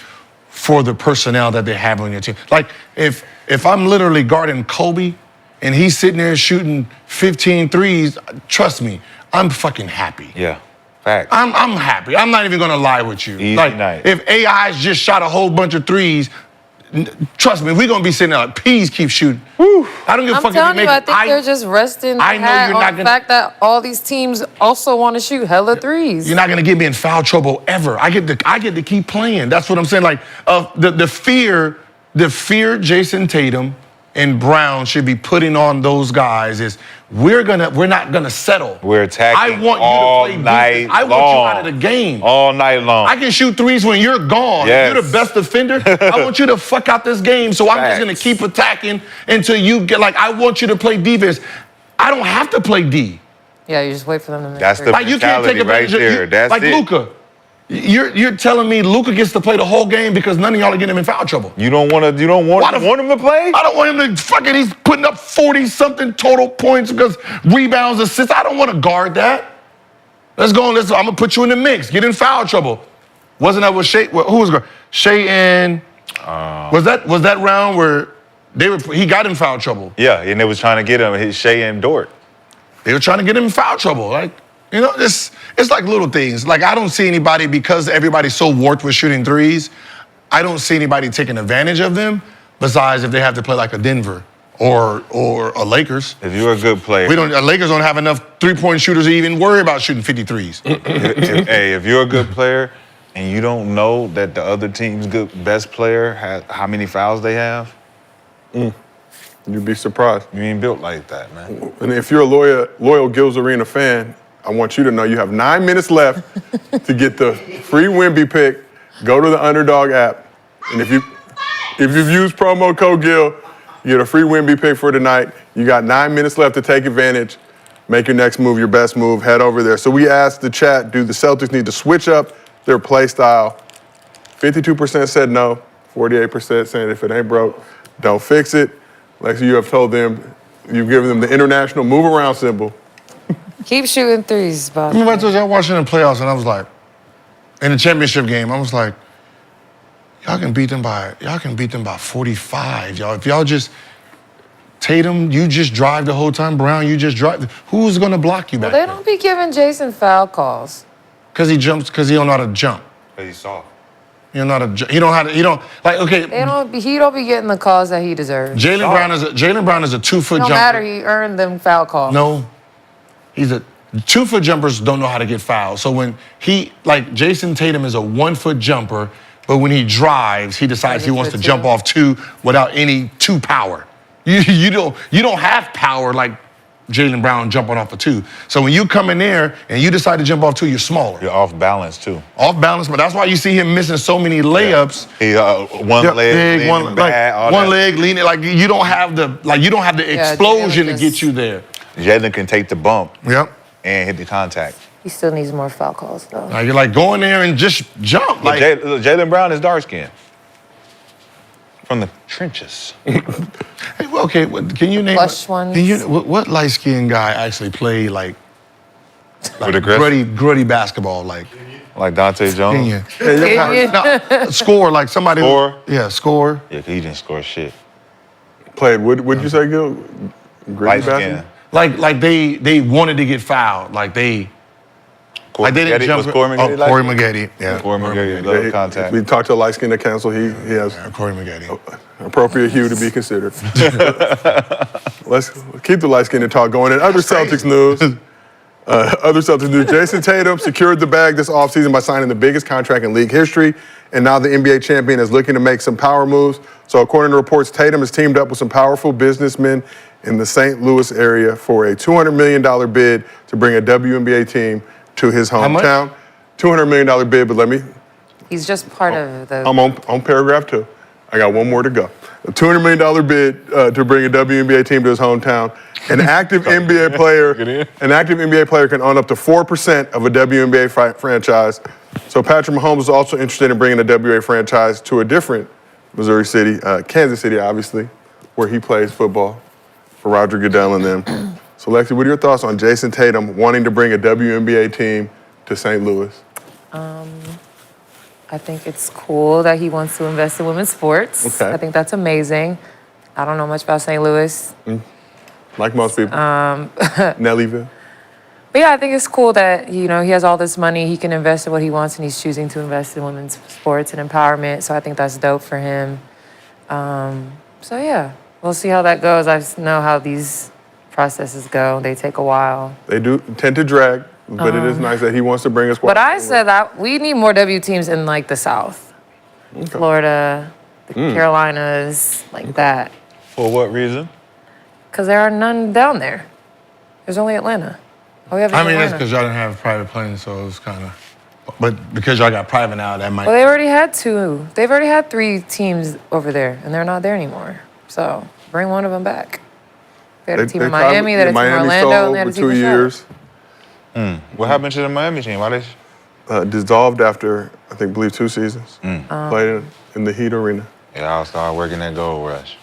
for the personnel that they have on your team. Like if I'm literally guarding Kobe and he's sitting there shooting 15 threes, trust me, I'm fucking happy. Yeah. Fact. I'm happy. I'm not even gonna lie with you. Easy like night. if AI's just shot a whole bunch of threes, trust me, we're gonna be sitting there like, please keep shooting. Woo. I don't give a fuck I'm telling if you, I think they're just resting I know hat you're on not the gonna- fact that all these teams also want to shoot hella threes. You're not gonna get me in foul trouble ever. I get to keep playing. That's what I'm saying. Like the fear Jason Tatum and Brown should be putting on those guys is we're not gonna settle. We're attacking I want all you to play night defense. I want you long. out of the game. All night long. I can shoot threes when you're gone. Yes. You're the best defender. I want you to fuck out this game. So I'm just gonna keep attacking until you get I want you to play defense. I don't have to play D. Yeah, you just wait for them to make That's three. the Like you can't take mentality advantage right there. of That's like it. Luka. You're telling me Luka gets to play the whole game because none of y'all are getting him in foul trouble. You don't want him to play? I don't want him to fucking. He's putting up 40-something total points because rebounds, assists. I don't want to guard that. Let's go. I'm gonna put you in the mix. Get in foul trouble. Wasn't that what Shea? Who was guard? Shea and was that round where he got in foul trouble? Yeah, and they was trying to get him, Shea and Dort. They were trying to get him in foul trouble. Like, you know, it's like little things. Like, I don't see anybody, because everybody's so warped with shooting threes, I don't see anybody taking advantage of them besides if they have to play like a Denver or a Lakers. If you're a good player. Lakers don't have enough three-point shooters to even worry about shooting 53s. If you're a good player and you don't know that the other team's best player has how many fouls they have, you'd be surprised. You ain't built like that, man. And if you're a loyal Gil's Arena fan, I want you to know you have 9 minutes left to get the free Wemby pick. Go to the Underdog app, and if you've used promo code Gil, you get a free Wemby pick for tonight. You got 9 minutes left to take advantage. Make your next move your best move. Head over there. So we asked the chat, do the Celtics need to switch up their play style? 52% said no. 48% saying if it ain't broke, don't fix it. Lexie, you have told them, you've given them the international move around symbol. Keep shooting threes, Bob. Remember I told you I watched it in the playoffs and I was like, in the championship game, I was like, y'all can beat them by 45, y'all. If y'all just, Tatum, you just drive the whole time. Brown, you just drive. Who's gonna block you back They there? don't be giving Jason foul calls. Because he don't know how to jump. But he's soft. He don't know how to, he don't, like, okay. He don't be getting the calls that he deserves. Jaylen Brown is a 2-foot No jumper. matter, he earned them foul calls. No, he's a 2-foot jumpers don't know how to get fouled. So when Jason Tatum is a 1-foot jumper, but when he drives, he decides he wants to jump off 2 without any 2 power. You don't have power like Jaylen Brown jumping off a 2. So when you come in there and you decide to jump off 2, you're smaller. You're off balance too. Off balance, but that's why you see him missing so many layups. Yeah. He one leg, big, leaning back, all one that. leg leaning. Like you don't have the explosion to get you there. Jalen can take the bump. Yep. And hit the contact. He still needs more foul calls, though. Like you're like go in there and just jump. Like Jaylen Brown is dark skinned. From the trenches. Hey, well, okay, can you name Plush ones. what light skinned guy actually played like With aggressive? gritty basketball, like Dante Jones? Kenyon. No, score, like somebody. Score? Yeah, score. Yeah, 'cause he didn't score shit. Played, what'd you say, Gil? Gritty Light basketball? skin. Like they wanted to get fouled. Like they didn't jump. Was Corey Maggette Corey Maggette, yeah. Corey Maggette, love contact. We talked to a light skinned counsel. He has Corey Maggette. appropriate hue to be considered. Let's keep the light skinned talk going. And other Celtics news. Jason Tatum secured the bag this offseason by signing the biggest contract in league history. And now the NBA champion is looking to make some power moves. So according to reports, Tatum has teamed up with some powerful businessmen in the St. Louis area for a $200 million bid to bring a WNBA team to his hometown. $200 million bid, but He's just part of the. I'm on paragraph 2. I got one more to go. A $200 million bid to bring a WNBA team to his hometown. An active NBA player can own up to 4% of a WNBA franchise. So Patrick Mahomes is also interested in bringing a WNBA franchise to a different Missouri city, Kansas City, obviously, where he plays football for Roger Goodell and them. So Lexie, what are your thoughts on Jason Tatum wanting to bring a WNBA team to St. Louis? I think it's cool that he wants to invest in women's sports. Okay. I think that's amazing. I don't know much about St. Louis. Like most people. Nellyville. But yeah, I think it's cool that, he has all this money, he can invest in what he wants, and he's choosing to invest in women's sports and empowerment. So I think that's dope for him. So yeah, we'll see how that goes. I just know how these processes go. They take a while. They do tend to drag, but it is nice that he wants to bring us. But I said that we need more W teams in like the South. Okay. Florida, the Carolinas, like that. For what reason? Because there are none down there. There's only Atlanta. All we have is I mean, that's Atlanta. because y'all didn't have private planes, so it was kind of. But because y'all got private now, that might. Well, they already had 2. They've already had 3 teams over there, and they're not there anymore. So bring one of them back. They had a team in Miami, they had a team in Orlando, and they had a team in Charlotte. What happened to the Miami team? Why they? Dissolved after, I believe 2 seasons. Played in the Heat Arena. Yeah, I'll start working that gold rush.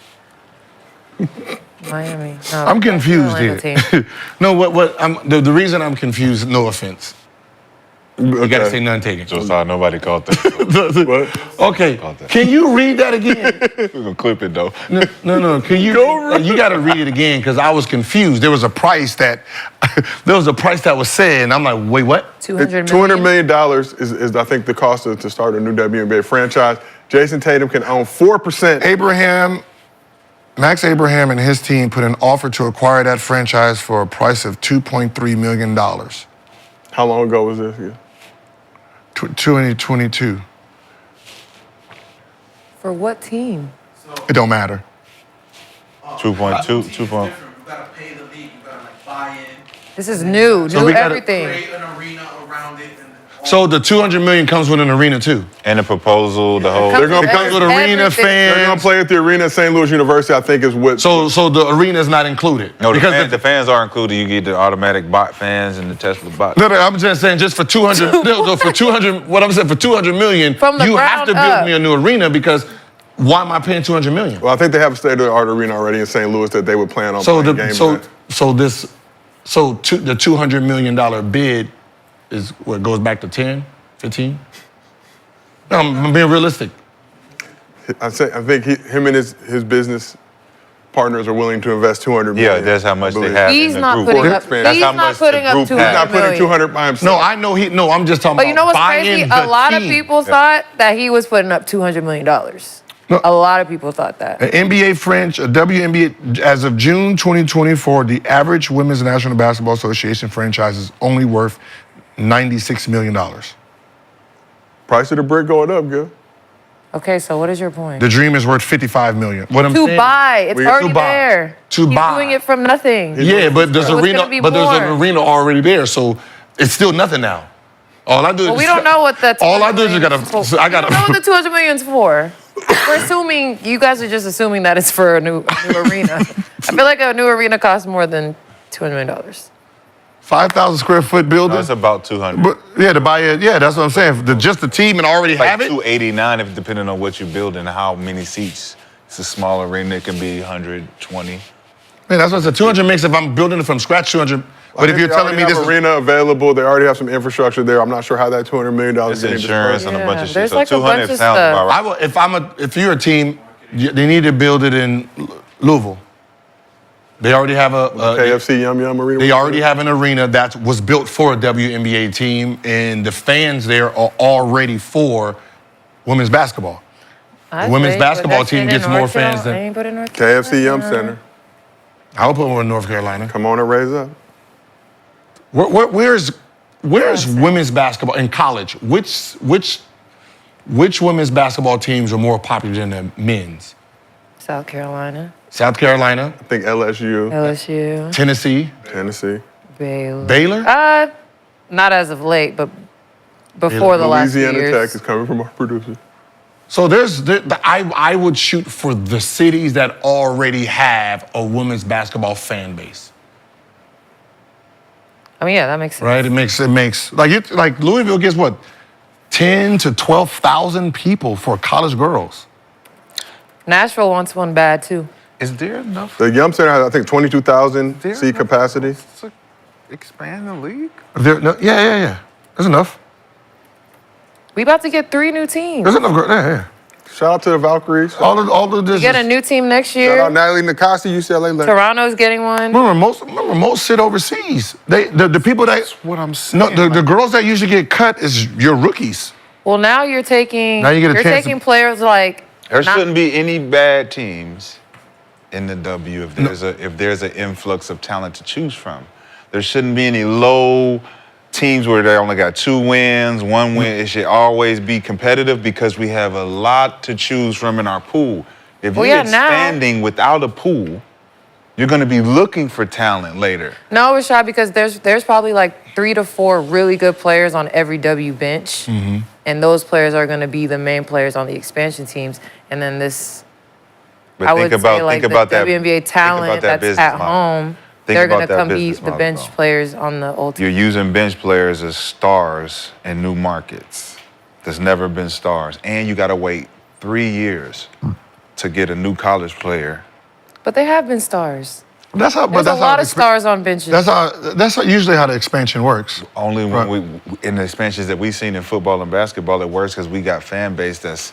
Miami. No, I'm confused Orlando here. team. No, the reason I'm confused, no offense. You got to say none taken. Josiah, nobody caught that. What? Okay, can you read that again? We're going to clip it, though. No, can you? You got to read it again because I was confused. There was a price that was said, and I'm like, wait, what? $200 million is I think the cost to start a new WNBA franchise. Jason Tatum can own 4%. Max Abraham and his team put an offer to acquire that franchise for a price of $2.3 million. How long ago was this? Yeah. 2022. For what team? It don't matter. 2.2. You gotta pay the league. You gotta buy in. This is new. So New we gotta everything. Create an arena around it. So the $200 million comes with an arena too. And the proposal, the whole. They're gonna It comes with arena everything. fans. They're gonna play at the arena at St. Louis University. I think is what. So the arena's not included. No, because the fans are included. You get the automatic bot fans and the Tesla bot. No, I'm just saying, just for 200. No, for 200. What I'm saying, for 200 million, From the you have to ground build up. me a new arena because why am I paying 200 million? Well, I think they have a state-of-the-art arena already in St. Louis that they would plan on So playing games the at. the $200 million bid is what goes back to 10, 15. No, I'm being realistic. I think him and his business partners are willing to invest $200 million. Yeah, that's how much they have He's in the not group. putting up. That's He's how not much the putting up group 200 has. Not putting million. 200 by himself. No, I know No, I'm just talking But about you know what's buying crazy? the A lot of team. people thought that he was putting up $200 million. A lot of people thought that. An NBA franchise, WNBA, as of June 2024, the average Women's National Basketball Association franchise is only worth $96 million. Price of the brick going up, Gil. Okay, so what is your point? The Dream is worth $55 million. What I'm To saying, buy. It's already to buy. there. To He's buy. doing it from nothing. Yeah, but there's So it's arena, gonna be but there's an more. arena already there, so it's still nothing now. All I do Well, is we don't know what the all I do is $200 million for. I We don't know what the 200 million is for. We're assuming, you guys are just assuming that it's for a new arena. I feel like a new arena costs more than $200 million. 5,000 square foot building. That's about 200. But yeah, to buy it, yeah, that's what I'm saying. Just the team and already Like have it. 289, if depending on what you build and how many seats. It's a small arena. It can be 120. Man, that's what I said. 200 makes if I'm building it from scratch. 200 But if you're telling me this is arena available, they already have some infrastructure there. I'm not sure how that $200 million It's is insurance and a bunch of shit. There's So like a 200 bunch of sounds stuff. about right. if you're a team, they need to build it in Louisville. They already have KFC Yum Yum Arena. They already have an arena that was built for a WNBA team, and the fans there are already for women's basketball. The women's basketball team gets more fans than KFC Yum Center. I would put one in North Carolina. Come on and raise up. Where's women's basketball in college? Which women's basketball teams are more popular than the men's? South Carolina. South Carolina. I think LSU. LSU. Tennessee. Baylor. Baylor? Not as of late, but before the last few Louisiana years. Tech is coming from our producer. So I would shoot for the cities that already have a women's basketball fan base. I mean, yeah, that makes sense. Right? It makes like Louisville gets what? 10 to 12,000 people for college girls. Nashville wants one bad too. Is there enough? The Yum Center has, I think, 22,000 seat capacity. To expand the league? Yeah. There's enough. We about to get 3 new teams. There's enough. Yeah. Shout out to the Valkyries. All of this. We get a new team next Shout year. out Natalie Nakasi, UCLA. Toronto's getting one. Remember, most sit overseas. The people that. That's what I'm saying. No, the girls that usually get cut is your rookies. Well, now you're taking. Now you get a you're chance taking players like. There shouldn't be any bad teams in the W if there's an influx of talent to choose from. There shouldn't be any low teams where they only got 2 wins, 1 win. It should always be competitive because we have a lot to choose from in our pool. If you're expanding without a pool, you're going to be looking for talent later. No, Rashad, because there's probably like 3 to 4 really good players on every W bench, and those players are going to be the main players on the expansion teams. And then this, But I think would about, say like think the about that, WNBA talent that that's business at model. home, Think they're about going to that come be business the model, bench though. players on the old team. You're using bench players as stars in new markets. There's never been stars. And you got to wait 3 years to get a new college player. But they have been stars. There's a lot of stars on benches. That's usually how the expansion works. Only when in the expansions that we've seen in football and basketball, it works because we got fan base that's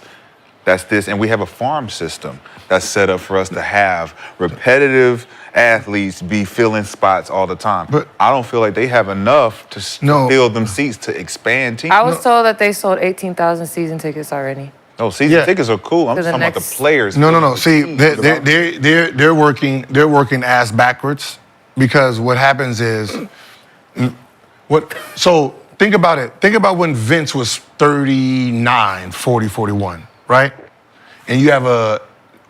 this, and we have a farm system that's set up for us to have repetitive athletes be filling spots all the time. But I don't feel like they have enough to fill them seats to expand teams. I was told that they sold 18,000 season tickets already. No, season tickets are cool. I'm To the talking about the next- players. No. See, they're working ass backwards because what happens is So think about it. Think about when Vince was 39, 40, 41, right? And you have a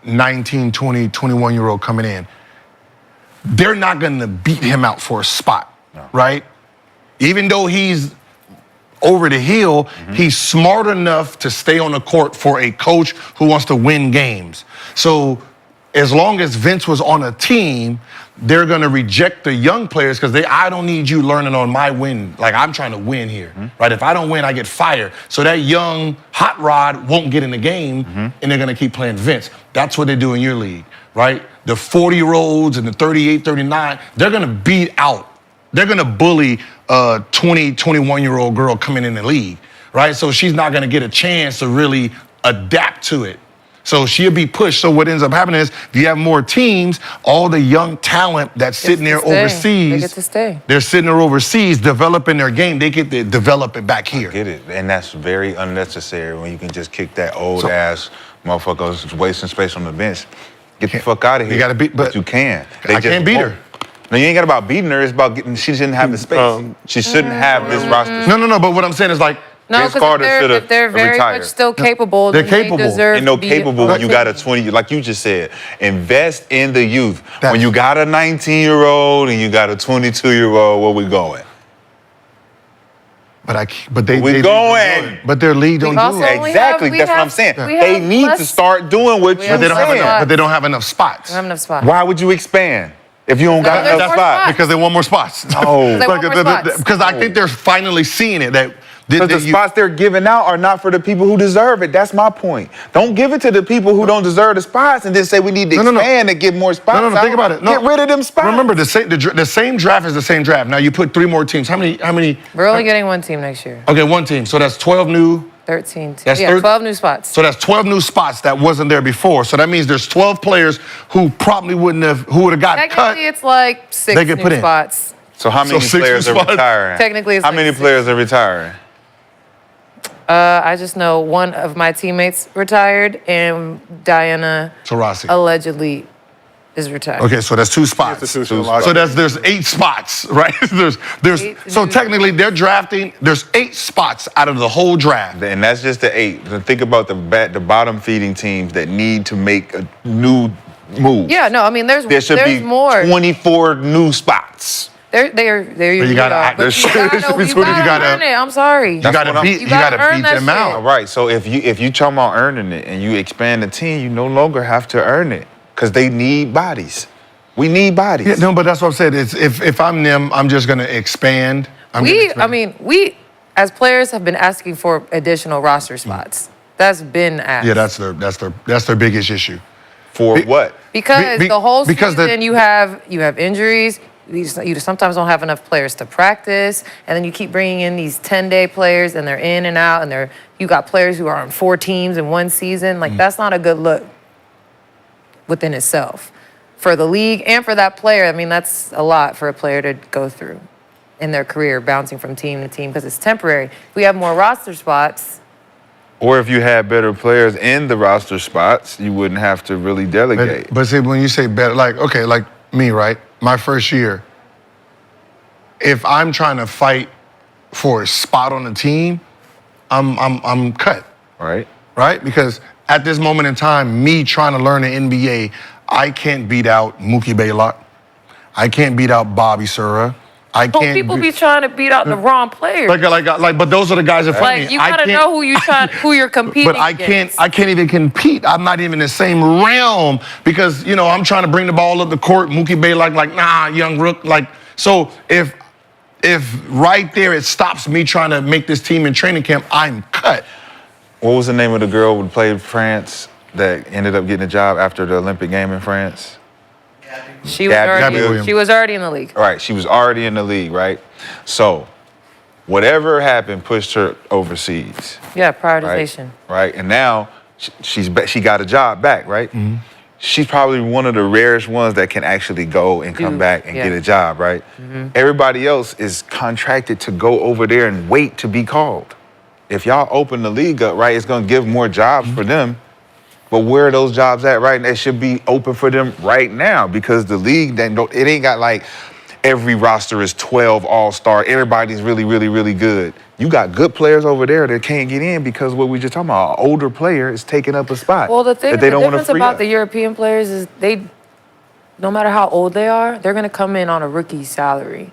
19, 20, 21-year-old coming in. They're not going to beat him out for a spot, right? Even though he's over the hill, he's smart enough to stay on the court for a coach who wants to win games. So as long as Vince was on a team, they're going to reject the young players because I don't need you learning on my win. Like, I'm trying to win here, right? If I don't win, I get fired. So that young hot rod won't get in the game, and they're going to keep playing Vince. That's what they do in your league, right? The 40-year-olds and the 38, 39, they're going to beat out. They're going to bully a 20, 21-year-old girl coming in the league, right? So she's not going to get a chance to really adapt to it. So she'll be pushed. So what ends up happening is if you have more teams, all the young talent that's sitting there overseas, They get to stay. they're sitting there overseas developing their game. They get to develop it back here. I get it. And that's very unnecessary when you can just kick that old-ass motherfucker who's wasting space on the bench. Get the fuck out of here. You got to beat, but you can. I can't beat her. No, you ain't got about beating her. It's about getting. She shouldn't have the space. She shouldn't have this roster. No. But what I'm saying is like, No, because if they're very retired. much still capable, They're then capable. they deserve Ain't no to be capable when you got a 20, like you just said. Invest in the youth. When you got a 19-year-old and you got a 22-year-old, where we going? But they going. But their league don't do it. Exactly. That's what I'm saying. They need to start doing what you're saying. But they don't have enough spots. They don't have enough spots. Why would you expand if you don't got enough spots? Because they want more spots. Oh. They want more spots. Because I think they're finally seeing it that Because the spots they're giving out are not for the people who deserve it. That's my point. Don't give it to the people who don't deserve the spots and then say we need to expand and get more spots. No, think about it. Get rid of them spots. Remember, the same draft is the same draft. Now you put 3 more teams. How many? We're only getting 1 team next year. Okay, 1 team. So that's 12 new. 13 teams. That's 12 new spots. So that's 12 new spots that wasn't there before. So that means there's 12 players who probably would have got cut. Technically, it's like 6 They get new put in. spots. So how many players are retiring? Technically, it's how like many 6. players are retiring? I just know one of my teammates retired, and Diana Taurasi allegedly is retired. Okay, so that's 2 spots. So there's 8 spots, right? So technically they're drafting. There's 8 spots out of the whole draft, and that's just the 8. Then think about the bottom feeding teams that need to make a new move. Yeah, no, I mean there should be more. 24 new spots. There you gotta go. You gotta earn it. I'm sorry. You gotta beat them out. All right. So if you talking about earning it and you expand the team, you no longer have to earn it because they need bodies. We need bodies. Yeah, no, but that's what I'm saying. It's, if I'm them, I'm just gonna expand. We as players have been asking for additional roster spots. That's been asked. Yeah, that's their biggest issue. For what? Because the whole season you have injuries. You sometimes don't have enough players to practice, and then you keep bringing in these 10-day players, and they're in and out, and you got players who are on 4 teams in 1 season. Like, that's not a good look within itself for the league and for that player. I mean, that's a lot for a player to go through in their career, bouncing from team to team, because it's temporary. If we have more roster spots. Or if you had better players in the roster spots, you wouldn't have to really delegate. But see, when you say better, like me, right? My first year, if I'm trying to fight for a spot on the team, I'm cut. Right. Right? Because at this moment in time, me trying to learn the NBA, I can't beat out Mookie Blaylock. I can't beat out Bobby Sura. I can't. People be trying to beat out the wrong players. But those are the guys that fight me. Like, you gotta know who you're competing against. I can't even compete. I'm not even in the same realm because, I'm trying to bring the ball up the court. Mookie Bay like, nah, young rook. So if right there it stops me trying to make this team in training camp, I'm cut. What was the name of the girl who played France that ended up getting a job after the Olympic game in France? She was already in the league. Right, she was already in the league, right? So, whatever happened pushed her overseas. Yeah, prioritization. Right, and now she got a job back, right? Mm-hmm. She's probably one of the rarest ones that can actually go and come back and get a job, right? Mm-hmm. Everybody else is contracted to go over there and wait to be called. If y'all open the league up, right, it's going to give more jobs for them. But where are those jobs at right now? It should be open for them right now because the league, it ain't got like every roster is 12 all-star. Everybody's really, really, really good. You got good players over there that can't get in because what we just talking about, an older player is taking up a spot. Well, the difference about up. the European players is no matter how old they are, they're going to come in on a rookie salary.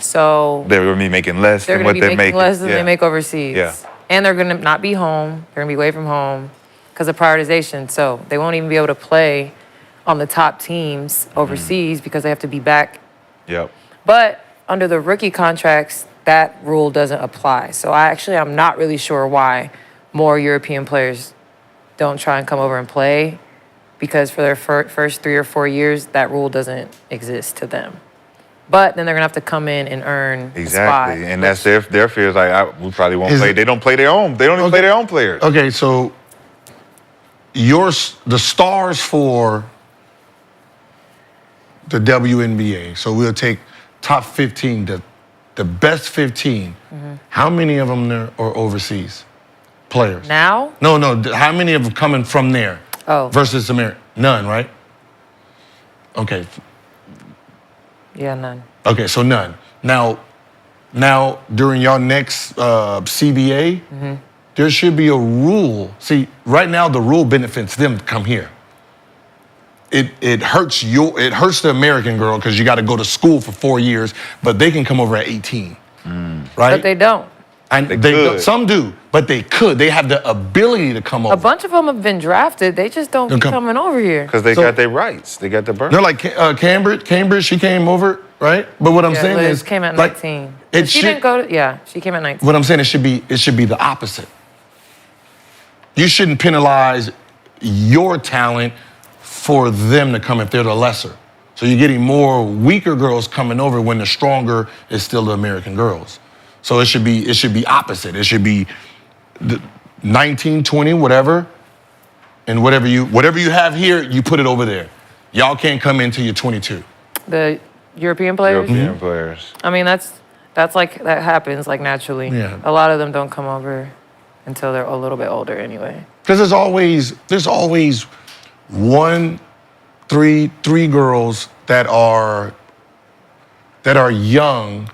So they're going to be making less than what they're making. They're going to be making less than they make overseas. Yeah. And they're going to not be home. They're going to be away from home. Because of prioritization, so they won't even be able to play on the top teams overseas because they have to be back. Yep. But under the rookie contracts, that rule doesn't apply. So I'm not really sure why more European players don't try and come over and play because for their first 3 or 4 years, that rule doesn't exist to them. But then they're gonna have to come in and earn a spot. And that's their fear is like, we probably won't play. They don't play their own. They don't even play their own players. Okay, so the stars for the WNBA. So we'll take top 15, the best 15. Mm-hmm. How many of them are overseas players? Now? No. How many of them coming from there? Oh. Versus America? None, right? Okay. Yeah, none. Okay, so none. Now during your next CBA, mm-hmm. there should be a rule. See, right now the rule benefits them to come here. It hurts the American girl because you got to go to school for 4 years, but they can come over at 18, right? But they don't. And some do, but they could. They have the ability to come over. A bunch of them have been drafted. They just don't keep coming over here. Because they got their rights. They got the birth. They're like Cambridge. She came over right? But what I'm Yeah, saying Liz is, came at like, 19. it She should- didn't go to, yeah, she came at 19. What I'm saying, it should be the opposite. You shouldn't penalize your talent for them to come if they're the lesser. So you're getting more weaker girls coming over when the stronger is still the American girls. So it should be opposite. It should be the 19, 20, whatever, and whatever you have here, you put it over there. Y'all can't come into your 22. The European players? European players. I mean, that's like, that happens like naturally. Yeah. A lot of them don't come over until they're a little bit older anyway. Because there's always three girls that are young,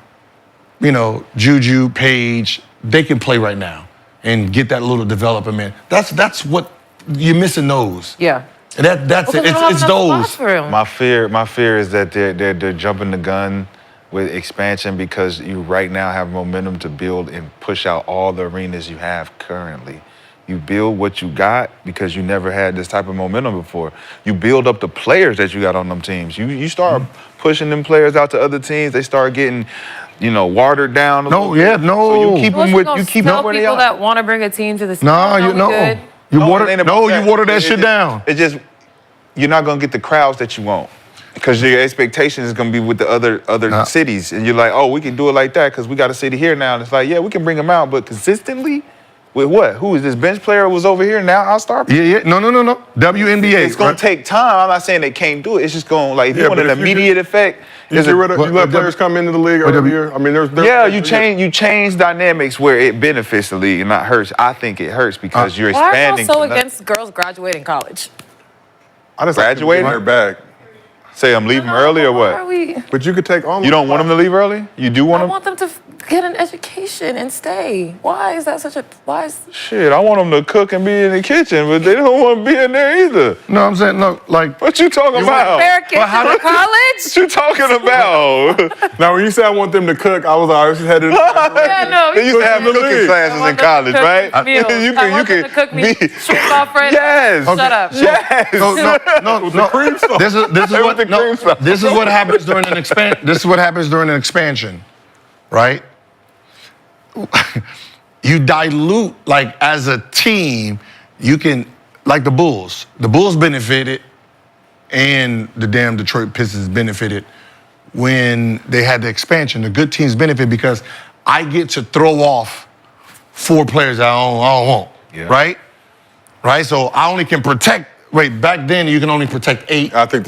you know, Juju, Paige, they can play right now and get that little development. That's what you're missing those. Yeah. And that's it. It's those. My fear is that they're jumping the gun with expansion because you right now have momentum to build and push out all the arenas you have currently. You build what you got because you never had this type of momentum before. You build up the players that you got on them teams. You start pushing them players out to other teams. They start getting, you know, watered down. No, yeah, no. So you keep them with you keep them where they people are. that want to bring a team to the season. No, you know. know. You water that shit down. It just you're not gonna get the crowds that you want because your expectation is gonna be with the other cities, and you're like, oh, we can do it like that because we got a city here now, and it's like, yeah, we can bring them out, but consistently. With what? Who is this bench player who was over here now? I'll start. Yeah. No. WNBA. It's gonna take time. I'm not saying they can't do it. It's just going if you want an immediate effect. You let players come into the league earlier. I mean, there's you change dynamics where it benefits the league and not hurts. I think it hurts because you're Why expanding. are y'all so against girls graduating college? I just graduating her back. Say I'm leaving early or what? Why are we? But you could take on. You don't want them to leave early? You do want I them? want them to get an education and stay. Why is that such a? Why is? Shit, I want them to cook and be in the kitchen, but they don't want to be in there either. No, I'm saying no. Like what you talking about? American college? What you talking about? Now, when you say I want them to cook, I was headed. Yeah, no. They used to have cooking classes in college, right? You can cook me shrimp Alfredo. Yes. Shut up. Yes. No. This is what happens during an expansion. This is what happens during an expansion, right? You dilute, like as a team, you can, like the Bulls. The Bulls benefited, and the damn Detroit Pistons benefited when they had the expansion. The good teams benefit because I get to throw off 4 players I don't want, right? Right. So I only can protect. Wait, back then you can only protect 8. I think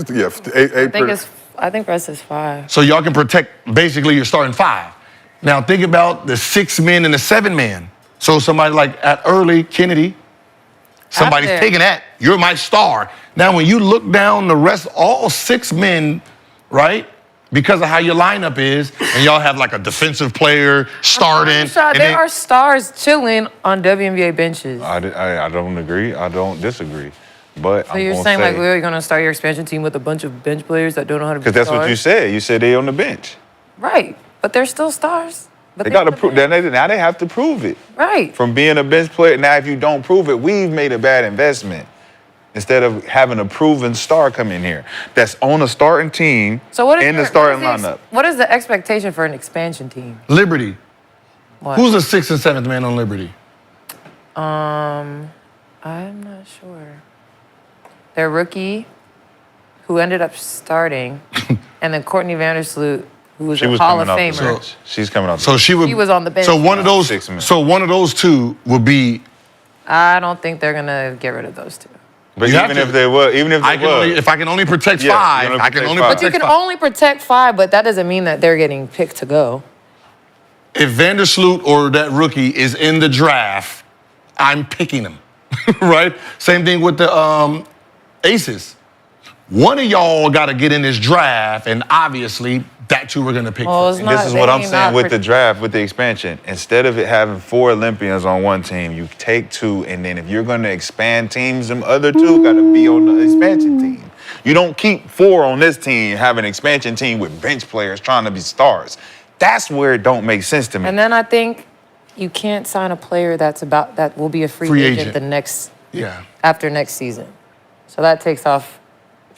I think rest is 5. So y'all can protect, basically you're starting 5. Now think about the 6 men and the 7 man. So somebody like at early Kennedy, somebody's taking that. You're my star. Now when you look down the rest, all 6 men, right? Because of how your lineup is, and y'all have like a defensive player starting. There are stars chilling on WNBA benches. I don't agree. I don't disagree. But So you're saying like we're going to start your expansion team with a bunch of bench players that don't know how to be stars? Because that's what you said. You said they on the bench. Right, but they're still stars. But They got to prove. Now they have to prove it. Right. From being a bench player. Now, if you don't prove it, we've made a bad investment. Instead of having a proven star come in here that's on a starting team in the starting lineup. What is the expectation for an expansion team? Liberty. What? Who's the 6th and 7th man on Liberty? I'm not sure. Their rookie, who ended up starting, and then Courtney Vandersloot, who was a Hall of Famer. She's coming off. So she was on the bench. So one of those 2 would be. I don't think they're gonna get rid of those 2. But even if they were, if I can only protect 5, I can only protect 5. But you can only protect 5, but that doesn't mean that they're getting picked to go. If Vandersloot or that rookie is in the draft, I'm picking him, right? Same thing with the Aces. One of y'all got to get in this draft, and obviously that 2 we're going to pick. This is what I'm saying with the draft, with the expansion. Instead of it having 4 Olympians on one team, you take 2, and then if you're going to expand teams, them other 2 got to be on the expansion team. You don't keep 4 on this team, have an expansion team with bench players trying to be stars. That's where it don't make sense to me. And then I think you can't sign a player that will be a free agent the next after next season. So that takes off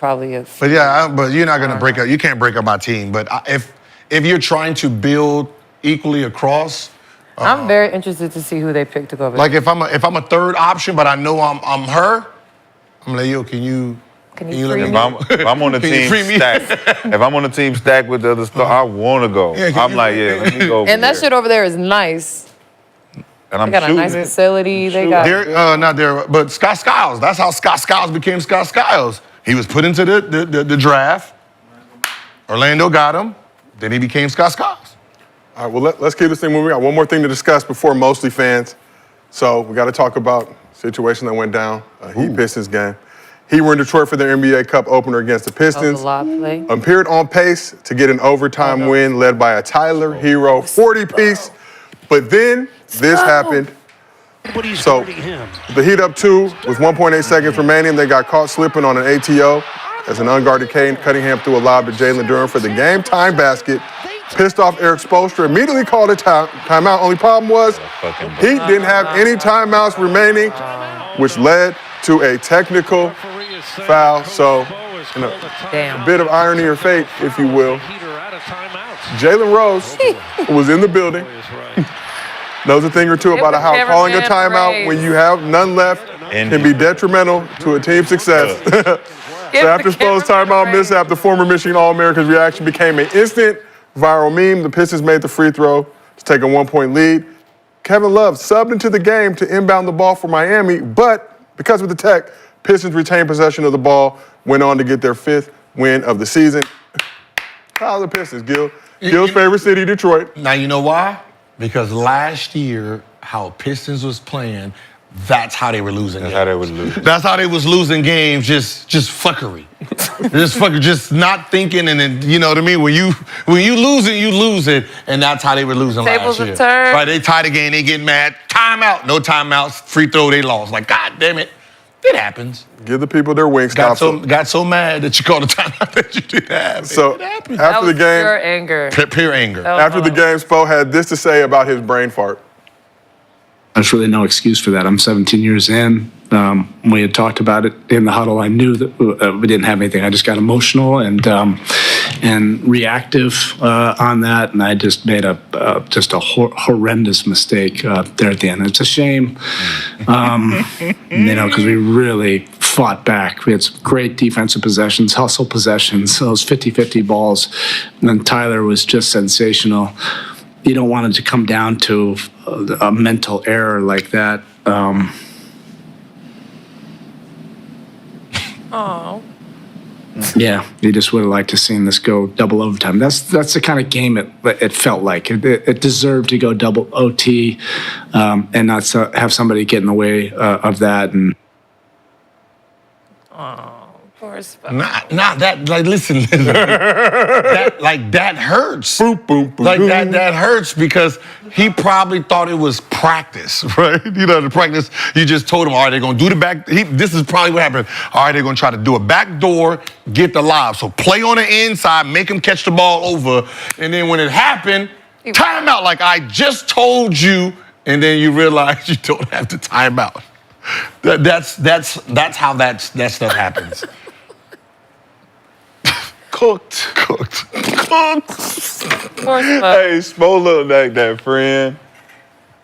probably a. But yeah, but you're not gonna break up. You can't break up my team. But if you're trying to build equally across, I'm very interested to see who they pick to go over. like if I'm a third option, but I know I'm her, I'm like, yo, can you let free me? me? If I'm on the Can you team free me? stacked, if I'm on the team stacked with the other stuff, I want to go. Yeah, I'm like, yeah, let me go. Over And that there. shit over there is nice. And I'm They got a shooting nice it. facility. They got. Not there, but Scott Skiles. That's how Scott Skiles became Scott Skiles. He was put into the draft. Orlando got him. Then he became Scott Skiles. All right, well, let's keep this thing moving. We got one more thing to discuss before Mostly Fans. So we got to talk about the situation that went down, Heat Pistons game. Heat were in Detroit for their NBA Cup opener against the Pistons. Lob play. Appeared on pace to get an overtime win led by a Tyler Hero 40-piece. But then this happened. So the Heat up 2 with 1.8 seconds remaining. They got caught slipping on an ATO as an unguarded Cunningham threw a lob to Jalen Duren for the game-time basket. Pissed off Eric Spoelstra, immediately called a timeout. Only problem was Heat didn't have any timeouts remaining, which led to a technical foul. So, a bit of irony or fate, if you will. Jalen Rose was in the building. Knows a thing or two about how calling a timeout when you have none left can be detrimental to a team's success. So after Spo's timeout mishap, the former Michigan All-American's reaction became an instant viral meme. The Pistons made the free throw to take a 1-point lead. Kevin Love subbed into the game to inbound the ball for Miami, but because of the tech, Pistons retained possession of the ball, went on to get their 5th win of the season. How are the Pistons, Gil? Gil's favorite city, Detroit. Now you know why? Because last year, how Pistons was playing, that's how they were losing games. That's how they was losing. That's how they was losing games, just fuckery. just not thinking, and then, you know what I mean? When you lose it, and that's how they were losing Tables last year. have turned. Right, they tie the game, they get mad. Timeout, no timeouts, free throw, they lost. Like, God damn it. It happens. Give the people their wing Got stop. got so mad that you called a timeout that you did have. So it happens. after the game, Pure anger. Pure anger. after the game, Spo had this to say about his brain fart. There's really no excuse for that. I'm 17 years in. We had talked about it in the huddle. I knew that we didn't have anything. I just got emotional and reactive on that, and I just made a horrendous mistake there at the end. It's a shame, because we really fought back. We had some great defensive possessions, hustle possessions, those 50-50 balls, and then Tyler was just sensational. You don't want it to come down to a mental error like that. Oh. Yeah, you just would have liked to seen this go double overtime. That's the kind of game it felt like. It deserved to go double OT, and not have somebody get in the way of that. And Poor Spo. Not that, like, listen, that hurts. That hurts because he probably thought it was practice, right? You know, the practice, you just told him, all right, they're going to do the back. This is probably what happened. All right, they're going to try to do a back door, get the lob. So play on the inside, make him catch the ball over. And then when it happened, timeout, like I just told you, and then you realize you don't have to time out. That's how that stuff happens. Cooked. Poor Spo. Hey, Spo look like that friend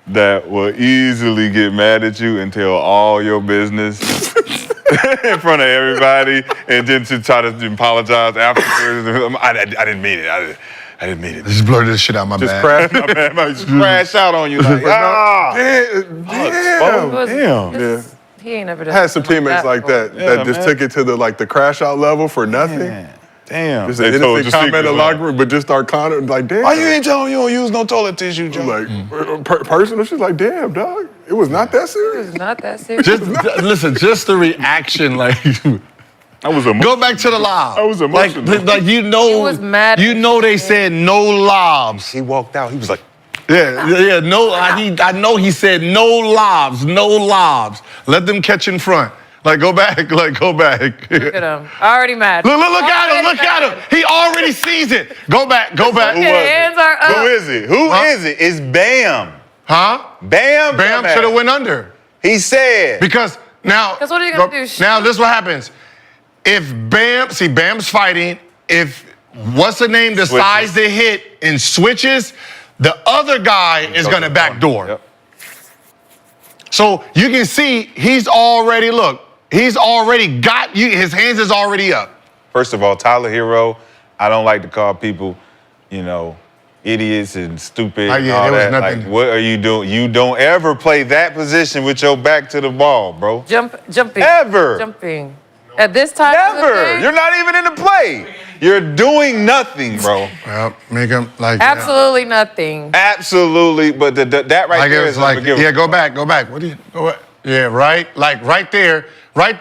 that will easily get mad at you and tell all your business in front of everybody, and then to try to apologize afterwards. I didn't mean it. I didn't mean it. Just blur this shit out my Just bag. Just crash out on you like, Damn. Yeah. He ain't never done I had some something teammates like that Yeah, just man. took it to the crash out level for nothing. Damn. Just an innocent comment in the locker room, but just start like, damn. Why you ain't telling you don't use no toilet tissue, Joe? Like, personal shit, like, damn, dog. It was not that serious. It's not that serious. Listen, just the reaction, like, I was emotional. go back to the lob. I was emotional. Like He was mad. You know they said no lobs. He walked out. He was like, Yeah, no, I know he said no lobs. Let them catch in front. Like, go back. Look at him. Already mad. Look at him. He already sees it. Go back. His hands are up. who is it? Who is it? It's Bam. Huh? Bam should have went under. He said. Because now. Because what are you going to do? Now, this is what happens. if Bam's fighting. If what's the name decides to hit and switches, the other guy is going to backdoor. Yep. So you can see he's already got you. His hands is already up. First of all, Tyler Hero, I don't like to call people, idiots and stupid and yeah, all there was that. nothing. Like, what are you doing? You don't ever play that position with your back to the ball, bro. Jumping. Ever. Jumping. At this time of the Never. game? You're not even in the play. You're doing nothing, bro. Well, make him like Absolutely nothing. Absolutely, but that right there is unforgivable. Yeah, go back. What do you? Yeah, right. Like right there.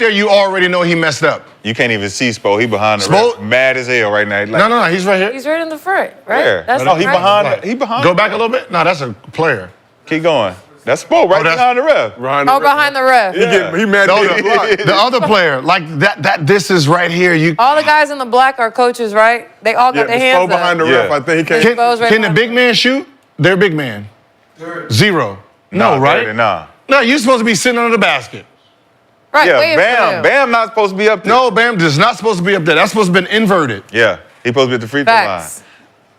You already know he messed up. You can't even see Spo. He behind the Spo? ref, mad as hell right now. Like, No, he's right here. He's right in the front, right? Where? That's He behind. right. He behind. Go back a little bit. No, that's a player. Keep going. That's Spo right behind the ref. Behind the ref. He mad The other player, like that. This is right here. All the guys in the black are coaches, right? They all got their hands up. behind the ref. I think he can't. Can the big man shoot? They're big man. 0. No, right? Nah. No, you're supposed to be sitting under the basket. Right, Yeah, waiting for them. Bam not supposed to be up there. No, Bam is not supposed to be up there. That's supposed to be inverted. Yeah, he supposed to be at the free throw Facts.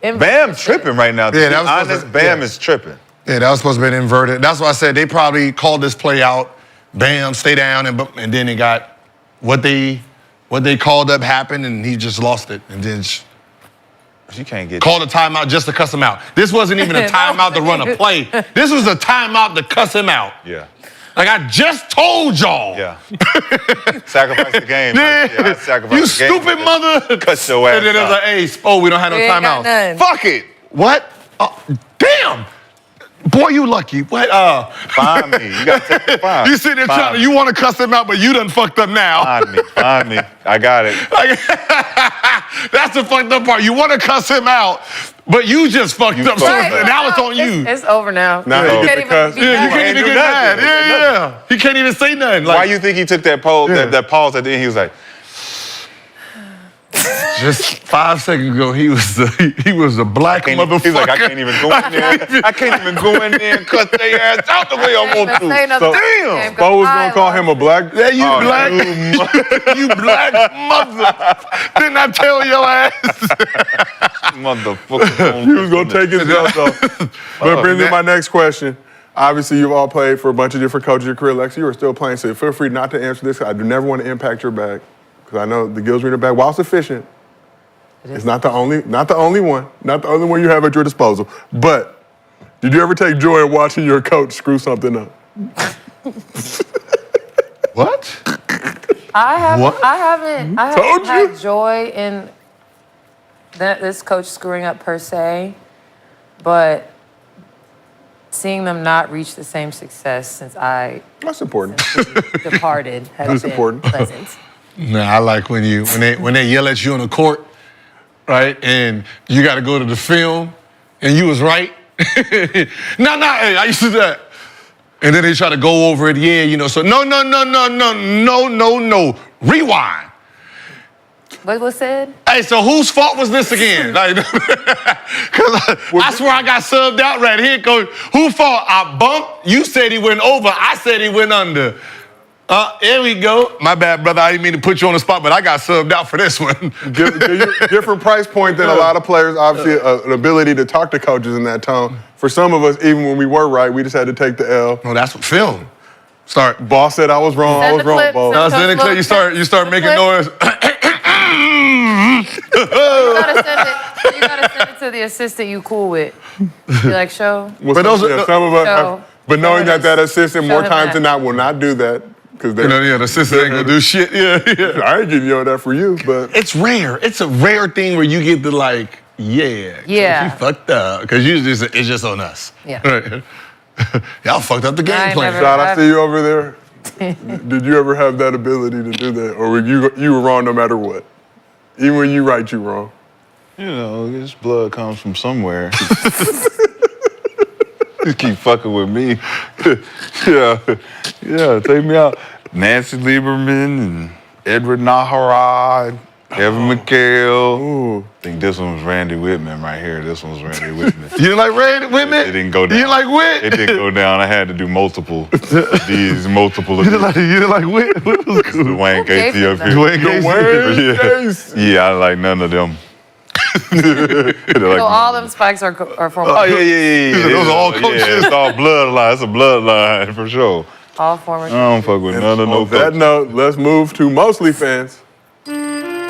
line. Bam tripping right now. To Yeah, be that was supposed honest, to- Bam yeah. is tripping. Yeah, that was supposed to be inverted. That's why I said they probably called this play out. Bam, stay down, and then he got what they called up happened, and he just lost it, and then You can't get called a timeout just to cuss him out. This wasn't even a timeout to run a play. This was a timeout to cuss him out. Yeah. Like I just told y'all. Yeah. Sacrifice the game. Yeah. I sacrifice You the game. stupid mother. Cut your ass And then it was out. like, hey, Spo, we don't have no We ain't got timeout. none. Fuck it. What? Damn. Boy, you lucky. What? Find me. You got to take the fine. You sitting there Find me. you want to cuss him out, but you done fucked up now. Find me. I got it. That's the fucked up part. You want to cuss him out, but you just fucked up. So Right. now it's on you. It's over now. Now You he get can't the cuss. even be Yeah, you mad. can't even do get mad. nothing. Yeah. He can't even say nothing. Why Like, you think he took that pause, that pause at the end? He was like, just 5 seconds ago, he was a black motherfucker. he's like, I can't even go in there. I can't even go in there and cut their ass out the way I want Say to. nothing. Damn. Bo was gonna call him a black. Yeah, you black. You black mother. Didn't I tell your ass? Motherfucker. He was gonna take his belt off. But it brings me to my next question. Obviously, you've all played for a bunch of different coaches in your career. Lexie, you are still playing, so feel free not to answer this. I do never want to impact your bag, because I know the Gil's Arena bag, while sufficient, it's not the only one you have at your disposal. But did you ever take joy in watching your coach screw something up? What? I Told haven't you. had joy in this coach screwing up per se, but seeing them not reach the same success since I That's important. departed has That's been important. pleasant. Nah, I like when they yell at you on the court, right? And you got to go to the film, and you was right. Hey, I used to do that. And then they try to go over it, so no. Rewind. What was said? Hey, so whose fault was this again? Like, 'cause I swear I got subbed out right here, coach. Whose fault? I bumped. You said he went over. I said he went under. Here we go. My bad, brother. I didn't mean to put you on the spot, but I got subbed out for this one. Different price point than a lot of players. Obviously, an ability to talk to coaches in that tone. For some of us, even when we were right, we just had to take the L. No, that's what film. Start. Boss said I was wrong. I was wrong, boss. No, then you start making noise. You gotta send it to the assistant you cool with. Be like, show. But some of us. Show. But knowing that assistant Show more him times that. than not will not do that, because The assistant ain't gonna do shit. Yeah. I ain't giving you all that for you, but It's rare. It's a rare thing where you get to like, Yeah. you fucked up, because usually it's just on us. Yeah. Right. Y'all fucked up the I game ain't plan. never- Shot, I see you over there. Did you ever have that ability to do that, or were you were wrong no matter what? Even when you right, you wrong. This blood comes from somewhere. You keep fucking with me. yeah, take me out. Nancy Lieberman and Edward Nahara, Kevin McHale. Ooh. I think this one was Randy Whitman right here. This one was Randy Whitman. You didn't like Red Whitman? It didn't go down. You didn't like Whit? It didn't go down. I had to do multiple. These multiple. You didn't like Whit? Whit was cool. Dwayne gave Casey him up that? here. Dwayne Casey. Yeah, I like none of them. So all them spikes are former. Oh yeah. Those are all coaches. Yeah, it's all bloodline. It's a bloodline for sure. All former. I don't fuck with none of no On that coaches. note, let's move to MostlyFans.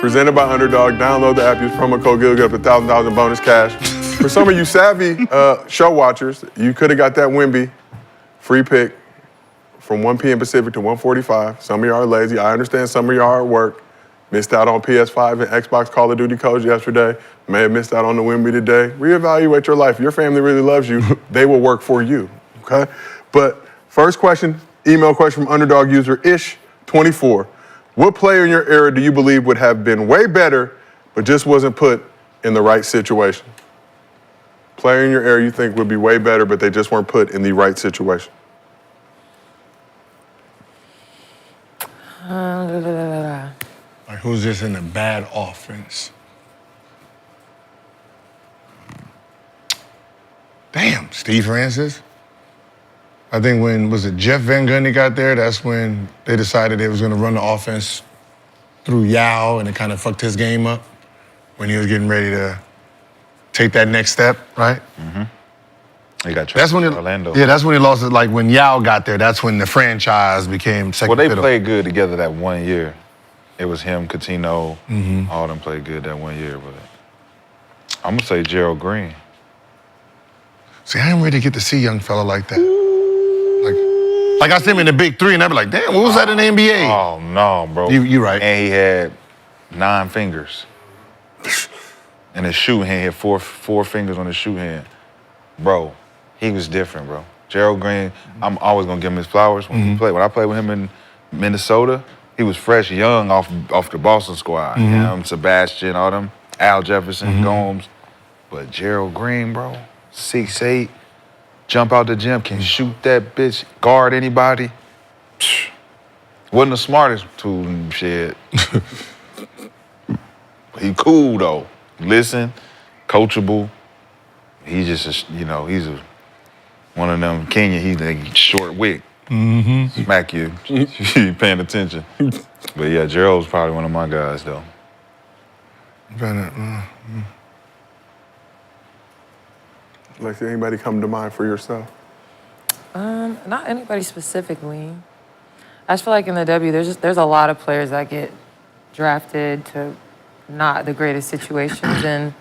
Presented by Underdog. Download the app, use promo code Gil, get up to $1,000 in bonus cash. For some of you savvy show watchers, you could have got that Wemby free pick from 1 p.m. Pacific to 1:45. Some of y'all are lazy. I understand some of y'all are at work. Missed out on PS5 and Xbox Call of Duty codes yesterday. May have missed out on the Wemby today. Reevaluate your life. Your family really loves you. They will work for you, okay? But first question, email question from Underdog user Ish24. What player in your era do you believe would have been way better, but just wasn't put in the right situation? Player in your era you think would be way better, but they just weren't put in the right situation. Like, who's just in a bad offense? Damn, Steve Francis. I think when, was it Jeff Van Gundy got there, that's when they decided they was going to run the offense through Yao, and it kind of fucked his game up when he was getting ready to take that next step, right? Mm-hmm. He got That's when Orlando. Yeah, that's when he lost it. Like when Yao got there, that's when the franchise became second Well, they fiddle. played good together that 1 year. It was him, Coutinho, all them played good that 1 year. But I'm gonna say Gerald Green. See, I didn't really get to see young fella like that. Like I see him in the big three, and I'd be like, damn, what was that in the NBA? Oh no, bro. You right. And he had 9 fingers. And his shoe hand, he had four fingers on his shoe hand. Bro, he was different, bro. Gerald Green, I'm always gonna give him his flowers when he played. When I played with him in Minnesota, he was fresh, young off the Boston squad. Him, Sebastian, all them, Al Jefferson, Gomes. But Gerald Green, bro, 6'8", jump out the gym, can shoot that bitch, guard anybody. Wasn't the smartest tool and shit. He cool though. Listen, coachable. He just, he's one of them Kenyan. He's like short wig. Smack you. You ain't paying attention. But yeah, Gerald's probably one of my guys though. Lexie, anybody come to mind for yourself? Not anybody specifically. I just feel like in the W, there's a lot of players that get drafted to not the greatest situations, and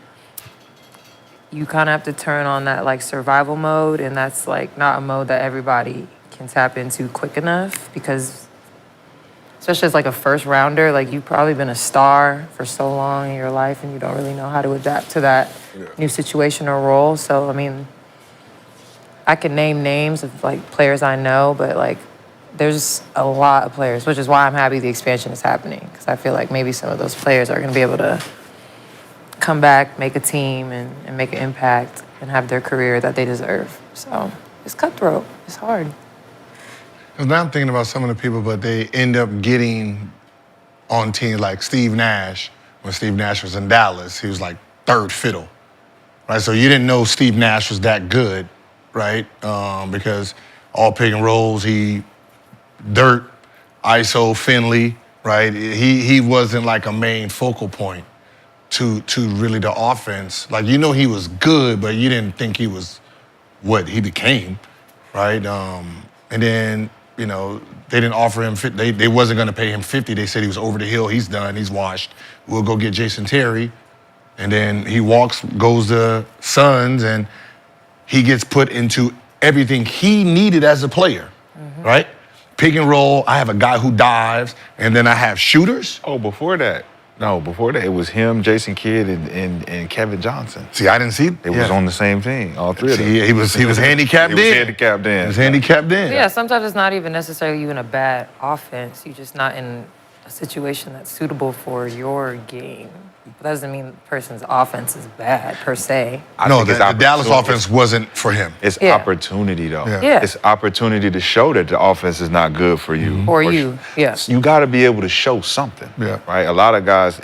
you kind of have to turn on that like survival mode, and that's like not a mode that everybody can tap into quick enough, because especially as like a first rounder, like you've probably been a star for so long in your life and you don't really know how to adapt to that new situation or role. So, I mean, I can name names of like players I know, but like there's a lot of players, which is why I'm happy the expansion is happening, because I feel like maybe some of those players are going to be able to come back, make a team, and make an impact and have their career that they deserve. So it's cutthroat. It's hard. Because now I'm thinking about some of the people, but they end up getting on teams like Steve Nash. When Steve Nash was in Dallas, he was like third fiddle, right? So you didn't know Steve Nash was that good, right? Because all pick and rolls, dirt, ISO, Finley, right? He wasn't like a main focal point to really the offense. Like, he was good, but you didn't think he was what he became, right? And then, they didn't offer him, they wasn't gonna pay him 50. They said he was over the hill, he's done, he's washed. We'll go get Jason Terry. And then he goes to Suns, and he gets put into everything he needed as a player, right? Pick and roll, I have a guy who dives, and then I have shooters. Oh, before that, it was him, Jason Kidd, and Kevin Johnson. See, I didn't see It was on the same team, all three of them. He was handicapped in. He was handicapped in. He was handicapped in. Yeah, sometimes it's not even necessarily you in a bad offense. You're just not in a situation that's suitable for your game. That doesn't mean the person's offense is bad, per se. No, the Dallas offense wasn't for him. It's opportunity, though. Yeah. It's opportunity to show that the offense is not good for you. For you, yeah. You got to be able to show something, right? A lot of guys,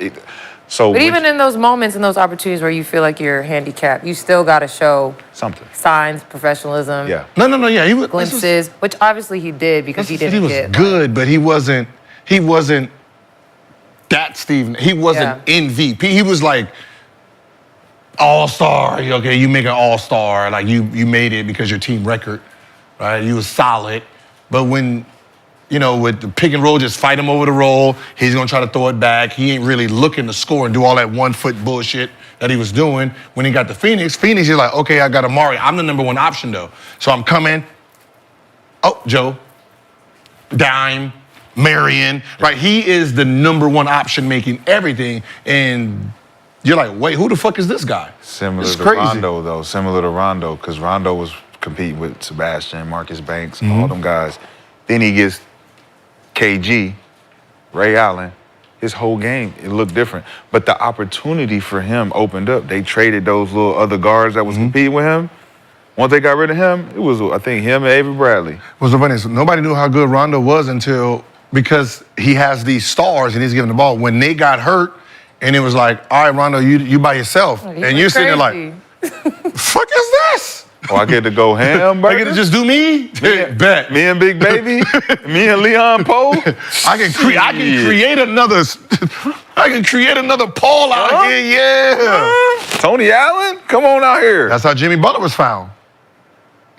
So, But even in those moments and those opportunities where you feel like you're handicapped, you still got to show something. signs, professionalism, Yeah. No, yeah, he was glimpses, which obviously he did because he didn't He was get good, but he wasn't that Steve. He wasn't MVP. He was like all-star. Okay, you make an all-star. Like you made it because your team record, right? You was solid. But when, with the pick and roll, just fight him over the roll. He's gonna try to throw it back. He ain't really looking to score and do all that 1 foot bullshit that he was doing. When he got to Phoenix, he's like, okay, I got Amari. I'm the number one option though. So I'm coming. Oh, Joe. Dime. Marion. Right? He is the number one option making everything. And you're like, wait, who the fuck is this guy? Similar It's to crazy. Rondo, though. Similar to Rondo, because Rondo was competing with Sebastian, Marcus Banks, all them guys. Then he gets KG, Ray Allen. His whole game, it looked different. But the opportunity for him opened up. They traded those little other guards that was competing with him. Once they got rid of him, it was, I think, him and Avery Bradley. What's so funny is nobody knew how good Rondo was because he has these stars and he's giving the ball. When they got hurt, and it was like, all right, Rondo, you by yourself. And you're sitting there like, fuck is this? Oh, I get to go ham, I get to just do me? Bet. Me and Big Baby? Me and Leon Poe? I can create another Paul out here, yeah. Tony Allen? Come on out here. That's how Jimmy Butler was found.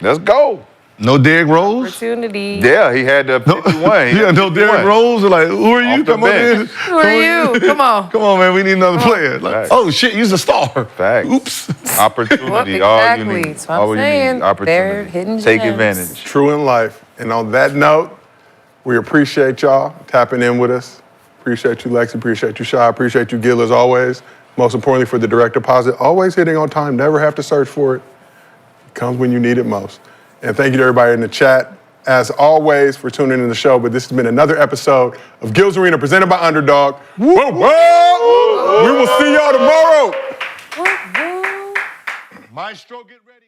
Let's go. No Derrick Rose? opportunity. Yeah, he had the 51. No Derrick Rose? Like, who are you? Come on in. Who are you? Come on. Come on, man. We need another player. Like, oh, shit, he's a star. Facts. Oops. Opportunity. Well, All you exactly. need. That's what I'm All you saying. need. Opportunity. They're hidden Take gems. advantage. True in life. And on that note, we appreciate y'all tapping in with us. Appreciate you, Lexie. Appreciate you, Shy. Appreciate you, Gil, as always. Most importantly, for the direct deposit. Always hitting on time. Never have to search for it. It comes when you need it most. And thank you to everybody in the chat, as always, for tuning in to the show. But this has been another episode of Gil's Arena, presented by Underdog. Whoa, whoa! We will see y'all tomorrow. Maestro, get ready.